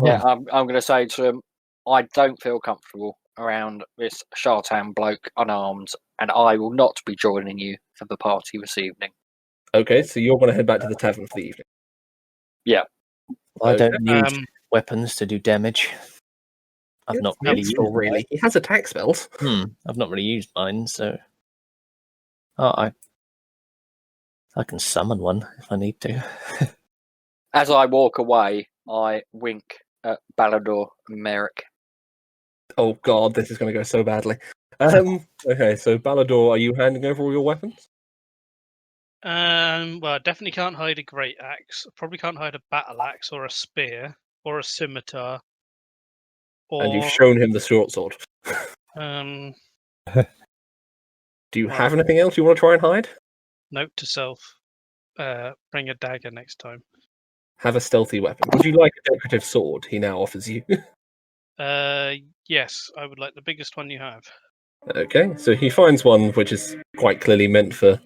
yeah, I'm going to say to them, I don't feel comfortable around this Shartan bloke unarmed and I will not be joining you for the party this evening. Okay, so you're going to head back to the tavern for the evening. I Okay. don't use Um, weapons to do damage. I've not That's really used useful, really. He has attack spells. I've not really used mine, so I can summon one if I need to. As I walk away, I wink at Balador and Merrick. Oh god, this is going to go so badly. Okay, so Balador, are you handing over all your weapons? well, I definitely can't hide a great axe. I probably can't hide a battle axe or a spear or a scimitar. Or And you've shown him the short sword. um, Do you Well- have anything else you want to try and hide? note to self: bring a dagger next time. Have a stealthy weapon. Would you like a decorative sword? He now offers you. Yes, I would like the biggest one you have. Okay, so he finds one which is quite clearly meant for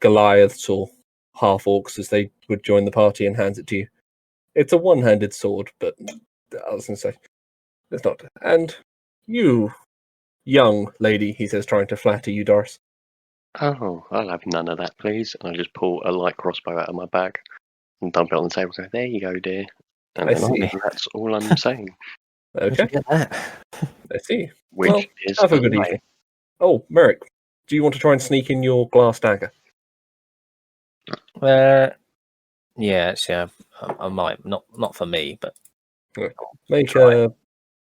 Goliaths or half orcs as they would join the party, and hands it to you. It's a one-handed sword, but I was going to say it's not. And you, young lady, he says, trying to flatter you, Doris. Oh, I'll have none of that, please. And I just pull a light crossbow out of my bag and dump it on the table and go, there you go, dear. And I then see. that's all I'm saying. Where'd you Okay, get that? I see. Which Well, is have a good lie. evening. Oh, Merrick, do you want to try and sneak in your glass dagger? Yeah, actually, I might not for me, but Make Try. a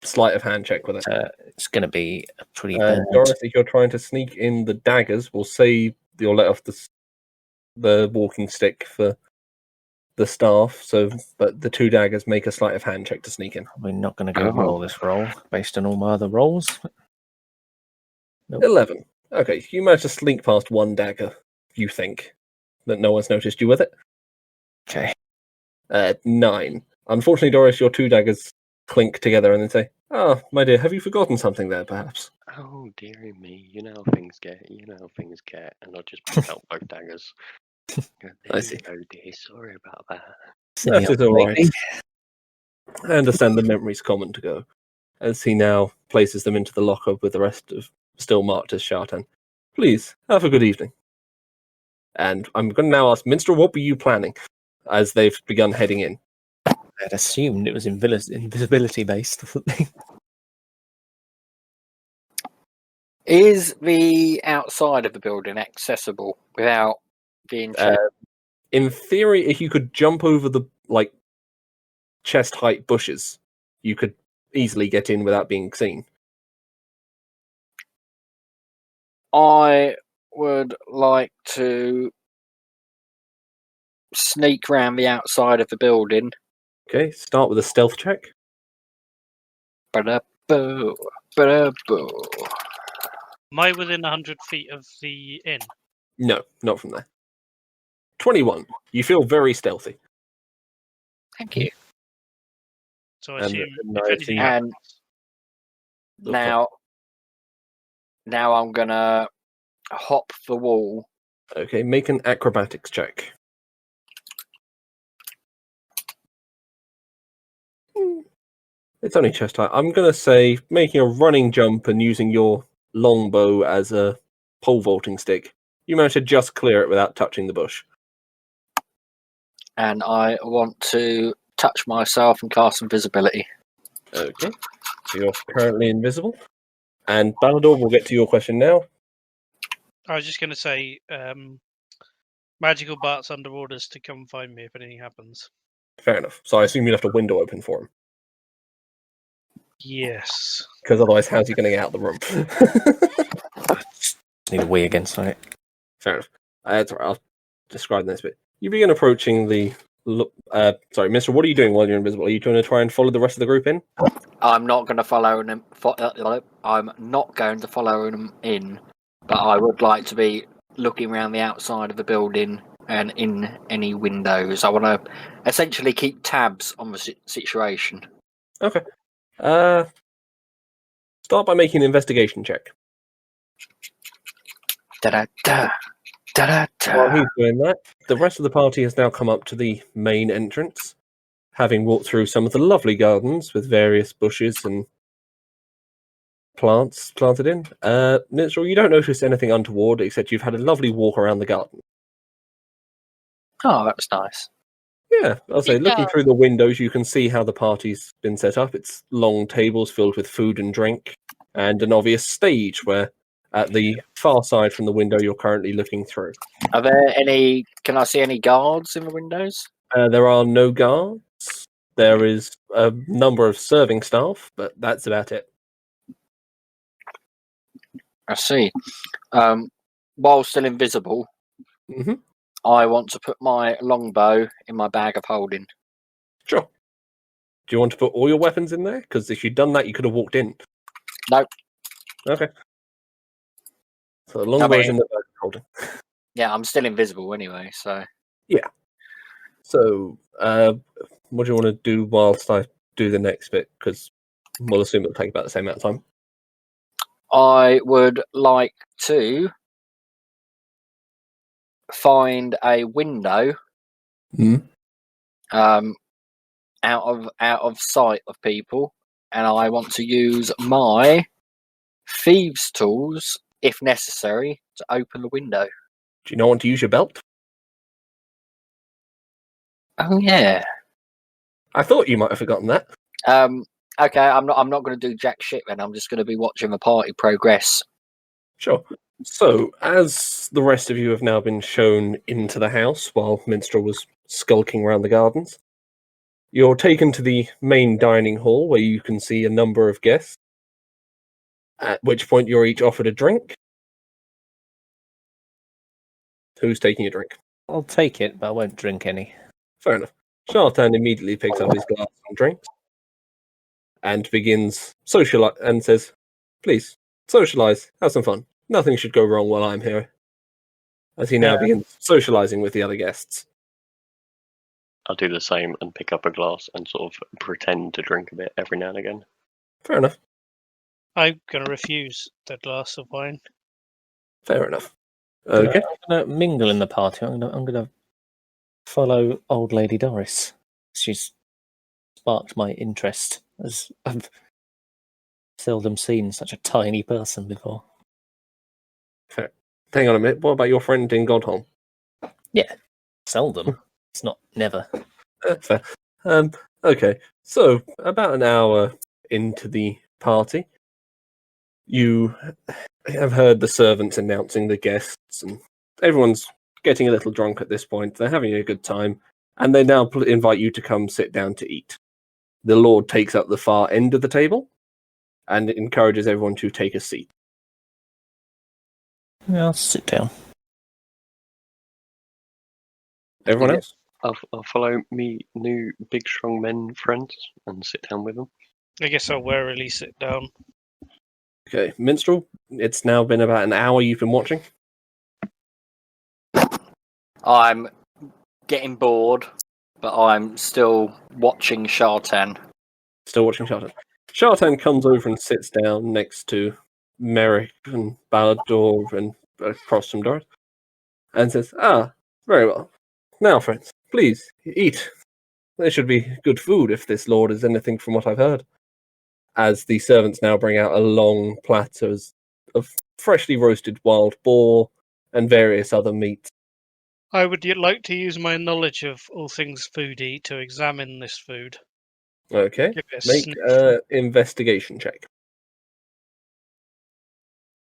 sleight of hand check with it. it's going to be a pretty And bad. Doris, if you're trying to sneak in the daggers, we'll say you'll let off the walking stick for the staff. So, but the two daggers, make a sleight of hand check to sneak in. We're not going to go Oh. roll this roll based on all my other rolls. 11. Okay, you managed to slink past one dagger. You think that no one's noticed you with it. Okay. 9. Unfortunately, Doris, your two daggers clink together and then say, "Ah, my dear, have you forgotten something there, perhaps?" Oh, dearie me. You know how things get. And I'll just pick out both daggers. Go, there I you see. go, dear. Sorry about that. That is all right. I understand the memory's common to go, as he now places them into the locker with the rest of still marked as Shartan. Please, have a good evening. And I'm going to now ask Minstrel, what were you planning as they've begun heading in? I'd assumed it was invisibility based or something. Is the outside of the building accessible without being checked? In theory, if you could jump over the chest height bushes, you could easily get in without being seen. I would like to sneak round the outside of the building. Okay, start with a stealth check. Ba-da-boo, ba-da-boo. Am I within 100 feet of the inn? No, not from there. 21. You feel very stealthy. Thank you. So I And- assume and if I anything assume- happens, Now I'm gonna hop the wall. Okay, make an acrobatics check. It's only chest height. I'm going to say making a running jump and using your longbow as a pole vaulting stick. You managed to just clear it without touching the bush. And I want to touch myself and cast invisibility. Okay, so you're currently invisible. And Balador, we'll get to your question now. I was just going to say, Magical Bart's under orders to come find me if anything happens. Fair enough. So I assume you left a window open for him. Yes. Because otherwise, how's he going to get out of the room? Just need a wee against it. Fair enough. That's all right. I'll describe this bit. You begin approaching the... sorry, Mister, what are you doing while you're invisible? Are you trying to try and follow the rest of the group in? I'm not going to follow them. I'm not going to follow them in, but I would like to be looking around the outside of the building and in any windows. I want to essentially keep tabs on the situation. Okay. Start by making an investigation check. Da-da-da, da-da-da. While he's doing that, the rest of the party has now come up to the main entrance, having walked through some of the lovely gardens with various bushes and plants planted in. Minstrel, you don't notice anything untoward except you've had a lovely walk around the garden. Oh, that was nice. Yeah, I'll say, looking Yeah. through the windows, you can see how the party's been set up. It's long tables filled with food and drink, and an obvious stage where, at the far side from the window you're currently looking through, Are there any? Can I see any guards in the windows? there are no guards. There is a number of serving staff, but that's about it. I see. While still invisible, hmm I want to put my longbow in my bag of holding. Sure. Do you want to put all your weapons in there? Because if you'd done that, you could have walked in. No. Okay. So the longbow's in the bag of holding. Yeah, I'm still invisible anyway, so. So, what do you want to do whilst I do the next bit? Because we'll assume it'll take about the same amount of time. I would like to find a window out of sight of people, and I want to use my thieves' tools, if necessary, to open the window. Do you not want to use your belt? Oh yeah. I thought you might have forgotten that. Okay, I'm not going to do jack shit then. I'm just going to be watching the party progress. Sure. So, as the rest of you have now been shown into the house while Minstrel was skulking around the gardens, you're taken to the main dining hall where you can see a number of guests, at which point you're each offered a drink. Who's taking a drink? I'll take it, but I won't drink any. Fair enough. Charlatan immediately picks up his glass and drinks and begins socialize and says, "Please, socialize, have some fun. Nothing should go wrong while I'm here." As he now begins socializing with the other guests. I'll do the same and pick up a glass and sort of pretend to drink a bit every now and again. Fair enough. I'm going to refuse the glass of wine. Fair enough. Okay. I'm going to mingle in the party. I'm going to follow old lady Doris. She's sparked my interest, as I've seldom seen such a tiny person before. Fair. Hang on a minute. What about your friend in Godholm? Seldom. It's not never. Fair. Okay. So, about an hour into the party, you have heard the servants announcing the guests, and everyone's getting a little drunk at this point. They're having a good time, and they now invite you to come sit down to eat. The Lord takes up the far end of the table and encourages everyone to take a seat. Yeah, I'll sit down. Everyone Yeah. else? I'll follow me new big strong men friends and sit down with them. I guess I'll warily sit down. Okay, Minstrel, it's now been about an hour you've been watching. I'm getting bored, but I'm still watching Shartan. Still watching Shartan. Shartan comes over and sits down next to Merrick and Balador and across from Doris and says, very well. Now, friends, please, eat. There should be good food if this lord is anything from what I've heard. As the servants now bring out a long platter of freshly roasted wild boar and various other meats. I would like to use my knowledge of all things foodie to examine this food. Okay, Give it a make sniff. an investigation check.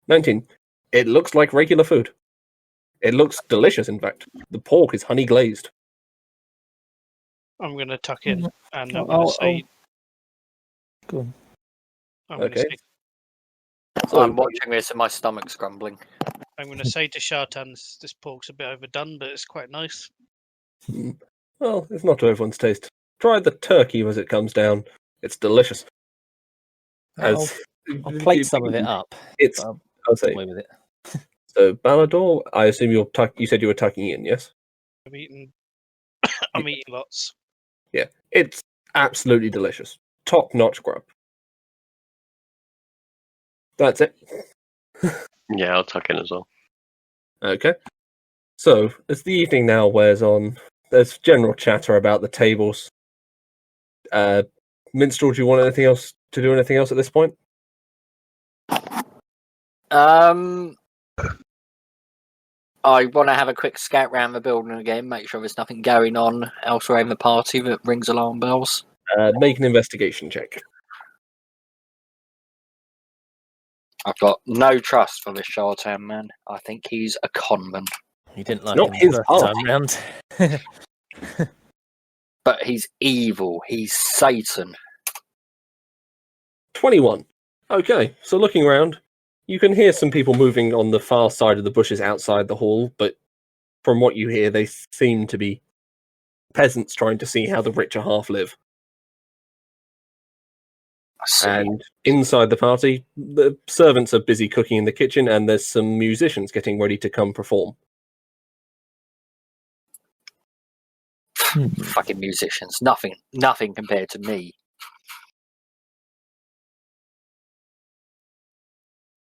19. It looks like regular food. It looks delicious, in fact. The pork is honey glazed. I'm going to tuck in and I'm I'll- going to say... Go on. I'm going to Okay. say, So, I'm watching this and my stomach's grumbling. I'm going to say to Shartan, this pork's a bit overdone, but it's quite nice. well, it's not to everyone's taste. Try the turkey as it comes down. It's delicious. I'll plate some of it up. It's, but I'll say. away with it. So, Balador, I assume you said you were tucking in, yes? I'm eating lots. It's absolutely delicious. Top-notch grub. That's it. Yeah, I'll tuck in as well. Okay. So, as the evening now wears on, there's general chatter about the tables. Minstrel, do you want anything else at this point? I want to have a quick scout round the building again, make sure there's nothing going on elsewhere in the party that rings alarm bells. Make an investigation check. I've got no trust for this Charlatan man. I think he's a conman. You didn't like not him his the first fault. time round. But he's evil. He's Satan. 21. Okay, so looking around, you can hear some people moving on the far side of the bushes outside the hall, but from what you hear, they seem to be peasants trying to see how the richer half live. I see. And inside the party, the servants are busy cooking in the kitchen, and there's some musicians getting ready to come perform. Fucking musicians. Nothing compared to me.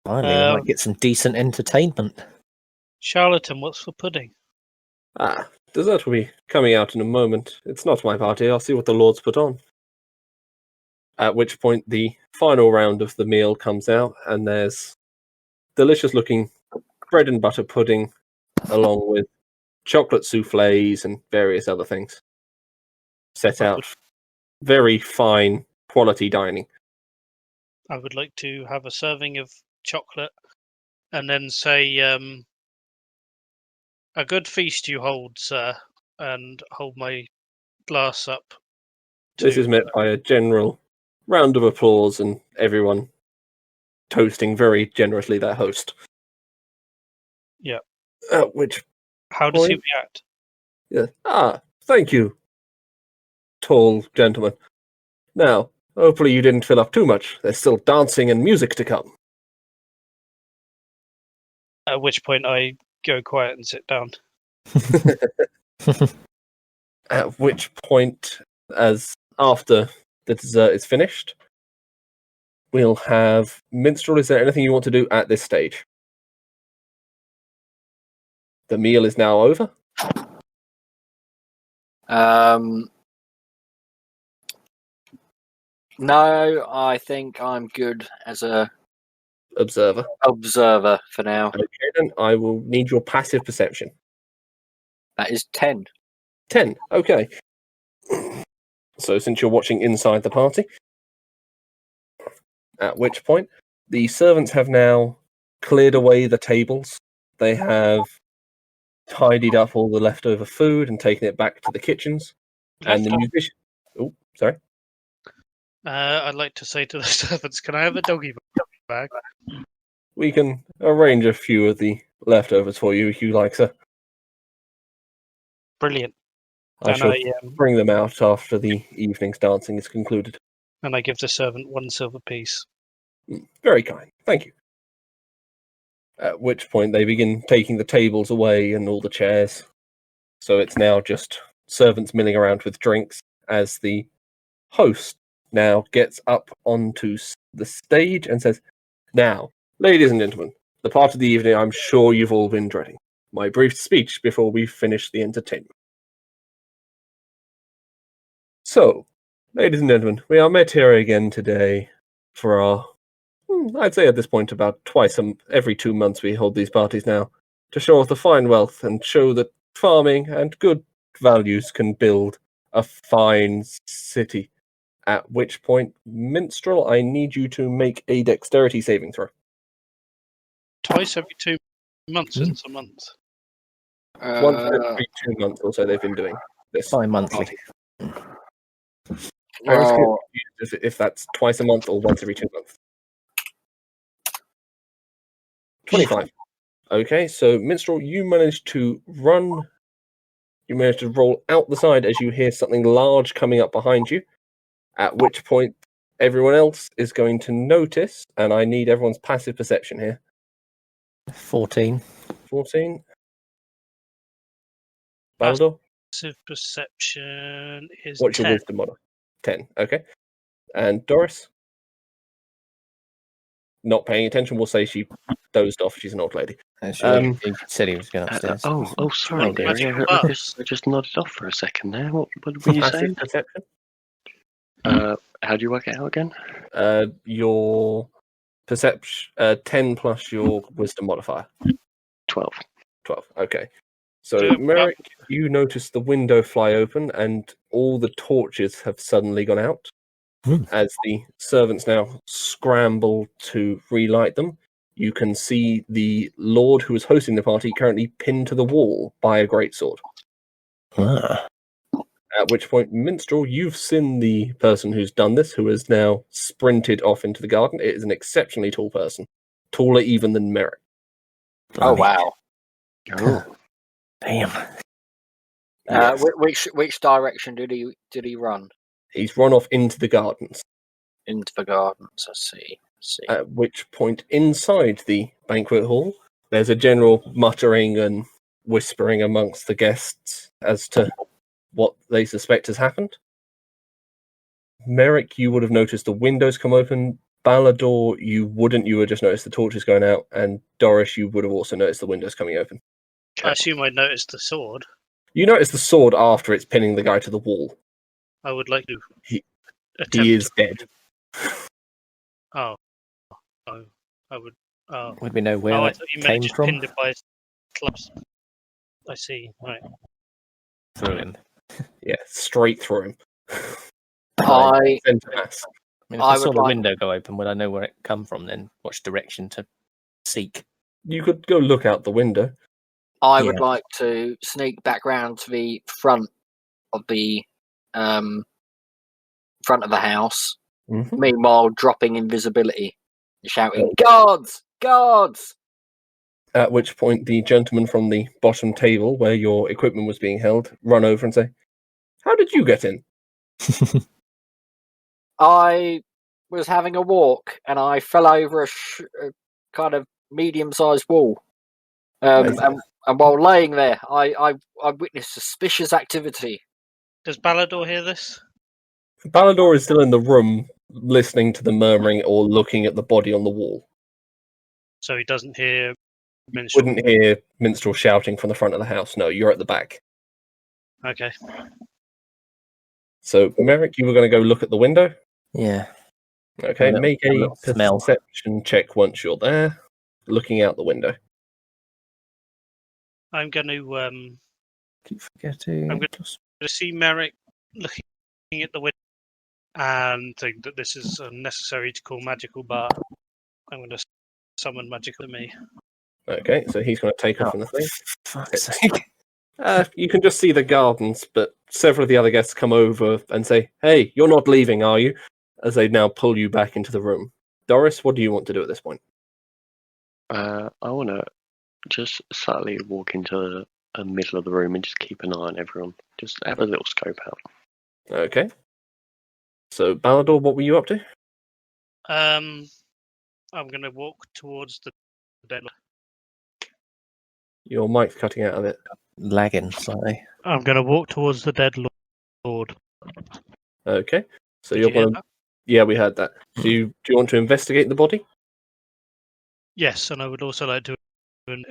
Finally, we might get some decent entertainment. Charlatan, what's for pudding? Dessert will be coming out in a moment. It's not my party. I'll see what the lords put on. At which point, the final round of the meal comes out, and there's delicious-looking bread and butter pudding, along with chocolate souffles and various other things. Set out very fine quality dining. I would like to have a serving of chocolate and then say, a good feast you hold, sir, and hold my glass up. This is met by a general round of applause and everyone toasting very generously their host. Yeah. At which How does he point- react? Yeah. Thank you, tall gentleman. Now, hopefully you didn't fill up too much. There's still dancing and music to come. At which point I go quiet and sit down. At which point, as after the dessert is finished, we'll have minstrel. Is there anything you want to do at this stage? The meal is now over. No, I think I'm good as a Observer. observer for now. Okay, then I will need your passive perception. That is 10. 10. Okay. So since you're watching inside the party, at which point the servants have now cleared away the tables. They have tidied up all the leftover food and taken it back to the kitchens. And the musician. Oh, sorry. I'd like to say to the servants, can I have a doggy bag? We can arrange a few of the leftovers for you if you like, sir. Brilliant. I And shall I bring them out after the evening's dancing is concluded. give the servant 1 silver piece. Very kind. Thank you. At which point they begin taking the tables away and all the chairs. So it's now just servants milling around with drinks as the host now gets up onto the stage and says, "Now, ladies and gentlemen, the part of the evening I'm sure you've all been dreading. My brief speech before we finish the entertainment. So, ladies and gentlemen, we are met here again today for our, I'd say at this point about every 2 months we hold these parties now, to show off the fine wealth and show that farming and good values can build a fine city. At which point, minstrel, I need you to make a dexterity saving throw. Twice every 2 months, once a month. Once every 2 months or so they've been doing this. Bi-monthly. I was Well, confused if that's twice a month or once every 2 months. 25. Okay, so minstrel, you managed to roll out the side as you hear something large coming up behind you, at which point everyone else is going to notice, and I need everyone's passive perception here. 14. 14. Baldur, Passive perception is what's 10. your wisdom model? 10, okay. And Doris? Not paying attention, we'll say she dozed off, she's an old lady. He said he was going upstairs. Sorry, Oh, dear. Gary. Magical I buff. just nodded off for a second there. What were you Passive saying? perception? How do you work it out again? Your Perception 10 plus your wisdom modifier. 12. 12. Okay. So, Do it, Merrick, you notice the window fly open and all the torches have suddenly gone out as the servants now scramble to relight them. You can see the lord who is hosting the party currently pinned to the wall by a greatsword. Ah. At which point, Minstrel, you've seen the person who's done this, who has now sprinted off into the garden. It is an exceptionally tall person, taller even than Merrick. Oh Bloody wow! Oh. Damn. Yes. Which direction did he run? He's run off into the gardens. Into the gardens. I see. At which point, inside the banquet hall, there's a general muttering and whispering amongst the guests as to what they suspect has happened. Merrick, you would have noticed the windows come open. Balador, you wouldn't. You would just notice the torches going out. And Doris, you would have also noticed the windows coming open. I assume I noticed the sword. You notice the sword after it's pinning the guy to the wall. I would like to He attempt. is dead. Oh, I would. Oh, Would we know where I that thought you came meant just from? pinned it by his clubs. I see. Right. Through him. Yeah, straight through him. I Centre mass. I mean, if I I saw would the like- window go open, would I know where it come from then? Which direction to seek? You could go look out the window. would like to sneak back round to the front of the house. Mhm. Meanwhile, dropping invisibility, shouting, "Guards! Guards!" At which point, the gentleman from the bottom table where your equipment was being held run over and say, "How did you get in?" I was having a walk and I fell over a kind of medium-sized wall. Nice. And while laying there, I witnessed suspicious activity. Does Balador hear this? Balador is still in the room, listening to the murmuring or looking at the body on the wall. So he doesn't hear minstrel. Wouldn't hear Minstrel shouting from the front of the house. No, you're at the back. Okay. So, Merrick, you were going to go look at the window. Yeah. Okay, A little- make a a little smell. perception check once you're there, looking out the window. I'm going to Keep forgetting. I'm to see Merrick looking at the window and think that this is unnecessary to call magical, but I'm going to summon magical to me. Okay, so he's going to take off Oh. on the thing. Fuck's sake. You can just see the gardens, but several of the other guests come over and say, "Hey, you're not leaving, are you?" As they now pull you back into the room. Doris, what do you want to do at this point? I want to just subtly walk into the middle of the room and just keep an eye on everyone. Just have a little scope out. Okay. So, Balador, what were you up to? I'm going to walk towards the dead. Your mic's cutting out of it. Lagging slightly. I'm going to walk towards the dead lord. Okay. So Did you're you hear going to... that? Yeah, we heard that. Do you want to investigate the body? Yes, and I would also like to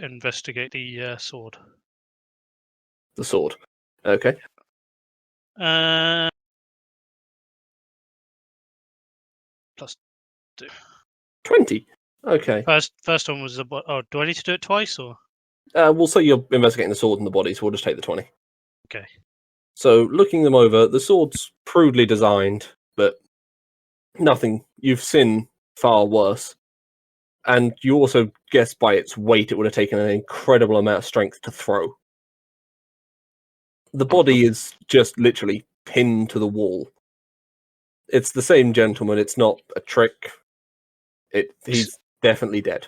investigate the sword. The sword. Okay. Plus 2. 20. Okay. First one was the. Oh, do I need to do it twice or? We'll say you're investigating the sword and the body, so we'll just take the 20. Okay. So, looking them over, the sword's crudely designed, but nothing. You've seen far worse. And you also guess by its weight it would have taken an incredible amount of strength to throw. The body is just literally pinned to the wall. It's the same gentleman, it's not a trick. He's definitely dead.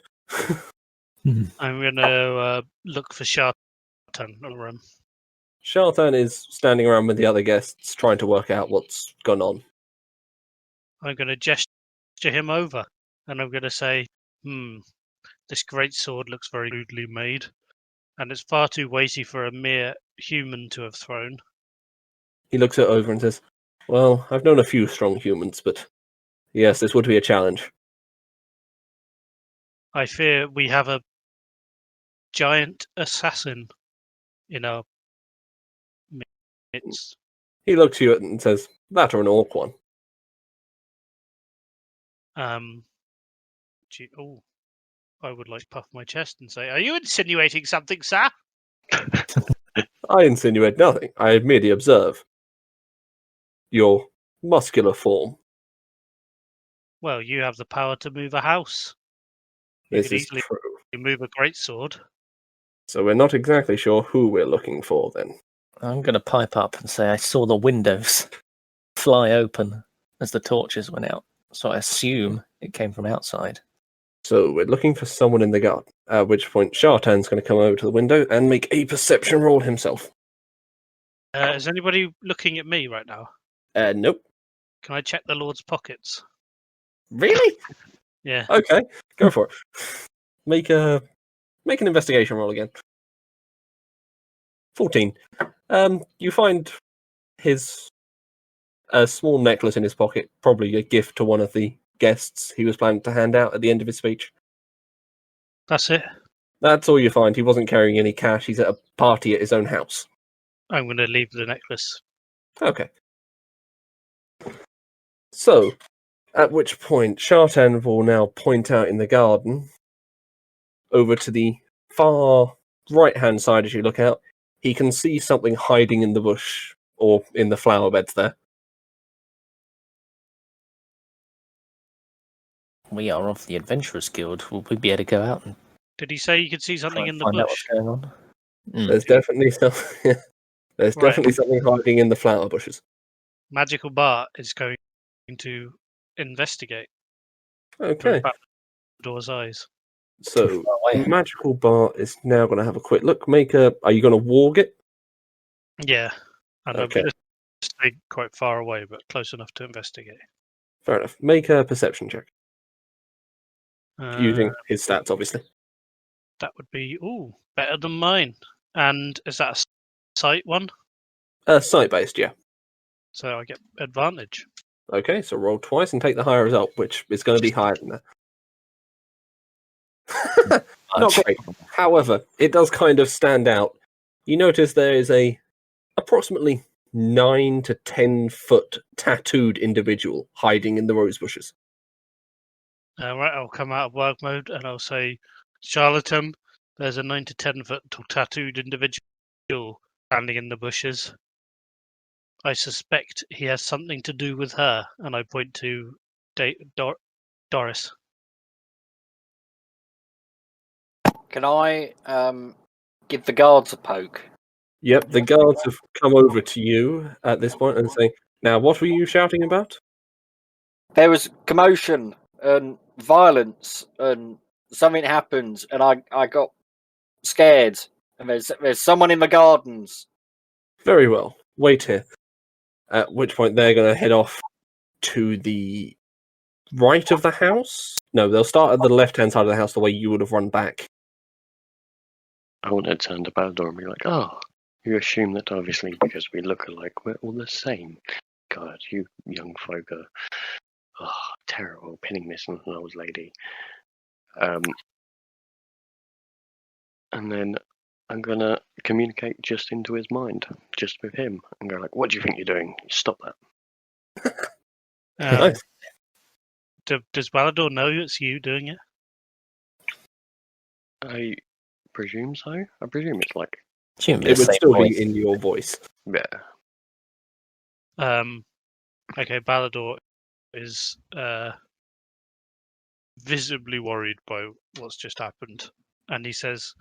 I'm going to look for Shartan in the room. Shartan is standing around with the other guests trying to work out what's gone on. I'm going to gesture him over, and I'm going to say, this great sword looks very rudely made, and it's far too weighty for a mere human to have thrown. He looks it over and says, "Well, I've known a few strong humans, but yes, this would be a challenge." I fear we have a giant assassin in our midst. He looks at you and says, "That or an orc one." I would like puff my chest and say, "Are you insinuating something, sir?" I insinuate nothing. I merely observe your muscular form. Well, you have the power to move a house. You This could is easily true. move a greatsword. So we're not exactly sure who we're looking for then. I'm going to pipe up and say I saw the windows fly open as the torches went out, so I assume it came from outside. So we're looking for someone in the garden, at which point Shartan's going to come over to the window and make a perception roll himself. Is anybody looking at me right now? Nope. Can I check the Lord's pockets? Really? Yeah. Okay, go for it. Make an investigation roll again. 14. You find his small necklace in his pocket, probably a gift to one of the guests he was planning to hand out at the end of his speech. That's it. That's all you find. He wasn't carrying any cash. He's at a party at his own house. I'm going to leave the necklace. Okay. So, at which point, Shartan will now point out in the garden, over to the far right-hand side as you look out, he can see something hiding in the bush, or in the flower beds there. We are of the Adventurers Guild. Will we be able to go out and Did he say you could see try something and in the find out what's bush? going on? There's definitely there's Right. definitely something hiding in the flower bushes. Magical Bart is going to investigate Okay, through Battledoor's eyes. so Away. Magical Bart is now going to have a quick look. Are you going to warg it? Yeah. And Okay. I'm going to stay quite far away, but close enough to investigate. Fair enough. Make a perception check. Using Uh, his stats, obviously. that would be, better than mine. And is that a sight one? Sight-based, yeah. So I get advantage. Okay, so roll twice and take the higher result, which is going to be higher than that. Not great. However, it does kind of stand out. You notice there is a approximately 9 to 10 foot tattooed individual hiding in the rose bushes. Right, I'll come out of work mode and I'll say, "Charlatan, there's a 9 to 10 foot tattooed individual standing in the bushes. I suspect he has something to do with her." And I point to Doris. Can I give the guards a poke? Yep, the guards have come over to you at this point and say, "Now, what were you shouting about?" There was commotion and violence, and something happened, and I got scared. And there's someone in the gardens. Very well. Wait here. At which point they're going to head off to the right of the house. No, they'll start at the left-hand side of the house, the way you would have run back. I want to turn to Balador and be like, "Oh, you assume that obviously because we look alike, we're all the same. God, you young folk are terrible, pinning this on an old lady." And then I'm gonna communicate just into his mind, just with him, and go like, "What do you think you're doing? Stop that." Nice. Does Balador know it's you doing it? I presume so. I presume it's like, Assume It the would same still voice. be in your voice. yeah. Okay, Balador is visibly worried by what's just happened, and he says,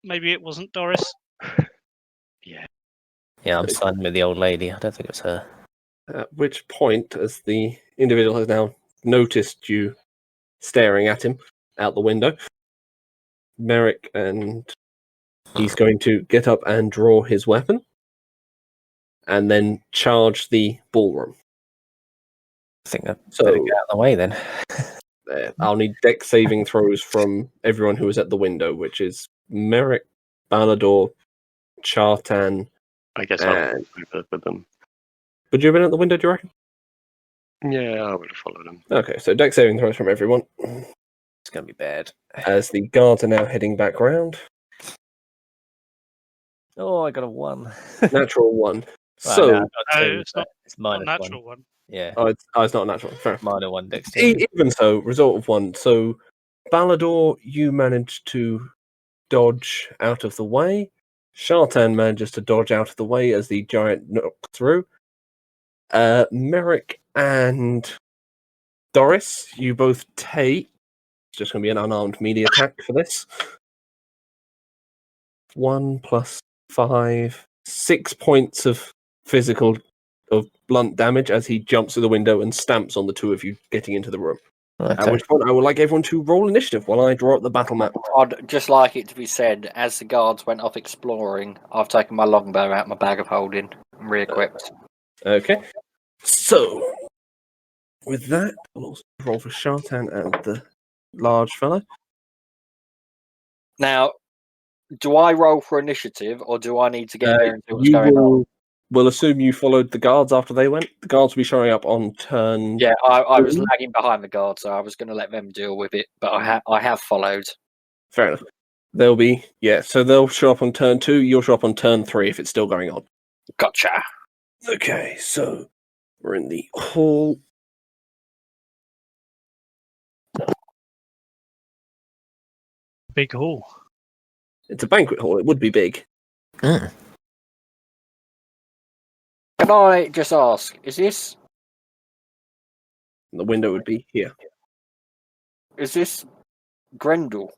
maybe it wasn't Doris." Yeah, I'm siding with the old lady. I don't think it was her. At which point, as the individual has now noticed you staring at him out the window, Merrick, and he's going to get up and draw his weapon and then charge the ballroom. I think I So- better get out of the way then. There. I'll need deck saving throws from everyone who is at the window, which is Merrick, Balador, Chartan. I guess And- I'll over with them. Would you have been at the window, do you reckon? Yeah, I would have followed him. Okay, so deck saving throws from everyone. It's going to be bad. As the guards are now heading back round. Oh, I got a 1. Natural one. Well, So, no, I've got No, 2, it's but not it's Not a minus natural 1. one. Yeah, Oh, it's not a natural. Fair enough. minor one dexterity. Even so, result of 1. So, Balador, you managed to dodge out of the way. Shartan manages to dodge out of the way as the giant knocks through. Merrick and Doris, you both take. It's just going to be an unarmed melee attack for this. 1 plus 5, 6 points of physical, of blunt damage as he jumps through the window and stamps on the two of you getting into the room. At Okay. which point, I would like everyone to roll initiative while I draw up the battle map. I'd just like it to be said, as the guards went off exploring, I've taken my longbow out of my bag of holding and re-equipped. Okay. So, with that, I'll also roll for Shartan and the large fellow. Now, do I roll for initiative, or do I need to get there and see what's You going on? will assume you followed the guards after they went. The guards will be showing up on turn. Yeah, I was Mhm. lagging behind the guards, so I was going to let them deal with it, but I have followed. Fair enough. They'll be, so they'll show up on turn 2. You'll show up on turn 3 if it's still going on. Gotcha. Okay, so we're in the hall. Big hall. It's a banquet hall. It would be big. Mm. Can I just ask, is this The window would be here. Grendel?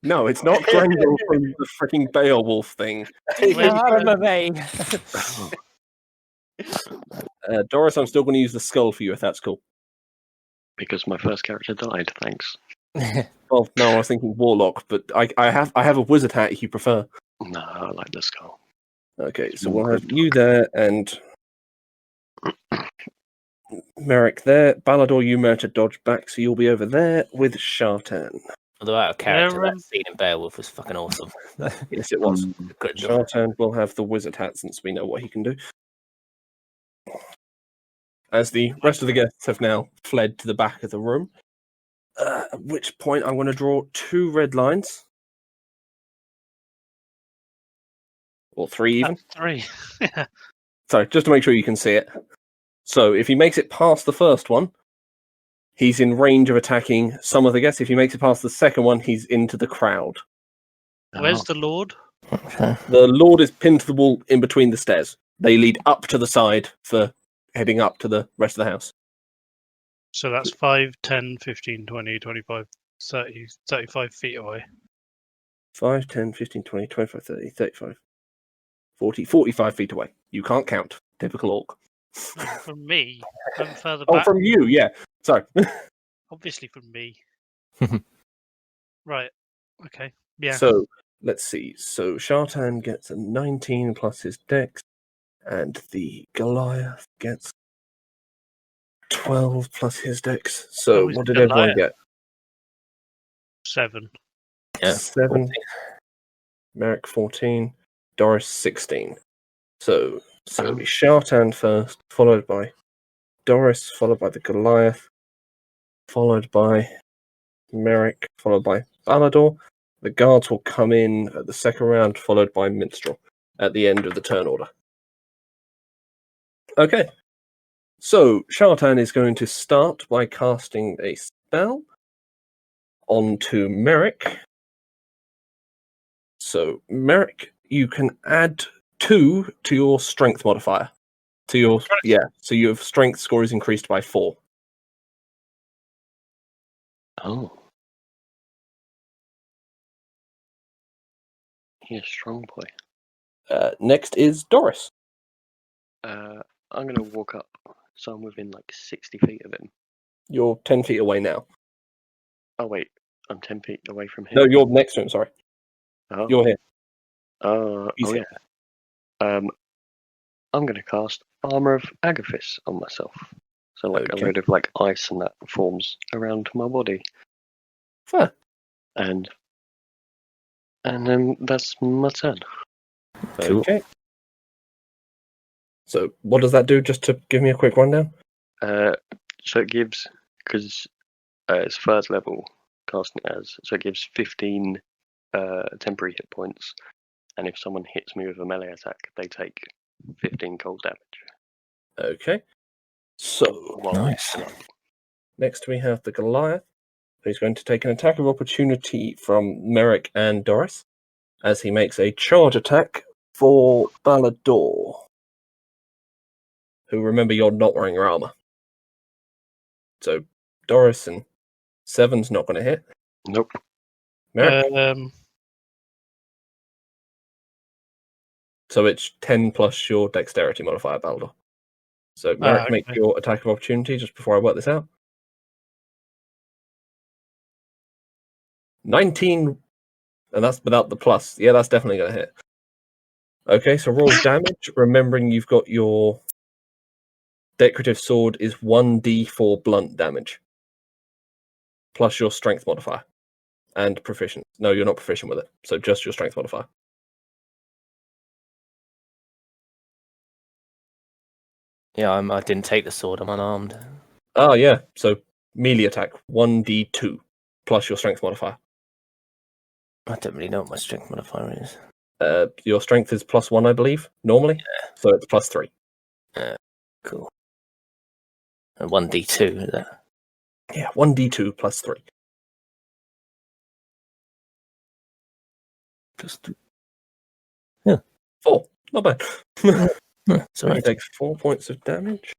No, it's not Grendel from the freaking Beowulf thing. Doris, I'm still going to use the skull for you if that's cool. Because my first character died, thanks. Well, no, I was thinking Warlock, but I have a wizard hat if you prefer. No, I like the skull. Okay, so we'll have you there and Merrick there. Balador, you managed to dodge back, so you'll be over there with Shartan. Although out of character, Yeah, that scene in Beowulf was fucking awesome. Yes, it was. Good. Shartan will have the wizard hat since we know what he can do. As the rest of the guests have now fled to the back of the room, at which point I'm going to draw 2 red lines. Or 3 even. 3. Sorry, just to make sure you can see it. So if he makes it past the first one, he's in range of attacking some of the guests. If he makes it past the second one, he's into the crowd. Where's the Lord? The Lord is pinned to the wall in between the stairs. They lead up to the side for heading up to the rest of the house. So that's 5, 10, 15, 20, 25, 30, 35 feet away. 5, 10, 15, 20, 25, 30, 35, 40, 45 feet away. You can't count. Typical orc. From me, I'm further Oh, back. from you, yeah. Sorry. Obviously from me. Right. Okay. Yeah. So, let's see. So, Shartan gets a 19 plus his dex, and the Goliath gets 12 plus his dex. So, Oh, he's what did everyone Goliath. get? 7. Yeah. 7. Merrick 14. Doris 16. So it'll be Shartan first, followed by Doris, followed by the Goliath, followed by Merrick, followed by Balador. The guards will come in at the second round, followed by Minstrel at the end of the turn order. Okay. So Shartan is going to start by casting a spell onto Merrick. So Merrick, you can add 2 to your strength modifier. So your strength score is increased by 4. Oh. He's a strong boy. Next is Doris. I'm going to walk up, so I'm within like 60 feet of him. You're 10 feet away now. Oh, wait. I'm 10 feet away from him. No, you're next to him, sorry. Oh. You're here. He's Oh, here. yeah. I'm going to cast Armor of Agathis on myself. So, like, Okay. a load of, like, ice and that forms around my body. Fair. And then that's my turn. Cool. Okay. So what does that do, just to give me a quick rundown? So it gives, because it's first level casting as, so it gives 15 temporary hit points, and if someone hits me with a melee attack, they take 15 cold damage. Okay. So, Well, Nice. next we have the Goliath, who's going to take an attack of opportunity from Merrick and Doris, as he makes a charge attack for Balador. Who, remember, you're not wearing your armor. So, Doris and Seven's not going to hit. nope. Merrick, so it's 10 plus your dexterity modifier, Balador. So, Merrick, make okay. your attack of opportunity just before I work this out. 19, and that's without the plus. Yeah, that's definitely going to hit. Okay, so roll damage. Remembering you've got your decorative sword is 1d4 blunt damage, plus your strength modifier and proficient. No, you're not proficient with it, so just your strength modifier. Yeah, I didn't take the sword. I'm unarmed. Ah, yeah. So melee attack 1d2 plus your strength modifier. I don't really know what my strength modifier is. Your strength is +1, I believe, normally. Yeah. So it's +3. Cool. And 1d2, is that? Yeah, 1d2 +3. Just 4. Not bad. it's He alright. takes 4 points of damage.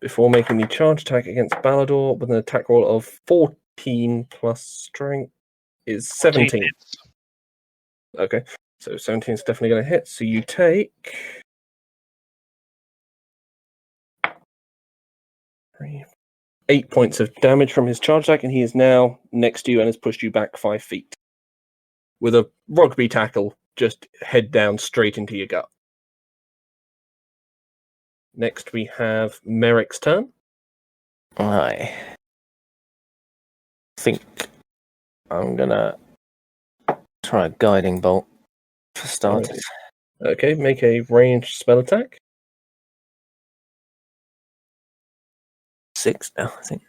Before making the charge attack against Balador with an attack roll of 14 plus strength is 17. hits. Okay, so 17 is definitely going to hit. So you take 8 points of damage from his charge attack, and he is now next to you and has pushed you back 5 feet. With a rugby tackle, just head down straight into your gut. Next we have Merrick's turn. I think I'm gonna try a guiding bolt for starters. Okay, make a ranged spell attack. 6 now, I think.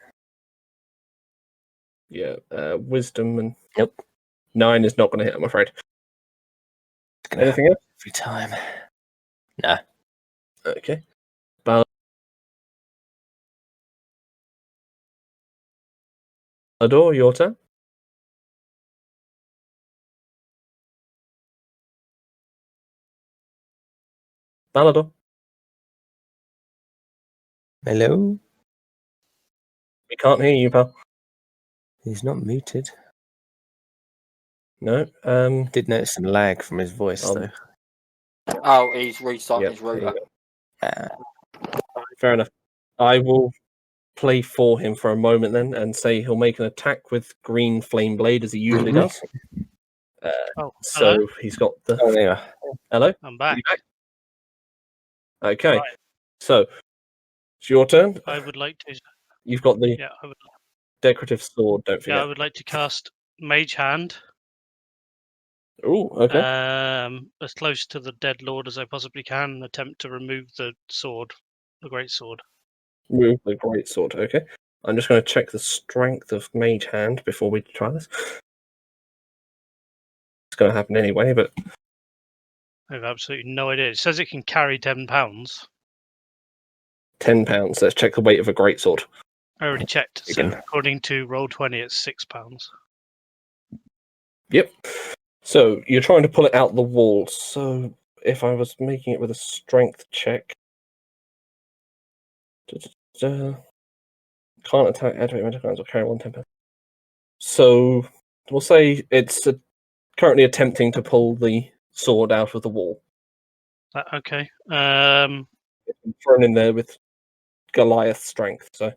Yeah, wisdom and Nope. 9 is not going to hit, I'm afraid. It's gonna Anything else? happen every time. No. Okay. Balador, your turn. Balador. Hello? We can't hear you, pal. He's not muted. No. Did notice some lag from his voice, Um, though. Oh, he's restarting Yep, his there you router. go. Ah, Fair enough. I will play for him for a moment then and say he'll make an attack with green flame blade as he usually does. Oh, So hello. he's got the. oh, there you are. Hello? I'm back. You back? Okay. Right. So it's your turn. I would like to. You've got the Yeah, I would. decorative sword, don't Yeah, I forget. would like to cast Mage Hand. Oh, okay. As close to the dead lord as I possibly can, and attempt to remove the sword, the great sword. Move the great sword. Okay. I'm just going to check the strength of Mage Hand before we try this. It's going to happen anyway, but I have absolutely no idea. It says it can carry 10 pounds. £10. Let's check the weight of a great sword. I already checked. You So can- according to Roll20, it's 6 pounds. Yep. So you're trying to pull it out the wall. So if I was making it with a strength check, can't attack, activate magic items, or carry 1 10 pounds. So we'll say it's currently attempting to pull the sword out of the wall. Okay. It's been thrown in there with Goliath strength. So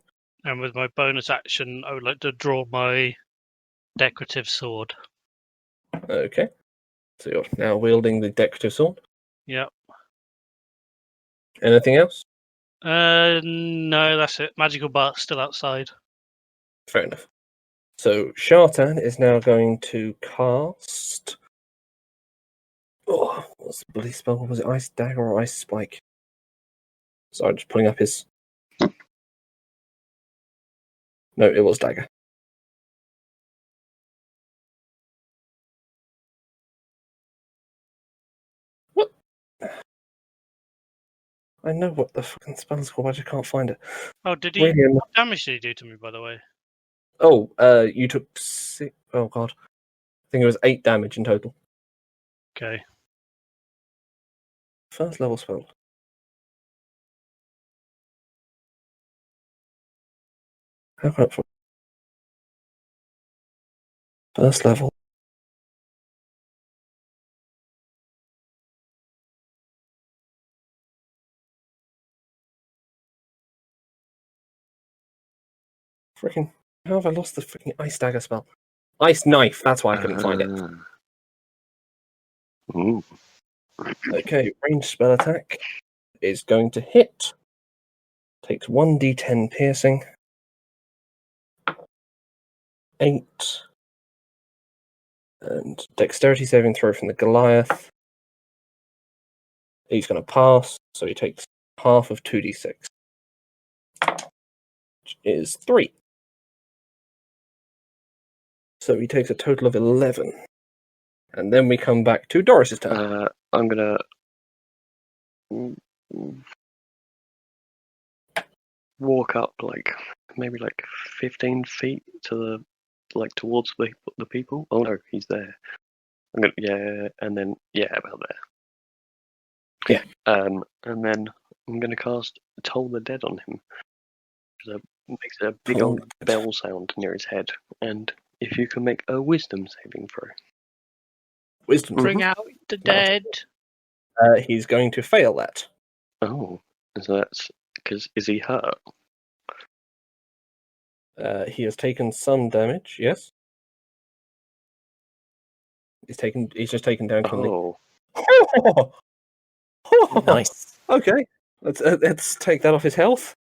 And with my bonus action, I would like to draw my decorative sword. okay. So you're now wielding the decorative sword. Yep. Anything else? No, that's it. Magical bar still outside. Fair enough. So Shartan is now going to cast. Oh, what's the bloody spell? Was it Ice Dagger or Ice Spike? Sorry, just pulling up his. No, it was Dagger. What? I know what the fucking spell's called, I just can't find it. Oh, did he? Really What damage did he do to me, by the way? Oh, you took 6. Oh god, I think it was 8 damage in total. Okay. First level spell. How can I... First level. Freaking... How have I lost the freaking Ice Dagger spell? Ice Knife, that's why I couldn't find it. Ooh. Okay, ranged spell attack is going to hit. Takes 1d10 piercing. 8. And dexterity saving throw from the Goliath. He's going to pass, so he takes half of 2d6. Which is 3. So he takes a total of 11. And then we come back to Doris's turn. I'm gonna walk up maybe 15 feet to towards the people. Oh no, he's there. I'm gonna and then about there. And then I'm gonna cast Toll the Dead on him. It makes a big old bell sound near his head, and if you can make a Wisdom saving throw. Wisdom. Bring out the dead. He's going to fail that. Oh, so that's because is he hurt? He has taken some damage, yes. He's just taken down from Oh, Nice. Okay, let's take that off his health.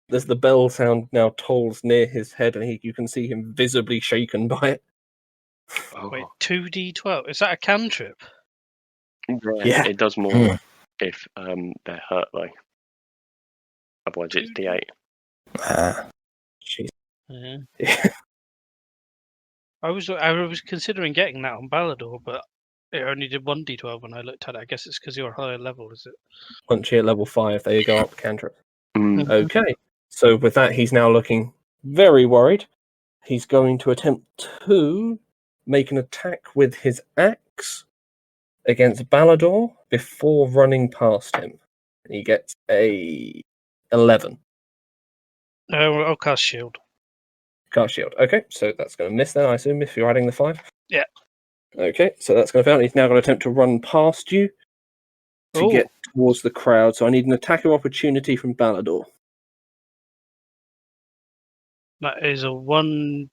There's the bell sound now tolls near his head, and you can see him visibly shaken by it. Wait, 2d12. Is that a cantrip? Right. Yeah. It does more if they're hurt though. Otherwise, it's D8. Jeez. Yeah. Yeah. I was considering getting that on Balador, but it only did 1d12 when I looked at it. I guess it's because you're higher level, is it? Once you're at level 5, there you go up cantrip. Mm. Okay, so with that, he's now looking very worried. He's going to attempt to make an attack with his axe against Balador before running past him. He gets a 11. I'll cast shield. Cast shield. Okay, so that's going to miss then, I assume, if you're adding the 5. Yeah. Okay, so that's going to fail. He's now going to attempt to run past you to get towards the crowd. So I need an attack of opportunity from Balador. That is a 1d20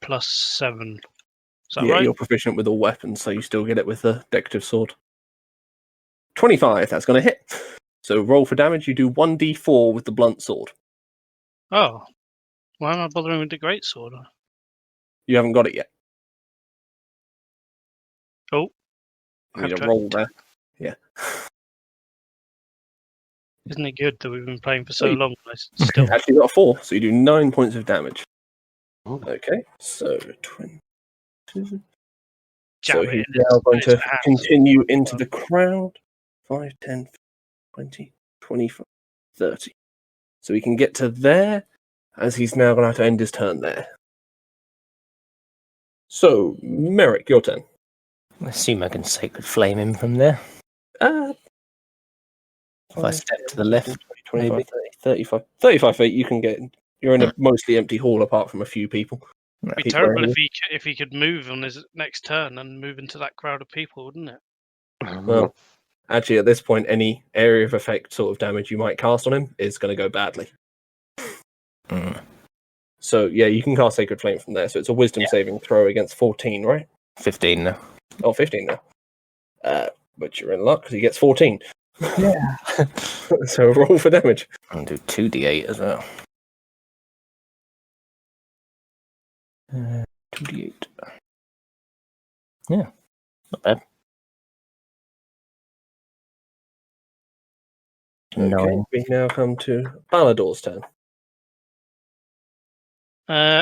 plus 7. Is that Yeah, right? you're proficient with all weapons, so you still get it with the decorative sword. 25, that's going to hit. So roll for damage, you do 1d4 with the blunt sword. Oh. Why am I bothering with the greatsword? You haven't got it yet. Oh. You need a roll there. Yeah. Isn't it good that we've been playing for so Wait. long? I still. Actually, you got a 4, so you do 9 points of damage. Oh. Okay, so 22. So Jab he's it in now going his to hands. continue into the crowd. 5, 10, 20, 25, 30. So he can get to there, as he's now going to have to end his turn there. So, Merrick, your turn. I assume I can Sacred Flame him from there. If If I step to the left, 25, maybe. 30, 35 feet, you can get. You're in a mostly empty hall apart from a few people. It'd be Keep terrible going. if he could move on his next turn and move into that crowd of people, wouldn't it? Well, actually, at this point, any area of effect sort of damage you might cast on him is going to go badly. Mm. So, yeah, you can cast Sacred Flame from there. So it's a Wisdom saving throw against 14, right? 15 now. Oh, 15 now. But you're in luck because he gets 14. Yeah. So roll for damage. I'll do 2d8 as well. 2d8. Yeah, not bad. Okay, 9. we now come to Balador's turn.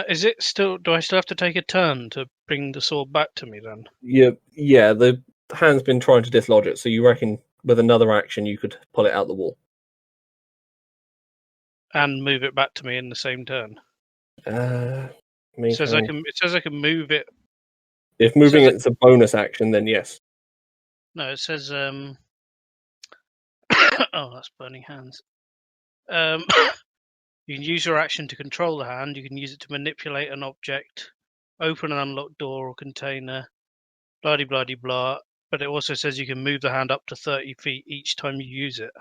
Is it still? Do I still have to take a turn to bring the sword back to me then? Yeah, the hand's been trying to dislodge it, so you reckon with another action, you could pull it out the wall. And move it back to me in the same turn. It It says I can move it. If moving says it's a bonus action, then yes. No, it says oh, that's burning hands. You can use your action to control the hand. You can use it to manipulate an object, open an unlocked door or container, blah blah blah blah. But it also says you can move the hand up to 30 feet each time you use it.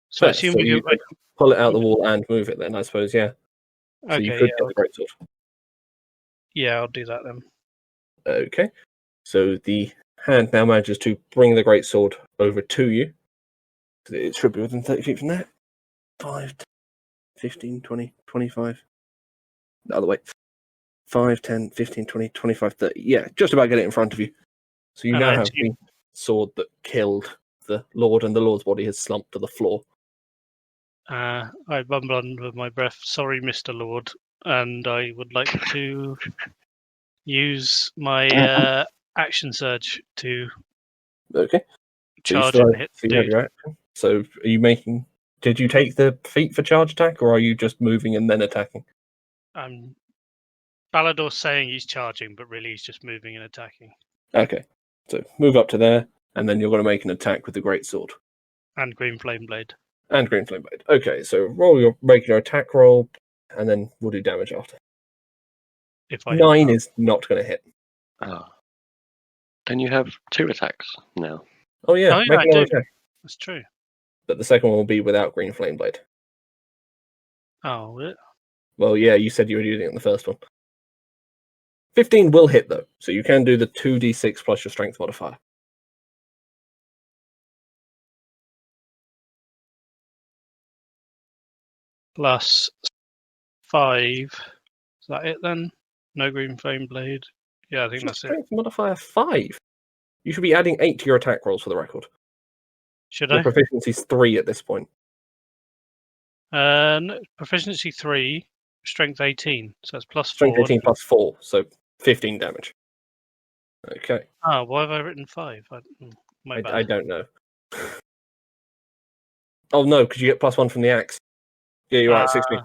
So I assume you could pull it out the wall and move it then, I suppose, yeah. So okay, you could yeah, get the greatsword. yeah, I'll do that then. Okay. So the hand now manages to bring the greatsword over to you. It should be within 30 feet from there. 5, 15, 20, 25. The other way. 5, 10, 15, 20, 25, 30. Yeah, just about get it in front of you. So you And now I have the sword that killed the Lord, and the Lord's body has slumped to the floor. I bumble under my breath. Sorry, Mr. Lord, and I would like to use my action surge to Okay. charge so and hit the you have dude. your action. So are you making... Did you take the feat for charge attack, or are you just moving and then attacking? Balador's saying he's charging, but really he's just moving and attacking. Okay. So move up to there, and then you're going to make an attack with the greatsword. And Green Flame Blade. And Green Flame Blade. Okay, so roll your regular attack roll, and then we'll do damage after. If I 9 is not going to hit. Ah. Then you have 2 attacks now. Oh yeah, Oh, yeah, make I another do. attack. That's true. But the second one will be without Green Flame Blade. Oh, will it? Well, yeah, you said you were using it in the first one. 15 will hit, though, so you can do the 2d6 plus your strength modifier. Plus 5. Is that it then? No Green Flame Blade. Yeah, I think that's it. Strength modifier 5. You should be adding 8 to your attack rolls for the record. Should Your I? proficiency's 3 at this point. No, proficiency 3, strength 18. So that's plus Strength 4. 18 plus 4, so 15 damage. Okay. Oh, why have I written 5? My bad. I don't know. Oh no, because you get +1 from the axe. Yeah, you're at 16.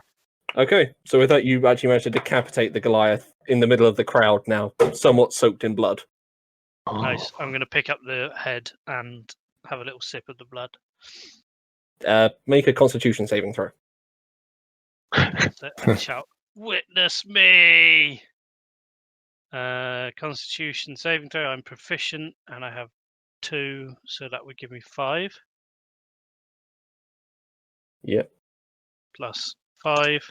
Okay, so with that, you actually managed to decapitate the Goliath in the middle of the crowd now, somewhat soaked in blood. Nice. I'm going to pick up the head and have a little sip of the blood. Make a Constitution saving throw. That's it. And shout, "Witness me!" Constitution saving throw. I'm proficient, and I have 2, so that would give me 5. Yep, Plus 5.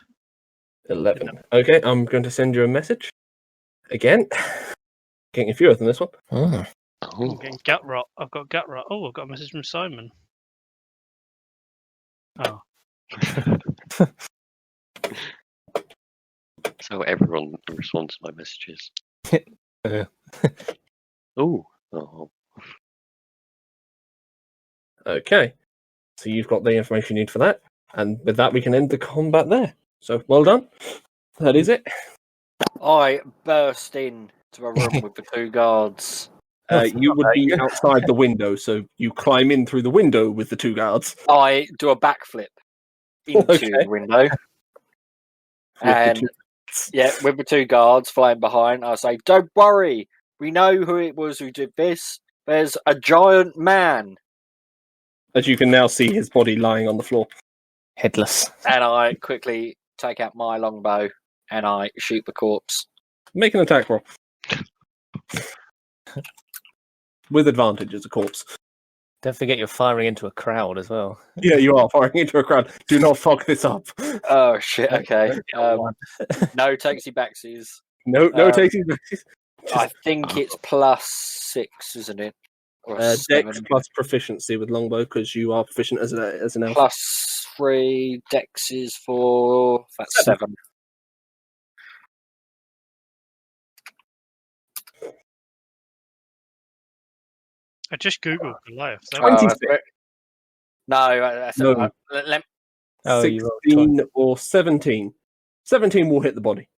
11. Okay, I'm going to send you a message. Again. Getting a fewer than this one. Oh. I'm getting gut rot. I've got gut rot. Oh, I've got a message from Simon. Oh. So everyone responds to my messages. Yeah. Ooh. Oh. Okay, so you've got the information you need for that. And with that, we can end the combat there. So, well done. That is it. I burst in to a room with the 2 guards. You would be outside the window, so you climb in through the window with the 2 guards. I do a backflip into Okay. the window. And with the 2 guards flying behind, I say, "Don't worry, we know who it was who did this. There's a giant man." As you can now see his body lying on the floor. Headless. And I quickly take out my longbow and I shoot the corpse. Make an attack roll. With advantage as a corpse. Don't forget you're firing into a crowd as well. Yeah, you are firing into a crowd. Do not fuck this up. Oh shit! Okay, One. no takesy backsies. No taking I think it's +6, isn't it? Or Dex 7. plus proficiency with longbow because you are proficient as an elf. +3 Dex is 4. That's 7. I just googled Goliath. There. 26. No, that's No. Let, Oh, you rolled 16 or 17. 17 will hit the body.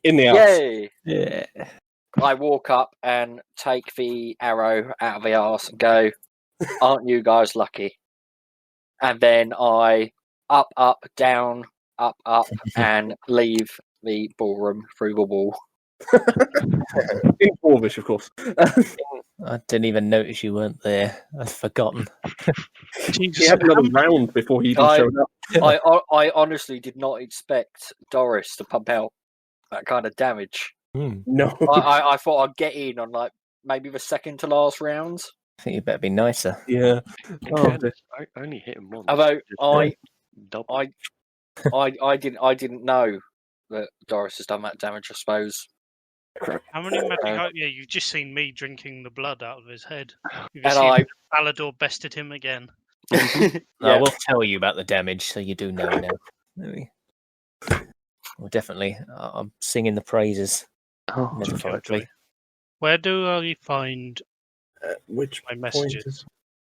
In the arse. yay! Yeah. I walk up and take the arrow out of the arse and go, Aren't you guys lucky? And then I up, down, up, and leave the ballroom through the wall. In Orvish, of course. I didn't even notice you weren't there. I'd forgotten. Jesus, He had another how- round before he even I- showed up. I honestly did not expect Doris to pump out that kind of damage. No. I thought I'd get in on like maybe the second to last rounds. I think you better be nicer. Yeah. In Oh, fairness, I only hit him once. Although Just double. I didn't know that Doris has done that damage. I suppose. how many magic? Yeah, you've just seen me drinking the blood out of his head. You've And seen Alador bested him again. I Yeah. will tell you about the damage, so you do know now. Maybe. Well, definitely. I'm singing the praises Oh, metaphorically. Where do I find which my messages?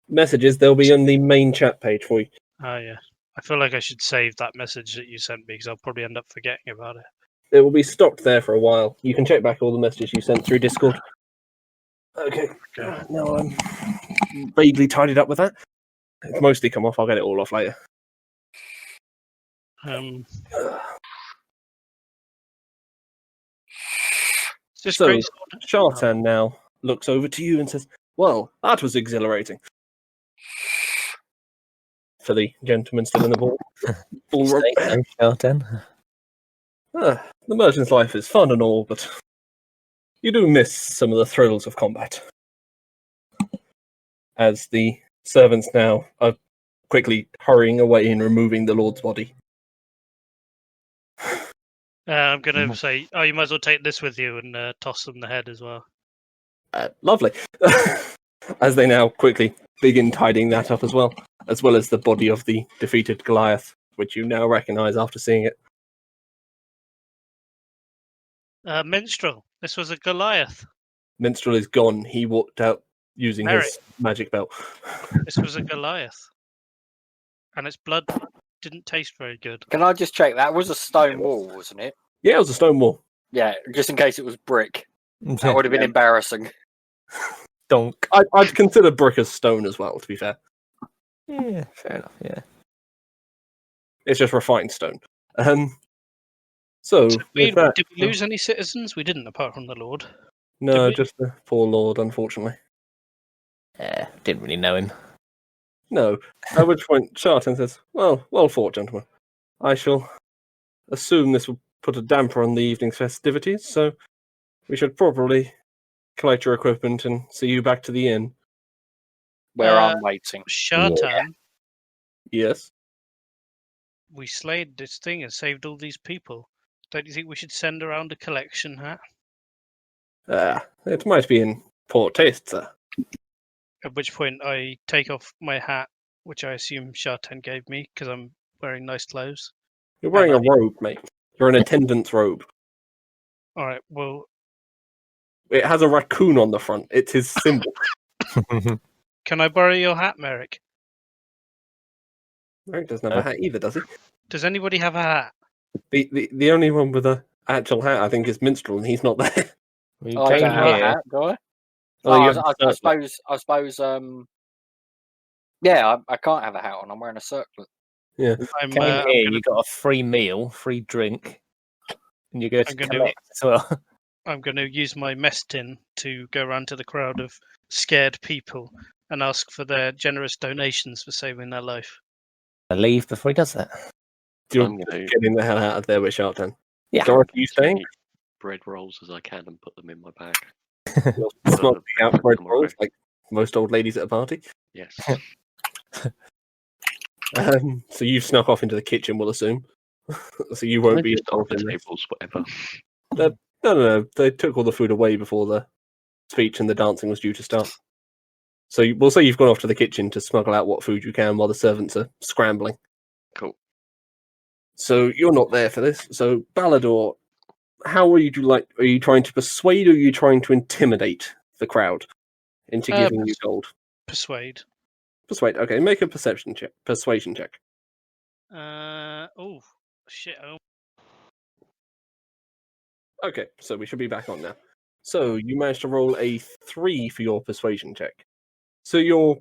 messages? They'll be on the main chat page for you. Oh yeah. I feel like I should save that message that you sent me because I'll probably end up forgetting about it. It will be stocked there for a while. You can check back all the messages you sent through Discord. Okay. No, I'm vaguely tidied up with that. It's mostly come off. I'll get it all off later. Is this So- great sword? Shartan now looks over to you and says, "Well, that was exhilarating." For the gentleman still in the ballroom. Say so, Shartan. The merchant's life is fun and all, but you do miss some of the thrills of combat. As the servants now are quickly hurrying away and removing the Lord's body. I'm going to say, oh, you might as well take this with you and toss them the head as well. Lovely. As they now quickly begin tidying that up as well as the body of the defeated Goliath, which you now recognise after seeing it. Minstrel, this was a Goliath. Minstrel is gone. He walked out using Merrick. his magic belt. This was a Goliath. And its blood didn't taste very good. Can I just check? That was a stone wall, wasn't it? Yeah, it was a stone wall. Yeah, just in case it was brick. That would have been embarrassing. Donk. I'd consider brick as stone as well, to be fair. Yeah, fair enough, yeah. It's just refined stone. So, with that, Did we lose any citizens? We didn't, apart from the Lord. no, did we? just the poor Lord, unfortunately. Didn't really know him. No. At which point, Shartan says, well fought, gentlemen. I shall assume this will put a damper on the evening's festivities, so we should probably collect your equipment and see you back to the inn. Where I'm waiting. Shartan, Yes. we slayed this thing and saved all these people. Don't you think we should send around a collection hat? It might be in poor taste, sir. At which point I take off my hat, which I assume Shartan gave me because I'm wearing nice clothes. You're wearing a robe, mate. You're an attendant's robe. All right, well, It has a raccoon on the front. It's his symbol. can I borrow your hat, Merrick? Merrick doesn't have a hat either, does he? Does anybody have a hat? The only one with a actual hat, I think, is Minstrel, and he's not there. We Oh, I came don't have a here. hat, do I? Oh, Oh, you I, have I, a I circlet. suppose. Yeah, I can't have a hat on. I'm wearing a circlet. I'm, Came I'm here, gonna- you got a free meal, free drink, and you go to I'm gonna- collect as well. I'm going to use my mess tin to go around to the crowd of scared people and ask for their generous donations for saving their life. I leave before he does that. You're I'm going to getting the hell out of there with Shartan. Yeah. Dorothy, you staying? eat bread rolls as I can and put them in my bag. You're Well, smoking out bread tomorrow. rolls like most old ladies at a party. Yes. So you snuck off into the kitchen, we'll assume. So you won't be Just involved off in the this. tables, whatever. No. They took all the food away before the speech and the dancing was due to start. So we'll say you've gone off to the kitchen to smuggle out what food you can while the servants are scrambling. Cool. So you're not there for this. So Balador, how are you Are you trying to persuade or are you trying to intimidate the crowd into giving you gold? Persuade. Persuade. Okay, make a persuasion check. Oh, shit. Oh. Okay, so we should be back on now. So you managed to roll a 3 for your persuasion check. So you're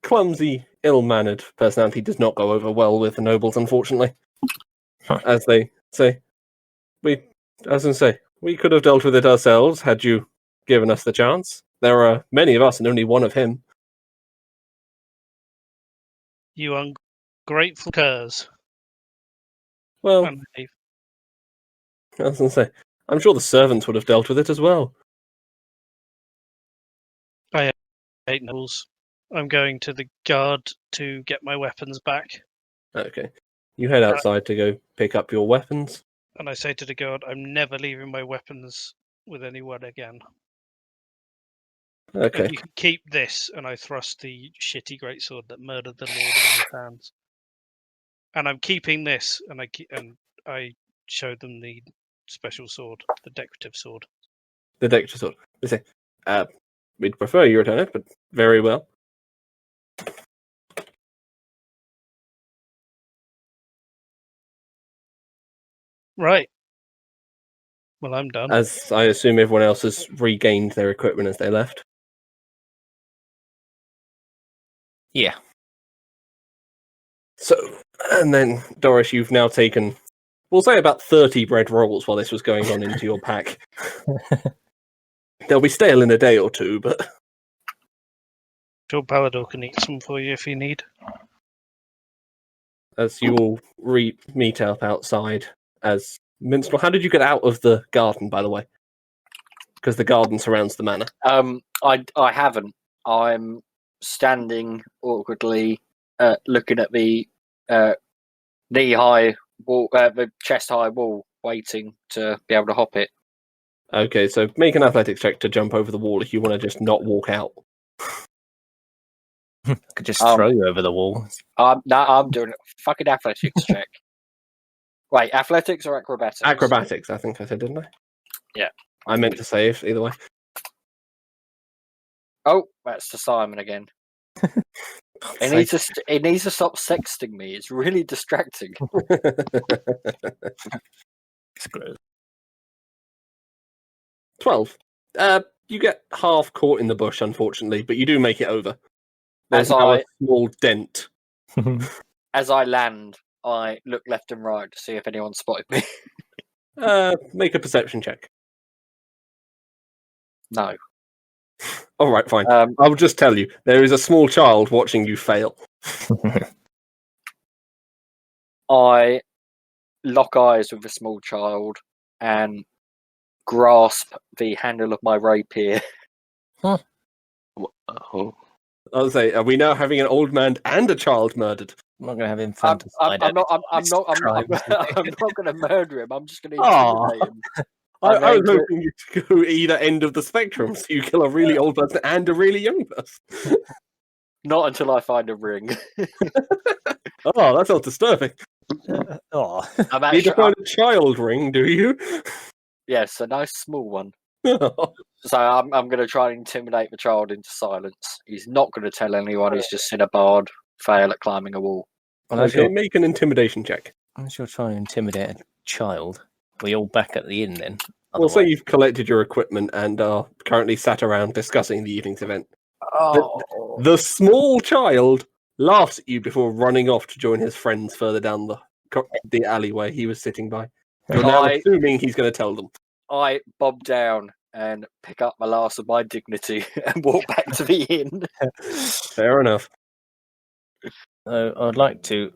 clumsy, ill-mannered personality does not go over well with the nobles, unfortunately. Huh. As they say, we could have dealt with it ourselves had you given us the chance. There are many of us and only one of him. You ungrateful curs. Well, And leave. I was going to say, I'm sure the servants would have dealt with it as well. I hate nobles. I'm going to the guard to get my weapons back. Okay. You head outside to go pick up your weapons. And I say to the guard, I'm never leaving my weapons with anyone again. Okay. And you can keep this. And I thrust the shitty greatsword that murdered the lord in his hands. And I'm keeping this. And I showed them the special sword, the decorative sword. The decorative sword. They say, we'd prefer you return it, but very well. Right. Well, I'm done. As I assume everyone else has regained their equipment as they left. Yeah. So, and then, Doris, you've now taken, we'll say about 30 bread rolls while this was going on into your pack. They'll be stale in a day or two, but... Sure, Palador can eat some for you if you need. As you all meet up outside as Minstrel, how did you get out of the garden, by the way? Because the garden surrounds the manor. I haven't. I'm standing awkwardly, looking at the knee-high wall, the chest-high wall, waiting to be able to hop it. Okay, so make an athletics check to jump over the wall if you want to just not walk out. I could just throw you over the wall. I'm doing a fucking athletics check. Wait, athletics or acrobatics? Acrobatics, I think I said, didn't I? Yeah. I meant to say if either way. Oh, that's to Simon again. He needs to stop sexting me. It's really distracting. Screw. 12. You get half caught in the bush, unfortunately, but you do make it over. There's now a small dent. As I land, I look left and right to see if anyone spotted me. Make a perception check. No. All right, fine. I'll just tell you, there is a small child watching you fail. I lock eyes with a small child and grasp the handle of my rapier. Oh. I'll say, are we now having an old man and a child murdered? I'm not going to have him I'm fantasized. not going to murder him. I'm just going to Aw. intimidate him. I was hoping you to go either end of the spectrum, so you kill a really old person and a really young person. Not until I find a ring. Oh, that sounds disturbing. Oh. I'm You need to actually, find a child ring, do you? yes, a nice small one. So I'm going to try and intimidate the child into silence. He's not going to tell anyone. He's just seen a bard fail at climbing a wall. Well, as, Okay, you're, make an intimidation check. as you're trying to intimidate a child, are we all back at the inn then? We'll say Otherwise- you've collected your equipment and are currently sat around discussing the evening's event. Oh, The small child laughs at you before running off to join his friends further down the alleyway he was sitting by. You're now assuming he's going to tell them. I bob down and pick up the last of my dignity and walk back to the inn. Fair enough. So I'd like to,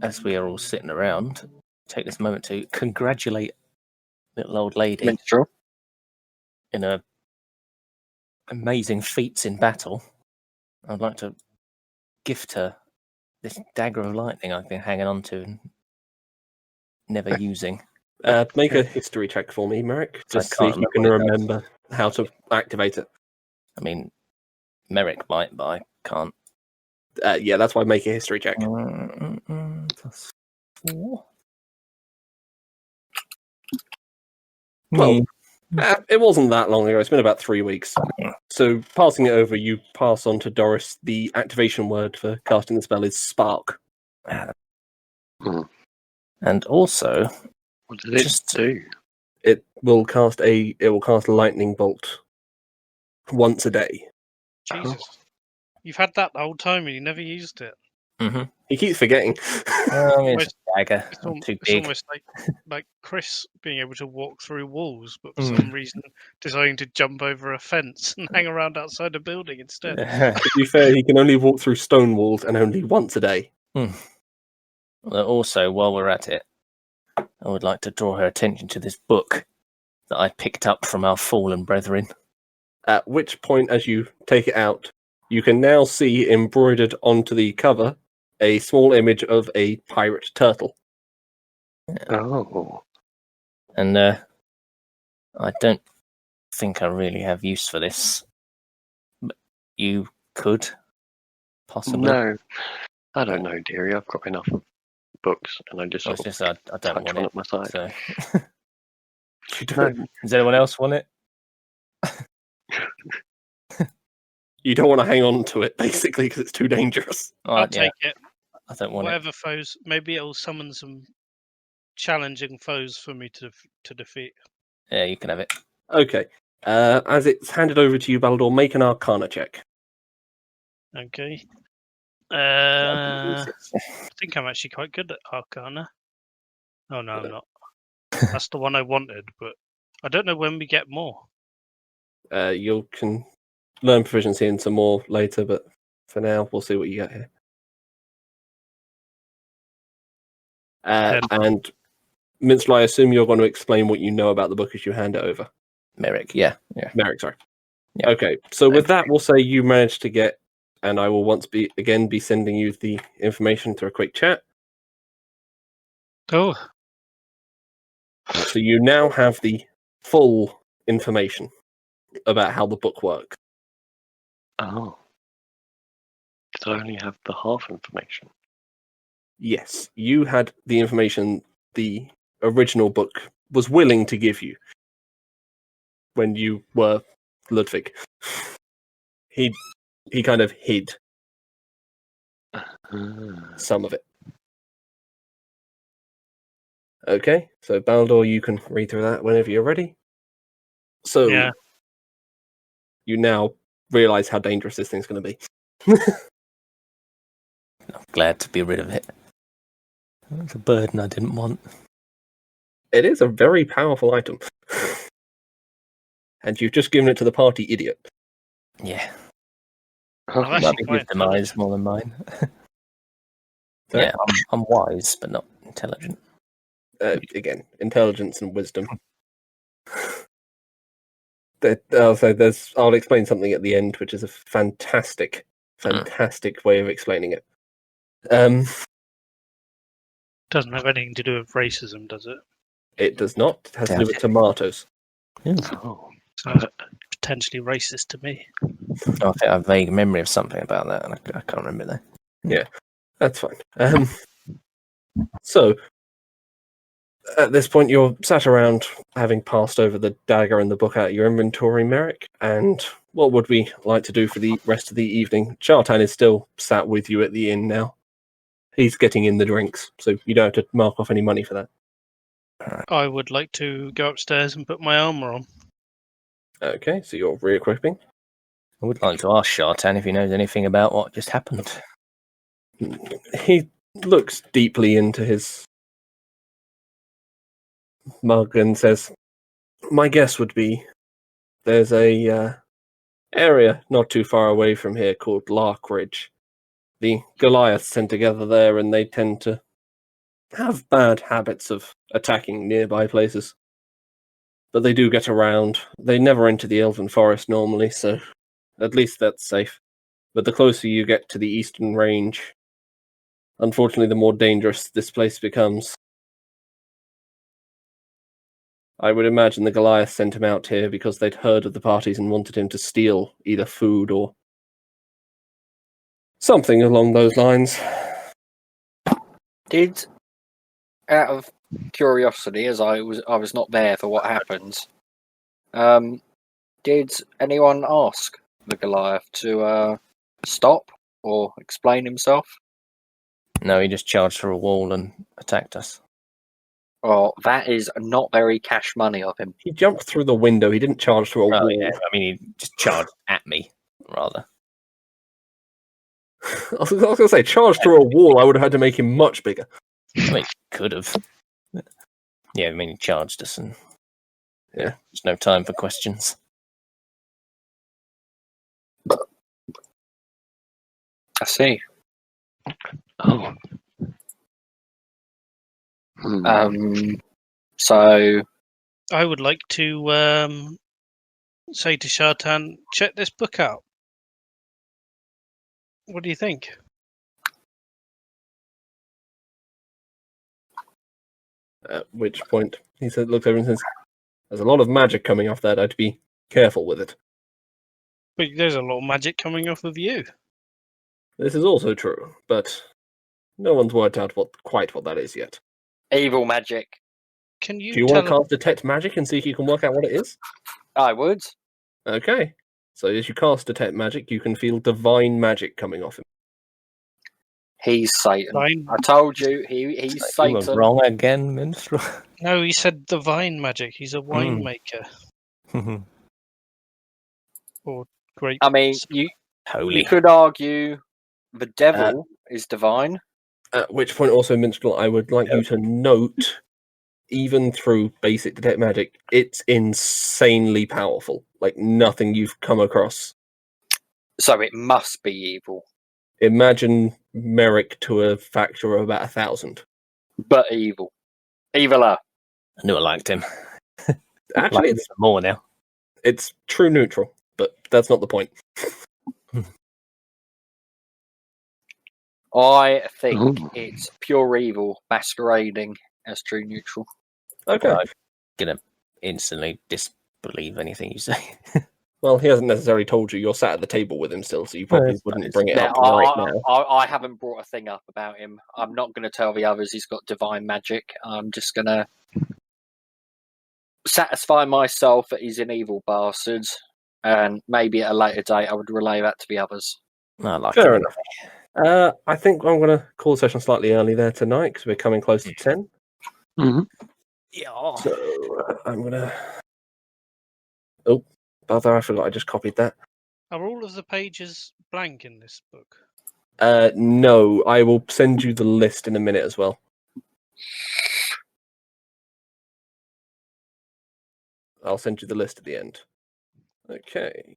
as we are all sitting around, take this moment to congratulate little old lady Minstrel. in her amazing feats in battle. I'd like to gift her this dagger of lightning I've been hanging on to and never using. Make a history check for me, Merrick. I Just see if can't you can remember what it does. remember how to activate it. I mean, Merrick might, but I can't. Yeah, that's why I make a history check. Plus 4. Well, it wasn't that long ago. It's been about 3 weeks. So, passing it over, you pass on to Doris. The activation word for casting the spell is Spark. And also, What did it Just- do? It will cast a lightning bolt once a day. Jesus. You've had that the whole time and you never used it. Mm-hmm. He keeps forgetting. I mean, it's a dagger. It's, Not too it's big. almost like Chris being able to walk through walls, but for Mm. some reason deciding to jump over a fence and hang around outside a building instead. To be fair, he can only walk through stone walls and only once a day. Well, also, while we're at it, I would like to draw her attention to this book that I picked up from our fallen brethren. At which point, as you take it out, you can now see embroidered onto the cover a small image of a pirate turtle. Oh. And I don't think I really have use for this. But you could, possibly. No. I don't know, dearie. I've got enough books, and I just Well, sort it's of just I don't touch want one it. at my side. So. You, don't, No. Does anyone else want it? you don't want to hang on to it, basically, because it's too dangerous. Oh, I'll yeah, take it. I don't want it. Whatever foes, maybe it'll summon some challenging foes for me to defeat. Yeah, you can have it. Okay. As it's handed over to you, Baldor, make an Arcana check. Okay. I think I'm actually quite good at Arcana. Oh no, I'm not. That's the one I wanted, but I don't know when we get more. You can learn proficiency in some more later, but for now, we'll see what you get here. And Minstrel, I assume you're going to explain what you know about the book as you hand it over. Merrick, yeah. Merrick, sorry. Yeah. Okay, so with that, we'll say you managed to get, and I will be sending you the information through a quick chat. Oh, So you now have the full information about how the book works. Oh. Because I only have the half information. Yes, you had the information the original book was willing to give you when you were Ludwig. He kind of hid some of it. Okay, so Baldor, you can read through that whenever you're ready. So yeah. you now realise how dangerous this thing's going to be. I'm glad to be rid of it. It's a burden I didn't want. It is a very powerful item. And you've just given it to the party idiot. Yeah. I've actually Rather quite his demise more than mine. Sorry? Yeah, I'm wise, but not intelligent. Again, intelligence and wisdom. I'll explain something at the end, which is a fantastic way of explaining it. Doesn't have anything to do with racism, does it? It does not. It has to do with tomatoes. Oh. Sounds potentially racist to me. I think I have a vague memory of something about that, and I can't remember that. That's fine. So, at this point, you're sat around having passed over the dagger and the book out of your inventory, Merrick, and what would we like to do for the rest of the evening? Chartan is still sat with you at the inn now. He's getting in the drinks, so you don't have to mark off any money for that. I would like to go upstairs and put my armor on. Okay, so you're re-equipping. I would like to ask Shartan if he knows anything about what just happened. He looks deeply into his mug and says, my guess would be there's a area not too far away from here called Larkridge. The Goliaths tend to gather there, and they tend to have bad habits of attacking nearby places. But they do get around. They never enter the Elven Forest normally, so at least that's safe. But the closer you get to the Eastern Range, unfortunately, the more dangerous this place becomes. I would imagine the Goliath sent him out here because they'd heard of the parties and wanted him to steal either food or something along those lines. Did, out of curiosity, as I was not there for what happens, did anyone ask the Goliath to stop or explain himself? No, he just charged through a wall and attacked us. Well, that is not very cash money of him. He jumped through the window. He didn't charge through a wall. Yeah. I mean, he just charged at me, rather. was going to say, charge through a wall, I would have had to make him much bigger. I mean, could have. Yeah, I mean, he charged us, and Yeah. there's no time for questions. I see. Oh. So I would like to say to Shartan, check this book out. What do you think? At which point, he said, looks over and says, there's a lot of magic coming off that. I'd be careful with it. But there's a lot of magic coming off of you. This is also true, but no one's worked out quite what that is yet. evil magic. Can you Do you tell want to cast Detect Magic and see if you can work out what it is? I would. Okay. So as you cast Detect Magic, you can feel divine magic coming off him. He's Satan. Divine? I told you, he's You were Satan. wrong again, minstrel. No, he said divine magic. He's a winemaker. Or great. I mean, you Holy. could argue the devil is divine. At which point, also, Minstrel, I would like you to note, even through basic Detect Magic, it's insanely powerful. Like nothing you've come across. So it must be evil. Imagine Merrick to a factor of about 1,000. But evil. Eviler. I knew I liked him. Actually, Like him more now. it's true neutral, but that's not the point. I think Ooh. it's pure evil masquerading as true neutral. Okay. I'm gonna instantly disbelieve anything you say. Well, he hasn't necessarily told you. You're sat at the table with him still, so you probably it's wouldn't fine. bring it Yeah, up right now. I haven't brought a thing up about him. I'm not going to tell the others he's got divine magic. I'm just going to satisfy myself that he's an evil bastard, and maybe at a later date I would relay that to the others. I like Fair him. enough. I think I'm going to call the session slightly early there tonight because we're coming close to 10. Yeah. So I'm going to... Oh, bother, I forgot I just copied that. Are all of the pages blank in this book? No, I will send you the list in a minute as well. I'll send you the list at the end. Okay.